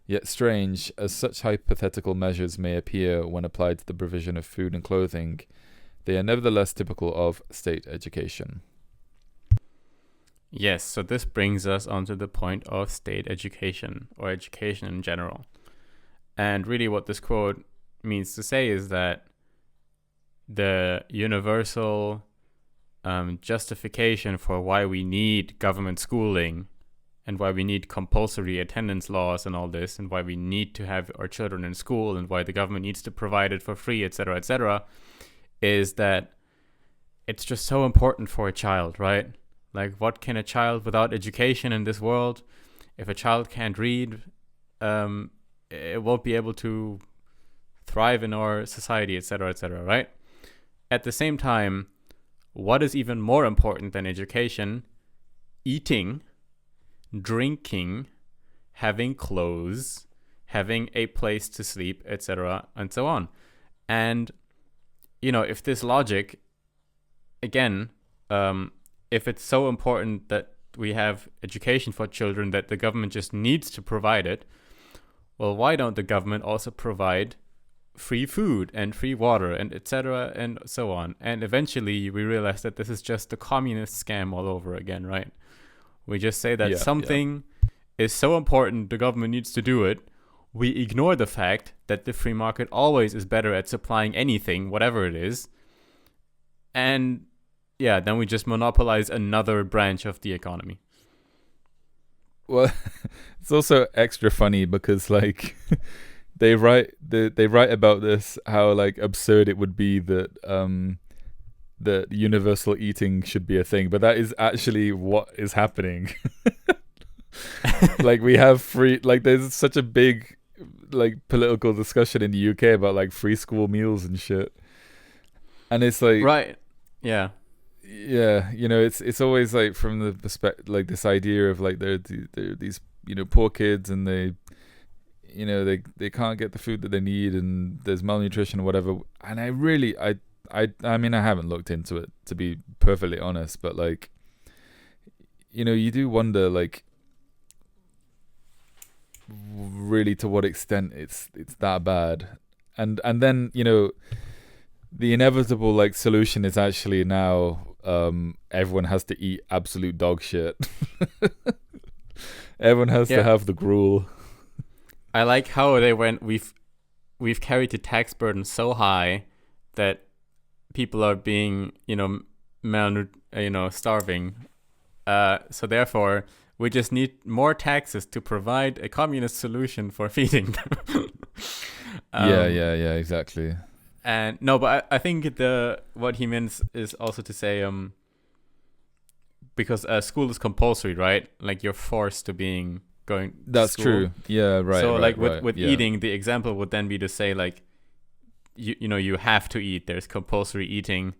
Yet strange as such hypothetical measures may appear when applied to the provision of food and clothing, they are nevertheless typical of state education." Yes, so this brings us onto the point of state education, or education in general. And really what this quote means to say is that the universal justification for why we need government schooling and why we need compulsory attendance laws and all this, and why we need to have our children in school, and why the government needs to provide it for free, etc., is that it's just so important for a child, right? Like, what can a child without education in this world? If a child can't read, it won't be able to thrive in our society, etc., right? At the same time, what is even more important than education? Eating, drinking, having clothes, having a place to sleep, etc., and so on. And, if this logic, again, if it's so important that we have education for children that the government just needs to provide it, well, why don't the government also provide free food and free water and etc. and so on? And eventually we realize that this is just a communist scam all over again, right? We just say that something is so important the government needs to do it. We ignore the fact that the free market always is better at supplying anything, whatever it is. And then we just monopolize another branch of the economy. Well, it's also extra funny because, like, they write about this, how, like, absurd it would be that that universal eating should be a thing, but that is actually what is happening. Like, we have free, like, there's such a big, like, political discussion in the UK about, like, free school meals and shit, and it's like, right, yeah, it's always like from the perspective, like, this idea of, like, they're these poor kids, and they can't get the food that they need, and there's malnutrition or whatever. And I mean, I haven't looked into it, to be perfectly honest, but, like, you do wonder, like, really to what extent it's that bad. And then, the inevitable, like, solution is actually now everyone has to eat absolute dog shit. Everyone has to have the gruel. I like how they went, we've carried the tax burden so high that people are being, starving. So therefore, we just need more taxes to provide a communist solution for feeding them. Yeah, exactly. And no, but I think what he means is also to say, because school is compulsory, right? Like you're forced to going to That's school. true. Yeah, right. So right, like right. with Yeah. eating, the example would then be to say like you have to eat. There's compulsory eating.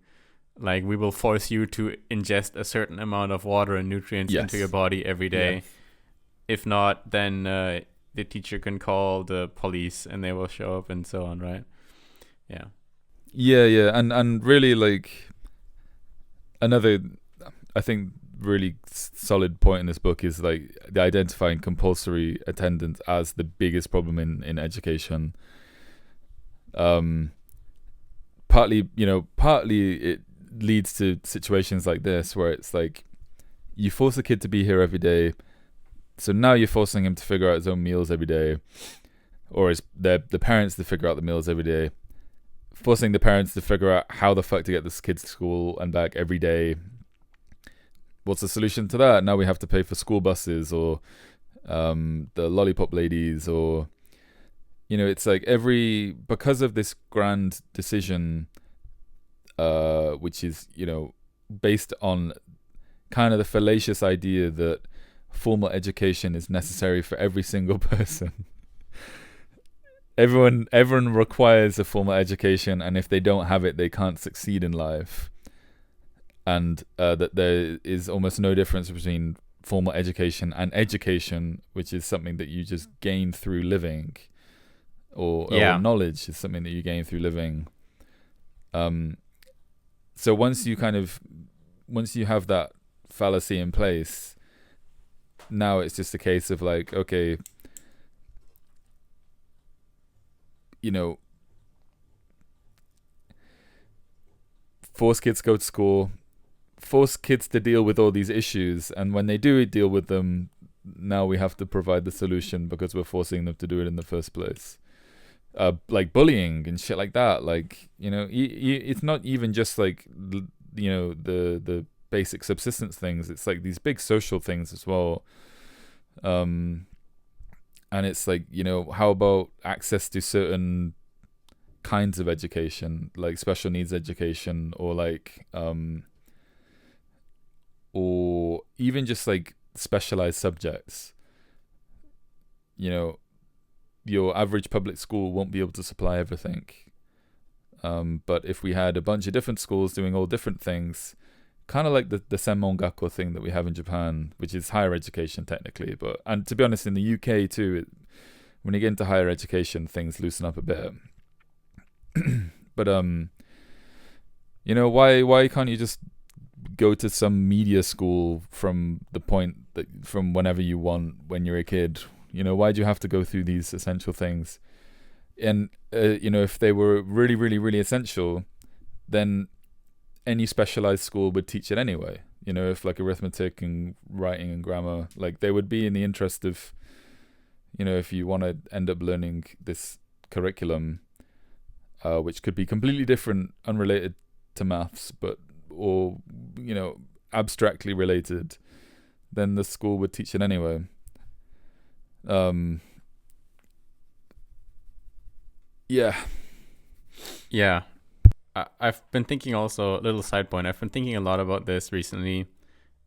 Like we will force you to ingest a certain amount of water and nutrients Yes. into your body every day. Yeah. If not, then the teacher can call the police and they will show up and so on, right? Yeah. Yeah, and really like another, I think, really solid point in this book is like the identifying compulsory attendance as the biggest problem in education. Partly it leads to situations like this where it's like you force a kid to be here every day, so now you're forcing him to figure out his own meals every day, or the parents to figure out the meals every day, forcing the parents to figure out how the fuck to get this kid to school and back every day. What's the solution to that? Now we have to pay for school buses or the lollipop ladies, or it's like because of this grand decision, which is based on kind of the fallacious idea that formal education is necessary for every single person. Everyone requires a formal education, and if they don't have it, they can't succeed in life. And that there is almost no difference between formal education and education, which is something that you just gain through living, or knowledge is something that you gain through living. So once you have that fallacy in place, now it's just a case of like, okay, force kids to go to school, force kids to deal with all these issues, and when they do deal with them, now we have to provide the solution because we're forcing them to do it in the first place. Like bullying and shit like that. Like, it's not even just like the basic subsistence things. It's like these big social things as well. And it's like, how about access to certain kinds of education, like special needs education, or like or even just like specialized subjects. Your average public school won't be able to supply everything. But if we had a bunch of different schools doing all different things, kind of like the Senmongakko thing that we have in Japan, which is higher education technically, and to be honest, in the UK too, when you get into higher education, things loosen up a bit. But why can't you just go to some media school from whenever you want when you're a kid? Why do you have to go through these essential things? And if they were really, really, really essential, then any specialized school would teach it anyway. If like arithmetic and writing and grammar, like they would be in the interest of, if you want to end up learning this curriculum, which could be completely different, unrelated to maths, or abstractly related, then the school would teach it anyway. Yeah. I've been thinking also, a little side point, I've been thinking a lot about this recently,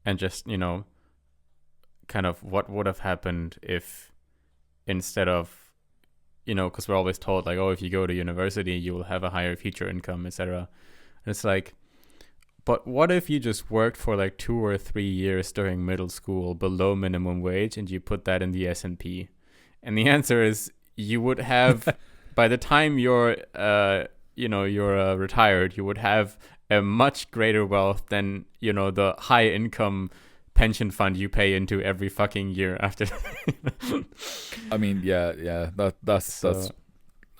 and just, kind of what would have happened if instead of, because we're always told like, oh, if you go to university, you will have a higher future income, etc. And it's like, but what if you just worked for like 2 or 3 years during middle school below minimum wage and you put that in the S&P? And the answer is you would have, by the time you're retired, you would have a much greater wealth than, the high income pension fund you pay into every fucking year after. I mean, yeah, that's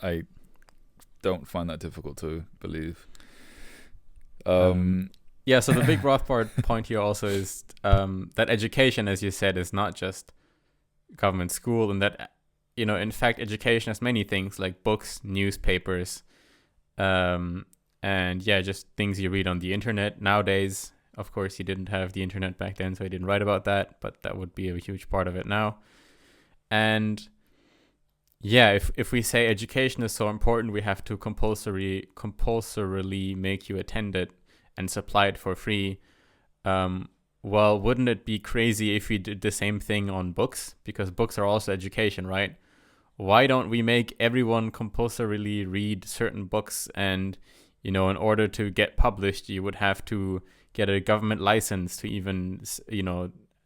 I don't find that difficult to believe. So the big Rothbard point here also is that education, as you said, is not just government school, and that, in fact, education has many things like books, newspapers, and just things you read on the internet nowadays. Of course, he didn't have the internet back then, so he didn't write about that, but that would be a huge part of it now. And yeah, if we say education is so important, we have to compulsorily make you attend it and supply it for free. Well, wouldn't it be crazy if we did the same thing on books? Because books are also education, right? Why don't we make everyone compulsorily read certain books? And, in order to get published, you would have to get a government license to even,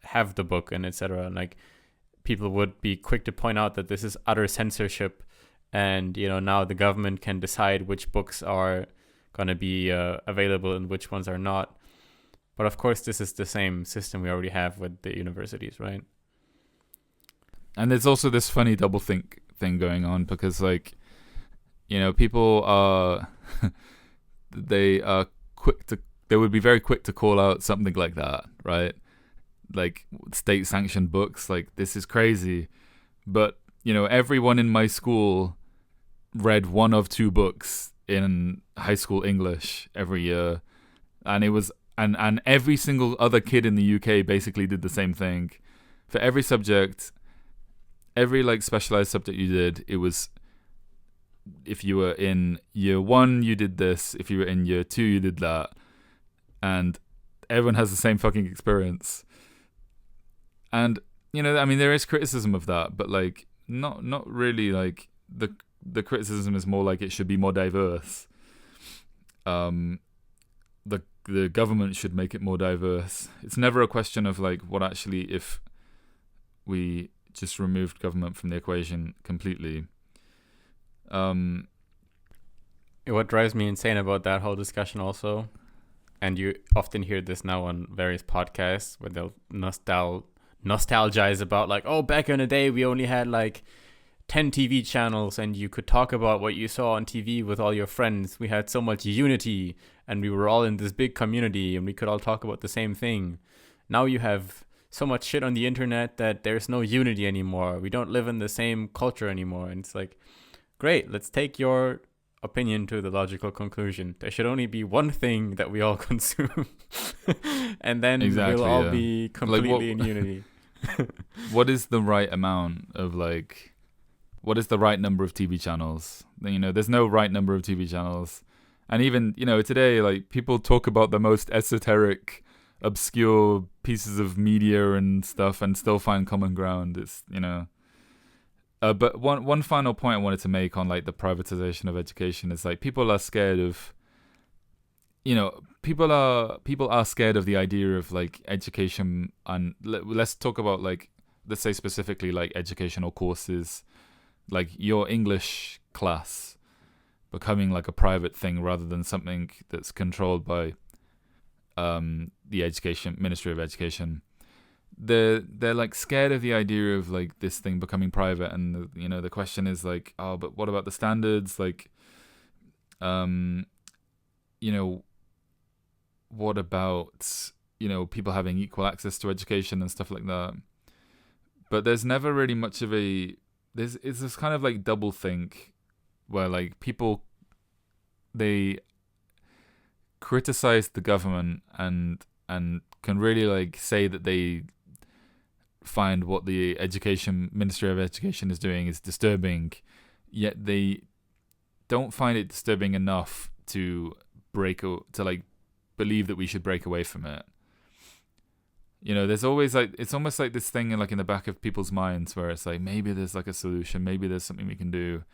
have the book and etc. And like people would be quick to point out that this is utter censorship. And, now the government can decide which books are going to be available and which ones are not. But of course, this is the same system we already have with the universities, right? And there's also this funny doublethink thing going on because, like, people are they would be very quick to call out something like that, right? Like state sanctioned books, like this is crazy. But everyone in my school read one of two books in high school English every year, and it was and every single other kid in the UK basically did the same thing. For every subject, every like specialized subject you did, it was, if you were in year 1 you did this, if you were in year 2 you did that, and everyone has the same fucking experience. And there is criticism of that, but like not really. Like the criticism is more like it should be more diverse. The government should make it more diverse. It's never a question of like what actually if we just removed government from the equation completely. What drives me insane about that whole discussion also, and you often hear this now on various podcasts where they'll nostalgize about like, oh, back in the day we only had like 10 TV channels and you could talk about what you saw on TV with all your friends. We had so much unity and we were all in this big community and we could all talk about the same thing. Now you have so much shit on the internet that there's no unity anymore. We don't live in the same culture anymore. And it's like, great, let's take your opinion to the logical conclusion. There should only be one thing that we all consume. And then we'll all be completely in unity. What is the right amount of like, what is the right number of TV channels? There's no right number of TV channels. And even, today, like people talk about the most esoteric, obscure pieces of media and stuff and still find common ground. It's, but one final point I wanted to make on like the privatization of education is like people are scared of, people are scared of the idea of like education. And let's talk about like, let's say specifically like educational courses, like your English class becoming like a private thing rather than something that's controlled by the Ministry of Education. They're like scared of the idea of like this thing becoming private, and the question is like, oh, but what about the standards? Like, what about people having equal access to education and stuff like that? But there's never really much of a it's this kind of like double think where like people, they criticize the government and can really like say that they find what the Ministry of Education is doing is disturbing, yet they don't find it disturbing enough to like believe that we should break away from it. There's always like, it's almost like this thing in like in the back of people's minds where it's like, maybe there's like a solution, maybe there's something we can do,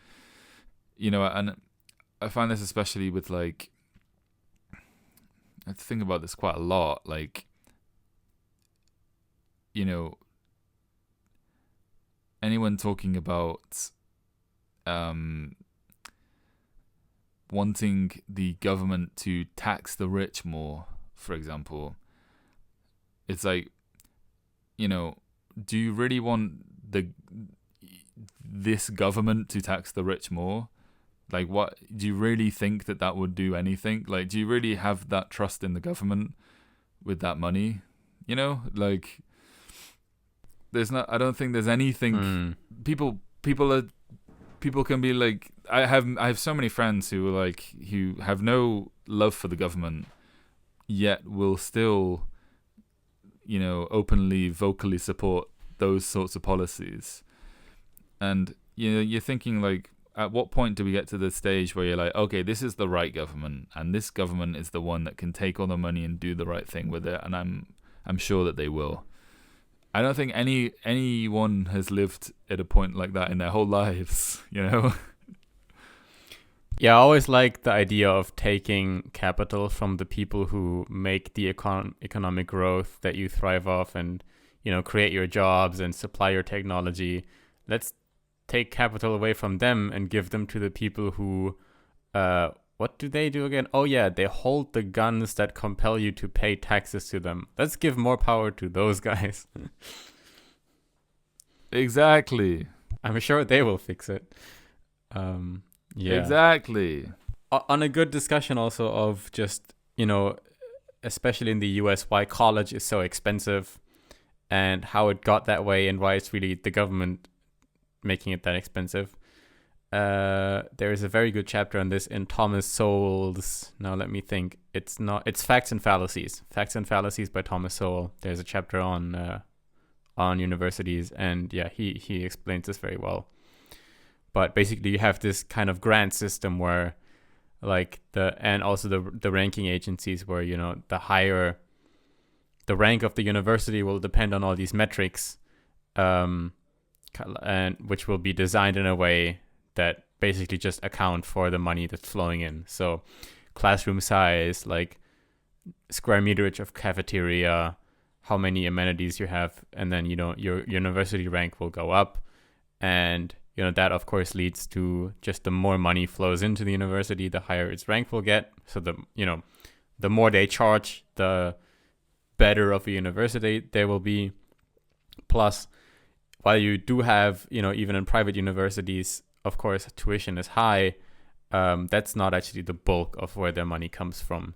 and I find this especially with like, I think about this quite a lot, like, anyone talking about wanting the government to tax the rich more, for example. It's like, do you really want this government to tax the rich more? Like, what do you really think that would do anything? Like, do you really have that trust in the government with that money? Like, I don't think there's anything. People can be like, I have so many friends who are like, who have no love for the government, yet will still, openly, vocally support those sorts of policies. And, you're thinking like, at what point do we get to the stage where you're like, okay, this is the right government, and this government is the one that can take all the money and do the right thing with it, and I'm sure that they will. I don't think anyone has lived at a point like that in their whole lives, you know? Yeah, I always like the idea of taking capital from the people who make the economic growth that you thrive off and, create your jobs and supply your technology. Let's take capital away from them and give them to the people who, what do they do again? Oh yeah, they hold the guns that compel you to pay taxes to them. Let's give more power to those guys. Exactly. I'm sure they will fix it. Yeah. Exactly. On a good discussion also of just, especially in the US, why college is so expensive and how it got that way and why it's really the government making it that expensive. There is a very good chapter on this in Thomas Sowell's. Now let me think. It's Facts and Fallacies. Facts and Fallacies by Thomas Sowell. There's a chapter on universities, and yeah, he explains this very well. But basically, you have this kind of grant system where, and also the ranking agencies where the higher the rank of the university will depend on all these metrics, and which will be designed in a way that basically just account for the money that's flowing in. So classroom size, square meterage of cafeteria, how many amenities you have, and then your university rank will go up. And that of course leads to just the more money flows into the university, the higher its rank will get. So the more they charge, the better of a university there will be. Plus, while you do have, even in private universities, of course, tuition is high. That's not actually the bulk of where their money comes from.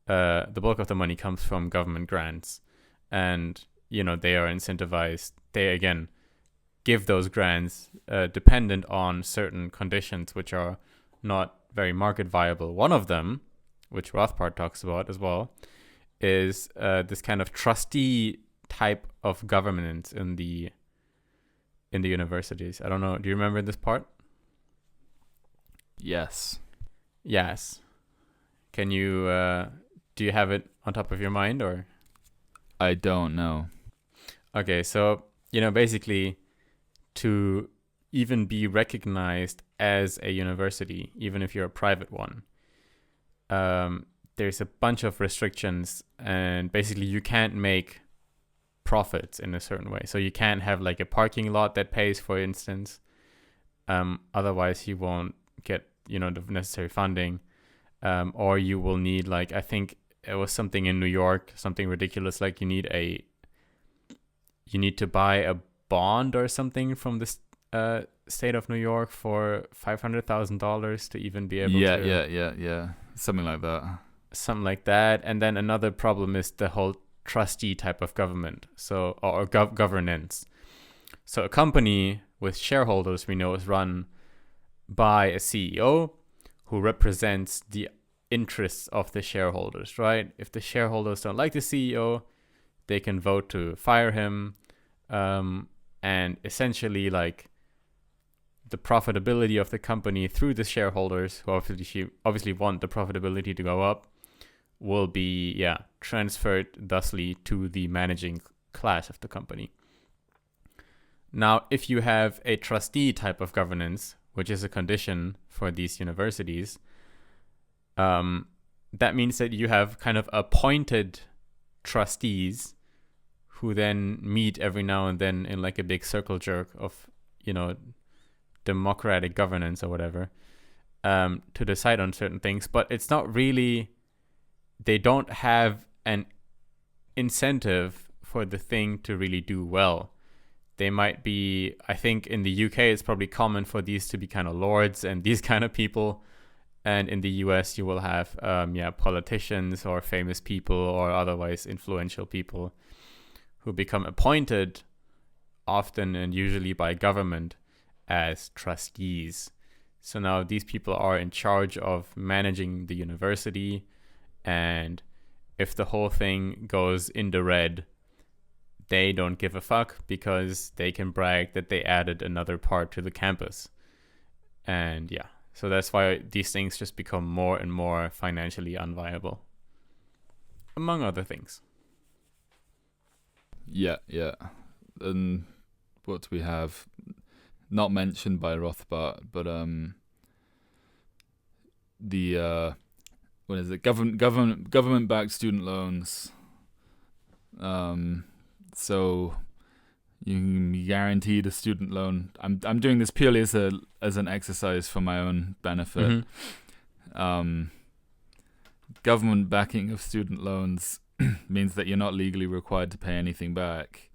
The bulk of the money comes from government grants. And, they are incentivized. They, again, give those grants dependent on certain conditions, which are not very market viable. One of them, which Rothbard talks about as well, is this kind of trustee type of governance in the universities. I don't know. Do you remember this part? Yes. Can you, do you have it on top of your mind or? I don't know. Okay, so, basically to even be recognized as a university, even if you're a private one, there's a bunch of restrictions, and basically you can't make profits in a certain way. So you can't have a parking lot that pays, for instance. Otherwise you won't get, the necessary funding. Or you will need, I think it was something in New York, something ridiculous, you need to buy a bond or something from the state of New York for $500,000 to even be able to... Yeah. Something like that. And then another problem is the whole trustee type of government, or governance. So a company with shareholders, we know, is run by a CEO who represents the interests of the shareholders, right? If the shareholders don't like the CEO, they can vote to fire him. And essentially, the profitability of the company through the shareholders, who obviously want the profitability to go up, will be transferred thusly to the managing class of the company. Now, if you have a trustee type of governance, which is a condition for these universities, that means that you have kind of appointed trustees who then meet every now and then in a big circle jerk of, democratic governance or whatever, to decide on certain things. But it's not really, they don't have an incentive for the thing to really do well. They might be, I think in the UK, it's probably common for these to be kind of lords and these kind of people. And in the US, you will have, politicians or famous people or otherwise influential people who become appointed often and usually by government as trustees. So now these people are in charge of managing the university, and if the whole thing goes in the red, they don't give a fuck because they can brag that they added another part to the campus. And so that's why these things just become more and more financially unviable, among other things. Yeah. And what do we have? Not mentioned by Rothbard, but the what is it? Government-backed student loans. So you can be guaranteed a student loan. I'm doing this purely as an exercise for my own benefit. Government backing of student loans means that you're not legally required to pay anything back.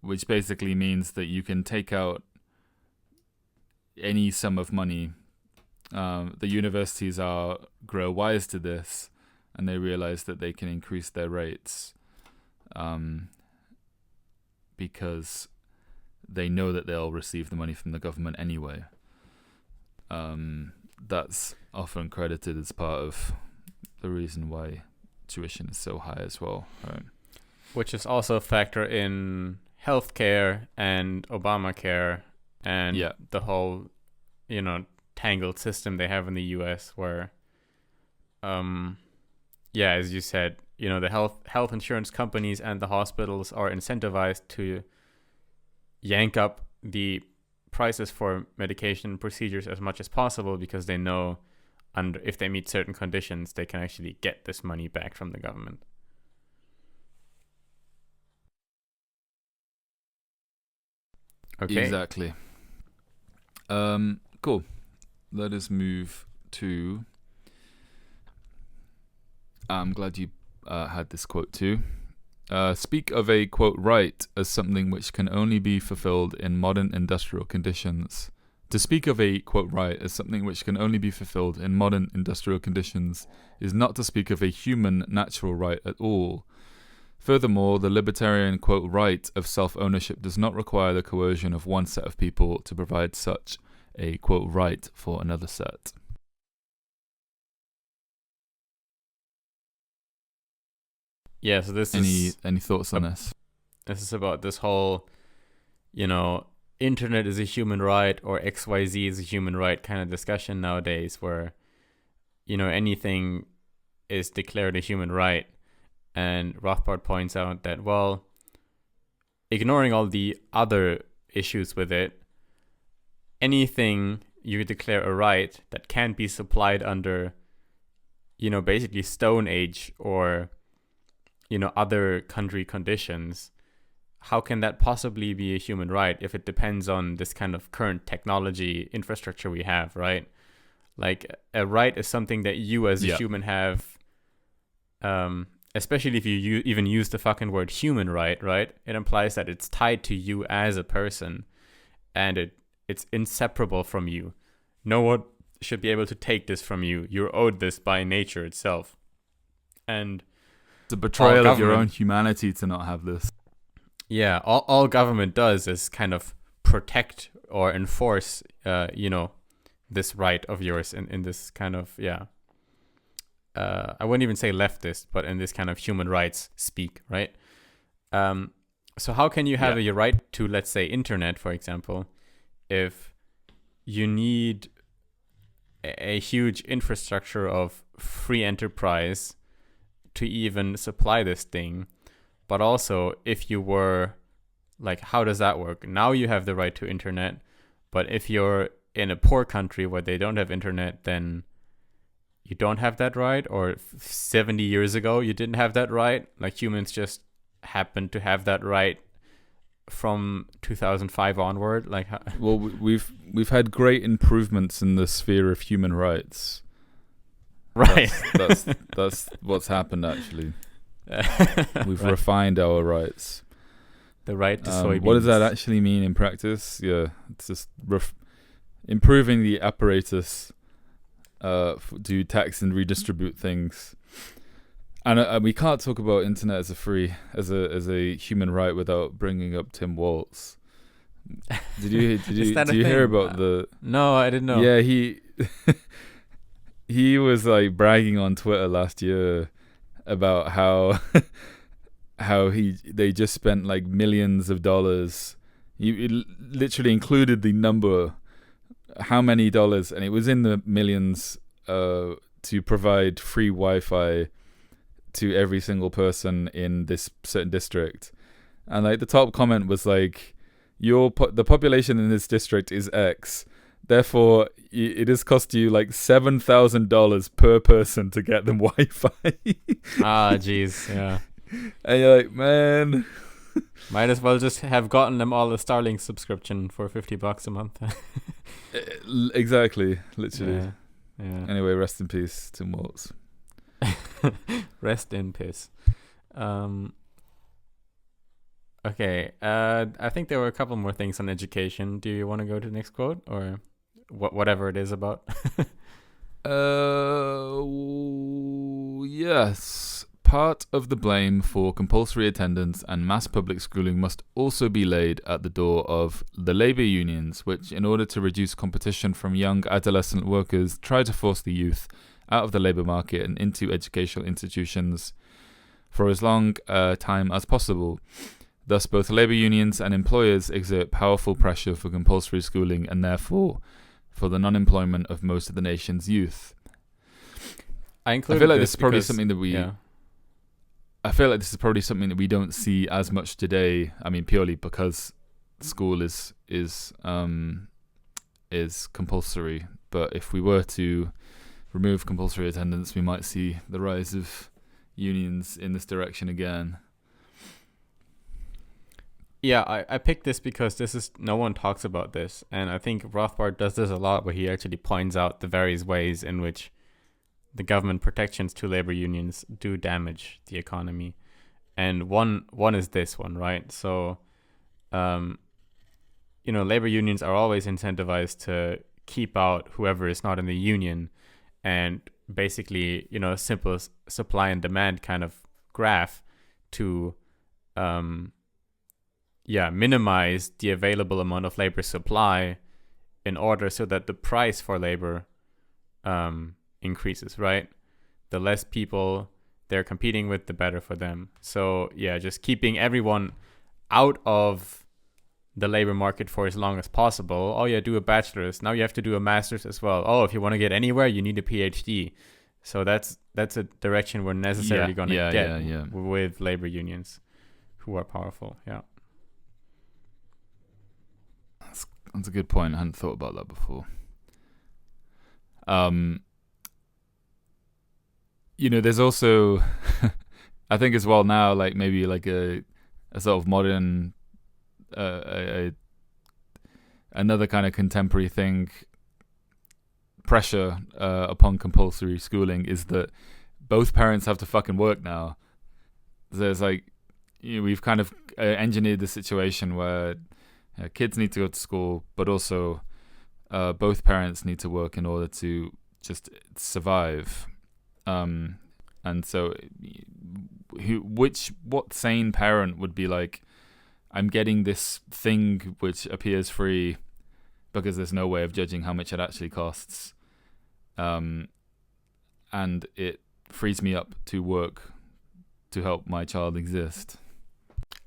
Which basically means that you can take out any sum of money. The universities grow wise to this, and they realize that they can increase their rates because they know that they'll receive the money from the government anyway. That's often credited as part of the reason why tuition is so high as well, right? Which is also a factor in healthcare and Obamacare and the whole, tangled system they have in the US where, as you said, the health insurance companies and the hospitals are incentivized to yank up the prices for medication procedures as much as possible because they know if they meet certain conditions, they can actually get this money back from the government. Okay. Exactly. Cool. Let us move to... I'm glad you had this quote too. Speak of a, quote, right as something which can only be fulfilled in modern industrial conditions. To speak of a, quote, right as something which can only be fulfilled in modern industrial conditions is not to speak of a human natural right at all. Furthermore, the libertarian, quote, right of self-ownership does not require the coercion of one set of people to provide such a, quote, right for another set. Yeah, so this any thoughts on this? This is about this whole, internet is a human right or XYZ is a human right kind of discussion nowadays where, anything is declared a human right. And Rothbard points out that, well, ignoring all the other issues with it, anything you declare a right that can't be supplied under, basically Stone Age or, other country conditions, how can that possibly be a human right if it depends on this kind of current technology infrastructure we have, right? Like a right is something that you as a human have, especially if you even use the fucking word human right? It implies that it's tied to you as a person and it's inseparable from you. No one should be able to take this from you. You're owed this by nature itself. And it's a betrayal of your own humanity to not have this. Yeah, all government does is kind of protect or enforce, this right of yours in this kind of, I wouldn't even say leftist, but in this kind of human rights speak, right? So how can you have a right to, let's say, internet, for example, if you need a huge infrastructure of free enterprise to even supply this thing? But also, if you were, like, how does that work? Now you have the right to internet, but if you're in a poor country where they don't have internet, then you don't have that right? Or 70 years ago, you didn't have that right? Like, humans just happened to have that right from 2005 onward? Like, well, we've had great improvements in the sphere of human rights. Right. That's what's happened, actually. We've refined our rights. The right to soybeans. What does that actually mean in practice? Yeah, it's just improving the apparatus to tax and redistribute things. And we can't talk about internet as a human right without bringing up Tim Walz. Did you hear about the? No, I didn't know. Yeah, he was like bragging on Twitter last year about how they just spent like millions of dollars. He literally included the number, how many dollars, and it was in the millions to provide free Wi-Fi to every single person in this certain district. And like the top comment was like, the population in this district is X. Therefore, it has cost you like $7,000 per person to get them Wi-Fi. Ah, jeez, yeah. And you're like, man, might as well just have gotten them all a Starlink subscription for $50 a month. Exactly, literally. Yeah. Anyway, rest in peace, Tim Waltz. Rest in piss. Okay. I think there were a couple more things on education. Do you want to go to the next quote, or whatever it is about? Yes. Part of the blame for compulsory attendance and mass public schooling must also be laid at the door of the labour unions, which, in order to reduce competition from young adolescent workers, try to force the youth out of the labour market and into educational institutions for as long a time as possible. Thus, both labour unions and employers exert powerful pressure for compulsory schooling and therefore for the non-employment of most of the nation's youth. I feel like this is probably something that we... Yeah. I feel like this is probably something that we don't see as much today. I mean, purely because school is compulsory. But if we were to remove compulsory attendance, we might see the rise of unions in this direction again. Yeah, I picked this because no one talks about this, and I think Rothbard does this a lot, where he actually points out the various ways in which the government protections to labor unions do damage the economy. And one is this one, right? So, labor unions are always incentivized to keep out whoever is not in the union, and basically, a simple supply and demand kind of graph to, minimize the available amount of labor supply in order so that the price for labor, increases, right? The less people they're competing with, the better for them. So just keeping everyone out of the labor market for as long as possible. Oh yeah, do a bachelor's. Now you have to do a master's as well. Oh, if you want to get anywhere, you need a PhD. So that's a direction we're necessarily going to get with labor unions who are powerful. Yeah. That's a good point. I hadn't thought about that before. There's also, I think as well now, like maybe like a sort of modern, another kind of contemporary thing, pressure upon compulsory schooling is that both parents have to fucking work now. There's like, we've kind of engineered the situation where kids need to go to school, but also both parents need to work in order to just survive. And so what sane parent would be like, I'm getting this thing which appears free because there's no way of judging how much it actually costs, and it frees me up to work to help my child exist.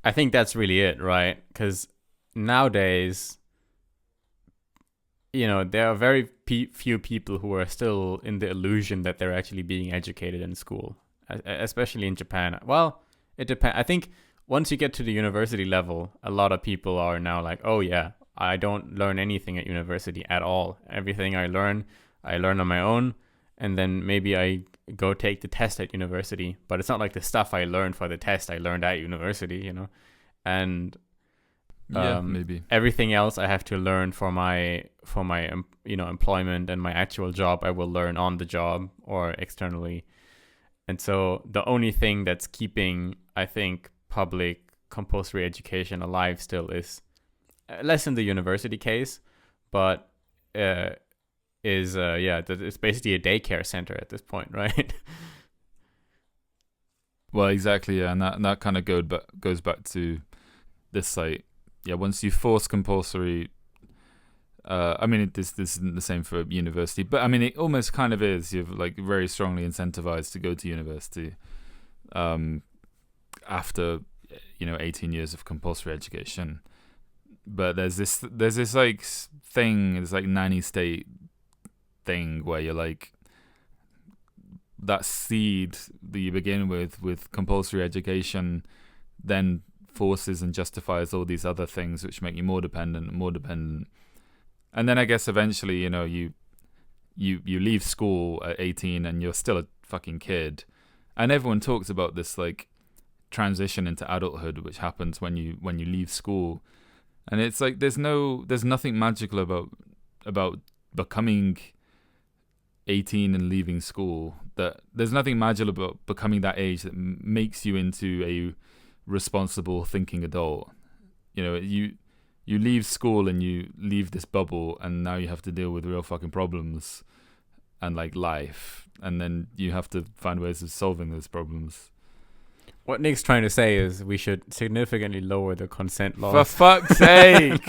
I think that's really it, right? Because nowadays, there are very few people who are still in the illusion that they're actually being educated in school, especially in Japan. Well, it depends. I think once you get to the university level, a lot of people are now like, oh yeah, I don't learn anything at university at all. Everything I learn on my own, and then maybe I go take the test at university. But it's not like the stuff I learned for the test I learned at university, and maybe everything else I have to learn for my employment and my actual job I will learn on the job or externally. And so the only thing that's keeping, I think, public compulsory education alive still is less in the university case, but it's basically a daycare center at this point, right? Well, exactly, yeah, and that kind of goes back to this, like, once you force compulsory, this isn't the same for university, but I mean, it almost kind of is. You're like very strongly incentivized to go to university after 18 years of compulsory education. But there's this like thing, this like nanny state thing where you're like that seed that you begin with compulsory education, then forces and justifies all these other things which make you more dependent and more dependent. And then I guess eventually, you leave school at 18 and you're still a fucking kid. And everyone talks about this like transition into adulthood which happens when you leave school. And it's like there's nothing magical about becoming 18 and leaving school. That there's nothing magical about becoming that age that makes you into a responsible thinking adult. You leave school and you leave this bubble, and now you have to deal with real fucking problems and like life, and then you have to find ways of solving those problems. What Nick's trying to say is we should significantly lower the consent laws. For fuck's sake!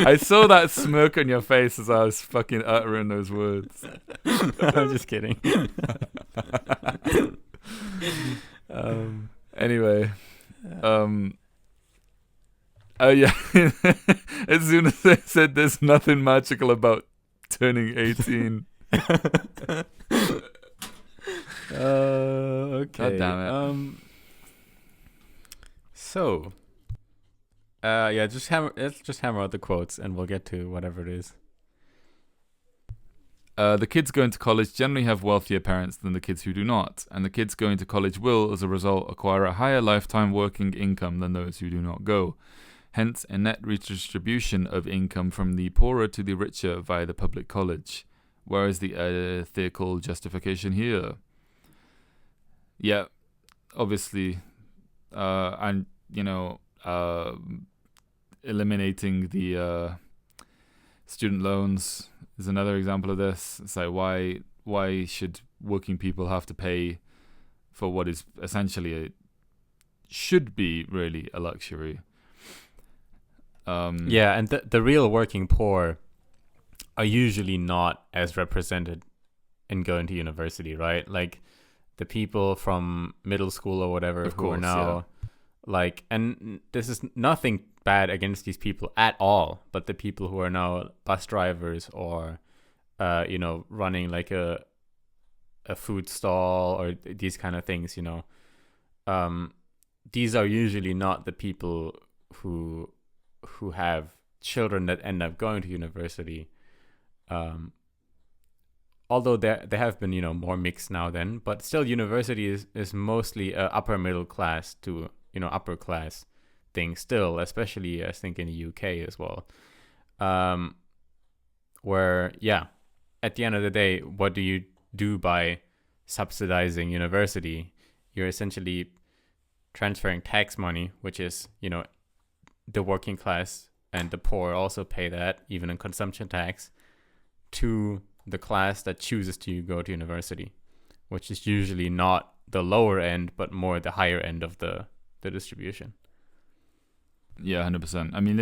I saw that smirk on your face as I was fucking uttering those words. I'm just kidding. Anyway, oh yeah. As soon as I said there's nothing magical about turning 18. Okay. God damn it. So, let's just hammer out the quotes, and we'll get to whatever it is. The kids going to college generally have wealthier parents than the kids who do not, and the kids going to college will, as a result, acquire a higher lifetime working income than those who do not go. Hence, a net redistribution of income from the poorer to the richer via the public college. Where is the ethical justification here? Yeah, obviously, and eliminating the student loans is another example of this. It's like why should working people have to pay for what is essentially should be really a luxury? Yeah, and the real working poor are usually not as represented in going to university, right? Like the people from middle school or whatever who are now like, and this is nothing bad against these people at all, but the people who are now bus drivers or running like a food stall or these kind of things, these are usually not the people who have children that end up going to university. Although there have been more mixed now then, but still university is mostly a upper middle class to upper class thing still, especially I think in the UK as well, where at the end of the day, what do you do by subsidizing university? You're essentially transferring tax money, which is the working class and the poor also pay that, even in consumption tax, to the class that chooses to go to university, which is usually not the lower end, but more the higher end of the distribution. Yeah, 100%. I mean,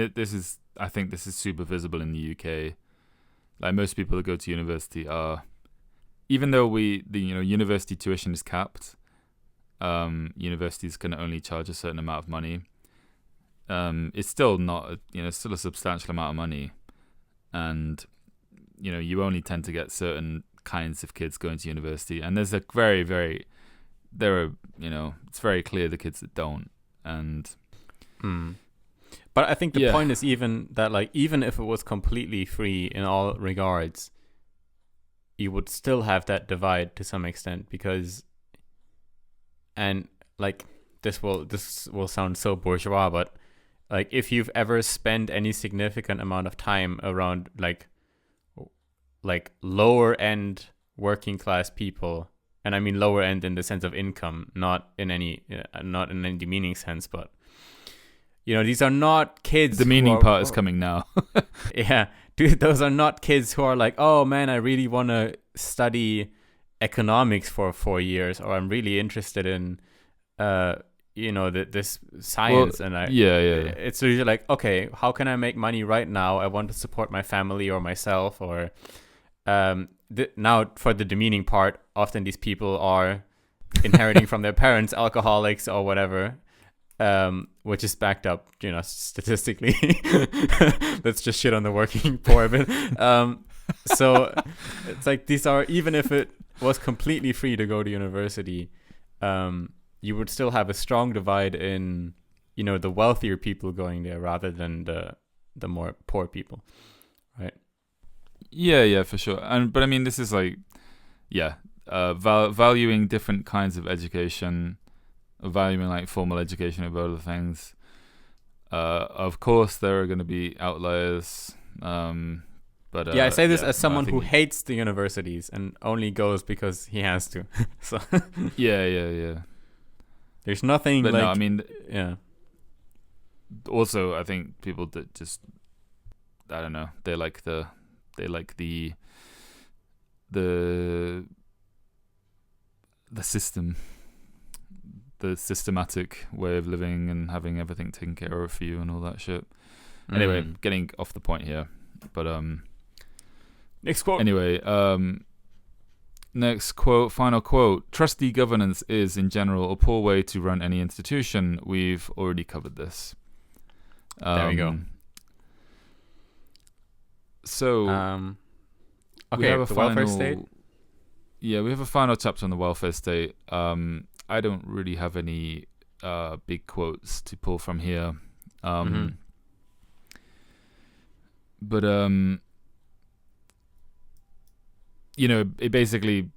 I think this is super visible in the UK. Like most people that go to university are, even though university tuition is capped, universities can only charge a certain amount of money. It's still not, it's still a substantial amount of money, and you only tend to get certain kinds of kids going to university, and there's a very, very, it's very clear the kids that don't, and. But I think the point is even that, like, even if it was completely free in all regards, you would still have that divide to some extent, because, and like this will sound so bourgeois, but like if you've ever spent any significant amount of time around like lower end working class people, and I mean lower end in the sense of income, not in any demeaning sense, but these are not kids. The meaning part is coming now. Yeah, dude, those are not kids who are like, oh man, I really want to study economics for 4 years, or I'm really interested in this science. Well, and it's usually like, okay, how can I make money right now? I want to support my family or myself, or now for the demeaning part, often these people are inheriting from their parents, alcoholics or whatever, which is backed up, statistically. Let's just shit on the working poor a bit. So it's like these are, even if it was completely free to go to university, you would still have a strong divide in, the wealthier people going there rather than the more poor people, right? Yeah, for sure. But I mean, this is like, valuing different kinds of education, valuing like formal education over other things. Of course, there are going to be outliers. But I say this as no, someone who hates the universities and only goes because he has to. So yeah. There's nothing But like. no, I mean, yeah. Also, I think people that just, I don't know, they like the system, the systematic way of living and having everything taken care of for you and all that shit. Anyway, getting off the point here, but next quote. Anyway, next quote, final quote. Trustee governance is, in general, a poor way to run any institution. We've already covered this. There we go. So, okay, the welfare state. Yeah, we have a final chapter on the welfare state. I don't really have any big quotes to pull from here. But it basically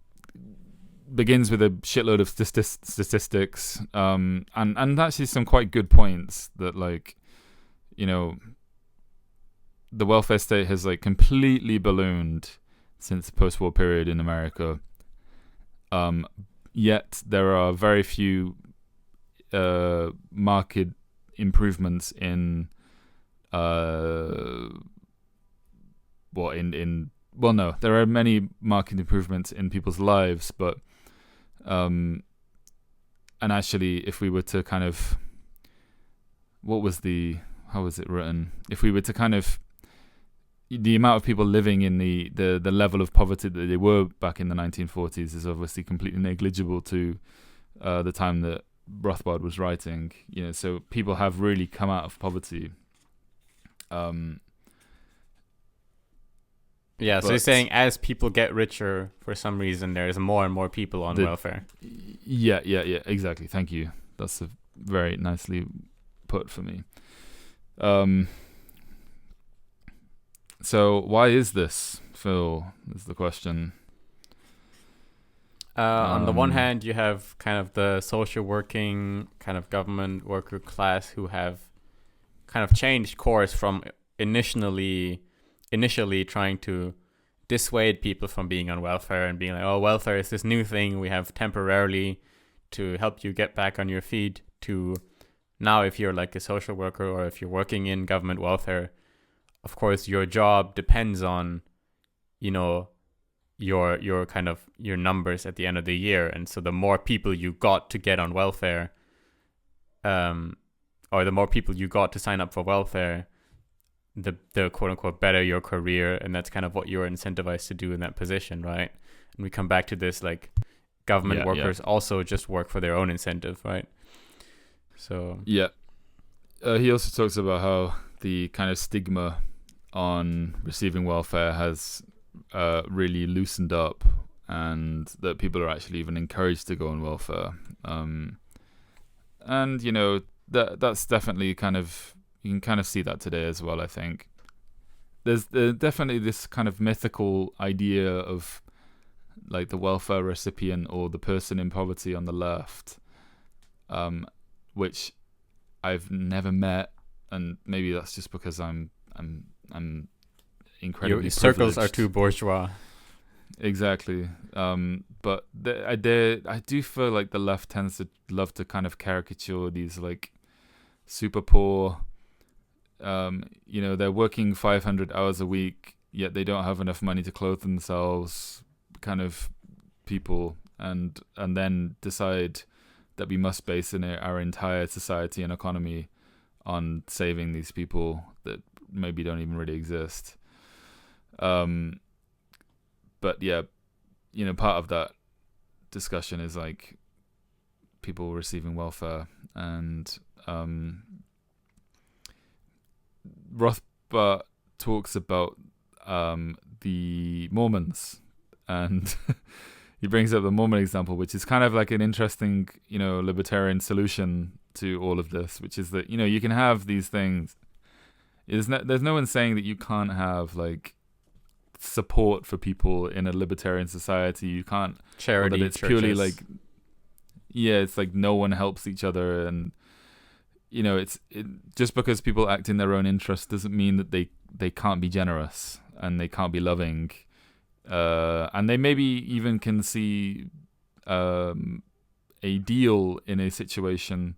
begins with a shitload of statistics, and actually some quite good points that, like, the welfare state has like completely ballooned since the post-war period in America. Yet there are very few marked improvements in there are many marked improvements in people's lives, but and actually, if we were to kind of, how was it written? If we were to kind of, the amount of people living in the level of poverty that they were back in the 1940s is obviously completely negligible to the time that Rothbard was writing. So people have really come out of poverty. Yeah, so you're saying as people get richer, for some reason, there's more and more people on welfare. Yeah, exactly. Thank you. That's a very nicely put for me. So why is this, Phil, is the question. On the one hand, you have kind of the social working kind of government worker class who have kind of changed course from initially trying to dissuade people from being on welfare and being like, oh, welfare is this new thing we have temporarily to help you get back on your feet, to now if you're like a social worker or if you're working in government welfare, of course your job depends on your kind of your numbers at the end of the year, and so the more people you got to get on welfare, or the more people you got to sign up for welfare, the quote unquote better your career, and that's kind of what you're incentivized to do in that position, right? And we come back to this, like, government workers also just work for their own incentive, right? So he also talks about how the kind of stigma on receiving welfare has really loosened up, and that people are actually even encouraged to go on welfare. And that's definitely kind of, you can kind of see that today as well. I think there's definitely this kind of mythical idea of like the welfare recipient or the person in poverty on the left, which I've never met, and maybe that's just because I'm incredibly your circles privileged. are too bourgeois. Exactly. But I do feel like the left tends to love to kind of caricature these like super poor, they're working 500 hours a week, yet they don't have enough money to clothe themselves kind of people, and then decide that we must base our entire society and economy on saving these people that maybe don't even really exist. But yeah, part of that discussion is like people receiving welfare, and Rothbard talks about the Mormons, and he brings up the Mormon example, which is kind of like an interesting, libertarian solution to all of this, which is that, you can have these things. There's no one saying that you can't have like support for people in a libertarian society. You can't charity. That it's churches. purely like, it's like no one helps each other, and just because people act in their own interest doesn't mean that they can't be generous and they can't be loving, and they maybe even can see a deal in a situation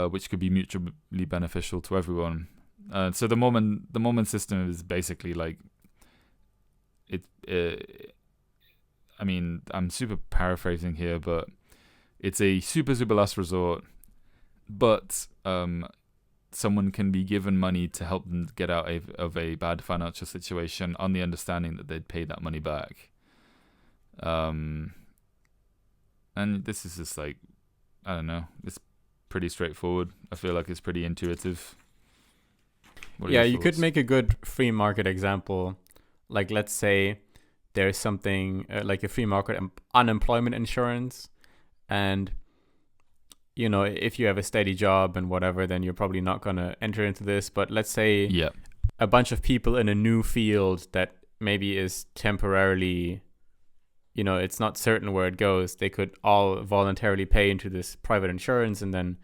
which could be mutually beneficial to everyone. So the Mormon system is basically like I mean, I'm super paraphrasing here, but it's a super last resort. But someone can be given money to help them get out of a bad financial situation on the understanding that they'd pay that money back. And this is just like, I don't know, it's pretty straightforward. I feel like it's pretty intuitive. Yeah, you could make a good free market example. Like, let's say there's something like a free market unemployment insurance, and if you have a steady job and whatever, then you're probably not going to enter into this. But let's say a bunch of people in a new field that maybe is temporarily, it's not certain where it goes, they could all voluntarily pay into this private insurance, and then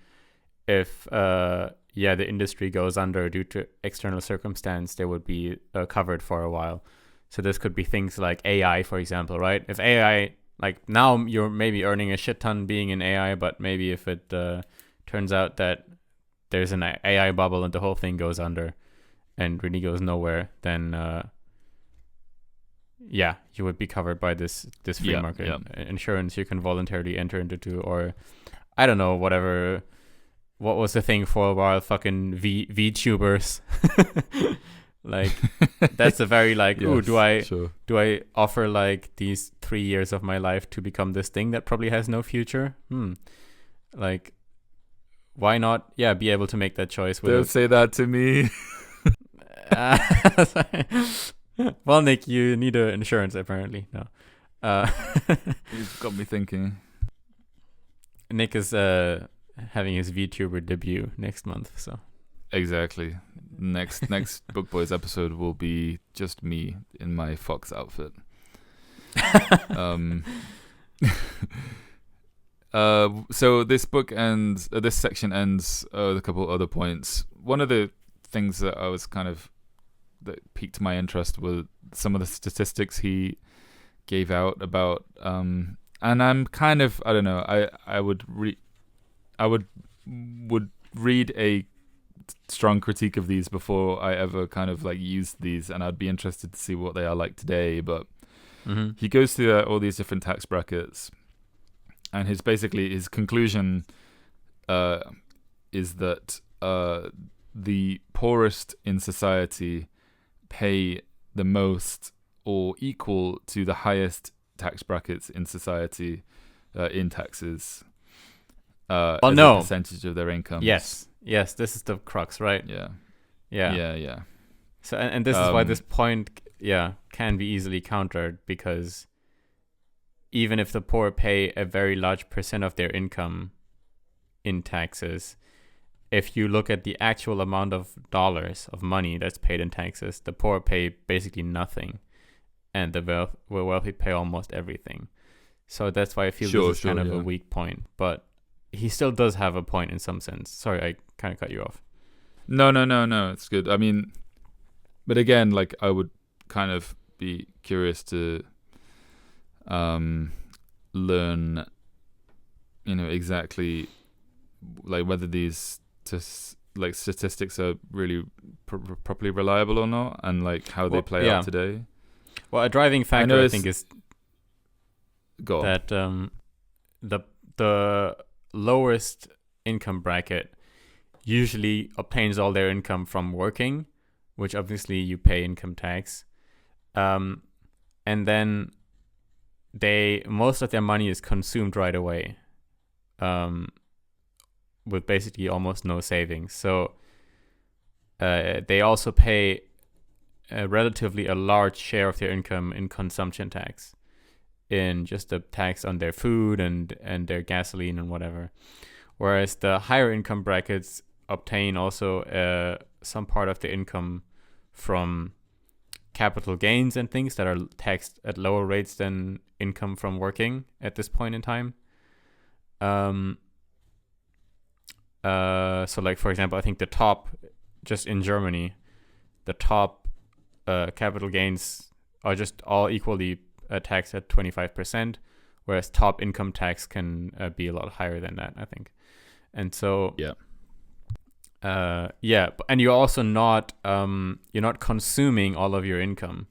if the industry goes under due to external circumstance, they would be covered for a while. So this could be things like AI, for example, right? If AI, like now you're maybe earning a shit ton being in AI, but maybe if it turns out that there's an AI bubble and the whole thing goes under and really goes nowhere, then you would be covered by this free market insurance you can voluntarily enter into, or I don't know, whatever. What was the thing for a while? Fucking VTubers. Like, that's a very like, yes, do I offer like these 3 years of my life to become this thing that probably has no future? Like, why not? Be able to make that choice. Don't say that to me. Well, Nick, you need insurance apparently. No. You've got me thinking. Nick is having his VTuber debut next month, so. Exactly. Next Book Boys episode will be just me in my fox outfit. So this book ends. This section ends with a couple other points. One of the things that I was that piqued my interest were some of the statistics he gave out about. And I'm kind of, I don't know. I would read a strong critique of these before I ever kind of like used these, and I'd be interested to see what they are like today. But he goes through all these different tax brackets, and his conclusion is that the poorest in society pay the most or equal to the highest tax brackets in society in taxes. As a percentage of their income. Yes, this is the crux, right? Yeah. So and this is why this point can be easily countered, because even if the poor pay a very large percent of their income in taxes, if you look at the actual amount of dollars of money that's paid in taxes, the poor pay basically nothing, and the wealthy pay almost everything. So that's why I feel this is kind of a weak point, but he still does have a point in some sense. Sorry, I kind of cut you off. No, it's good. I mean, but again, like, I would kind of be curious to learn, exactly like whether these statistics are really properly reliable or not, and like how they play out today. Well, a driving factor I think is that the lowest income bracket usually obtains all their income from working, which obviously you pay income tax, and then most of their money is consumed right away, with basically almost no savings. So they also pay relatively a large share of their income in consumption tax, in just the tax on their food and their gasoline and whatever. Whereas the higher income brackets obtain also some part of the income from capital gains and things that are taxed at lower rates than income from working at this point in time. So like, for example, I think the top, just in Germany, the top capital gains are just all equally taxed at 25%, whereas top income tax can be a lot higher than that, I think. And so and you're also not you're not consuming all of your income.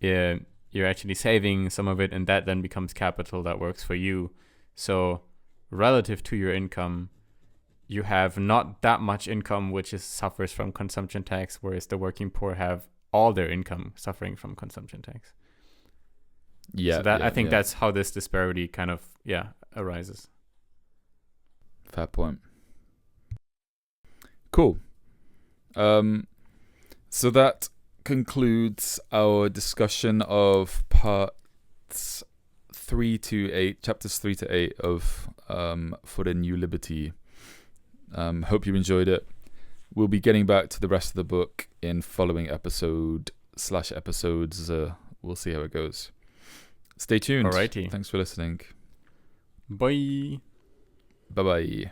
You're actually saving some of it, and that then becomes capital that works for you. So relative to your income, you have not that much income which suffers from consumption tax, whereas the working poor have all their income suffering from consumption tax. Yeah. So that I think that's how this disparity kind of arises. Fair point. Cool. So that concludes our discussion of parts 3 to 8, chapters 3 to 8 of For the New Liberty. Hope you enjoyed it. We'll be getting back to the rest of the book in following episodes. We'll see how it goes. Stay tuned. Alrighty. Thanks for listening. Bye. Bye-bye.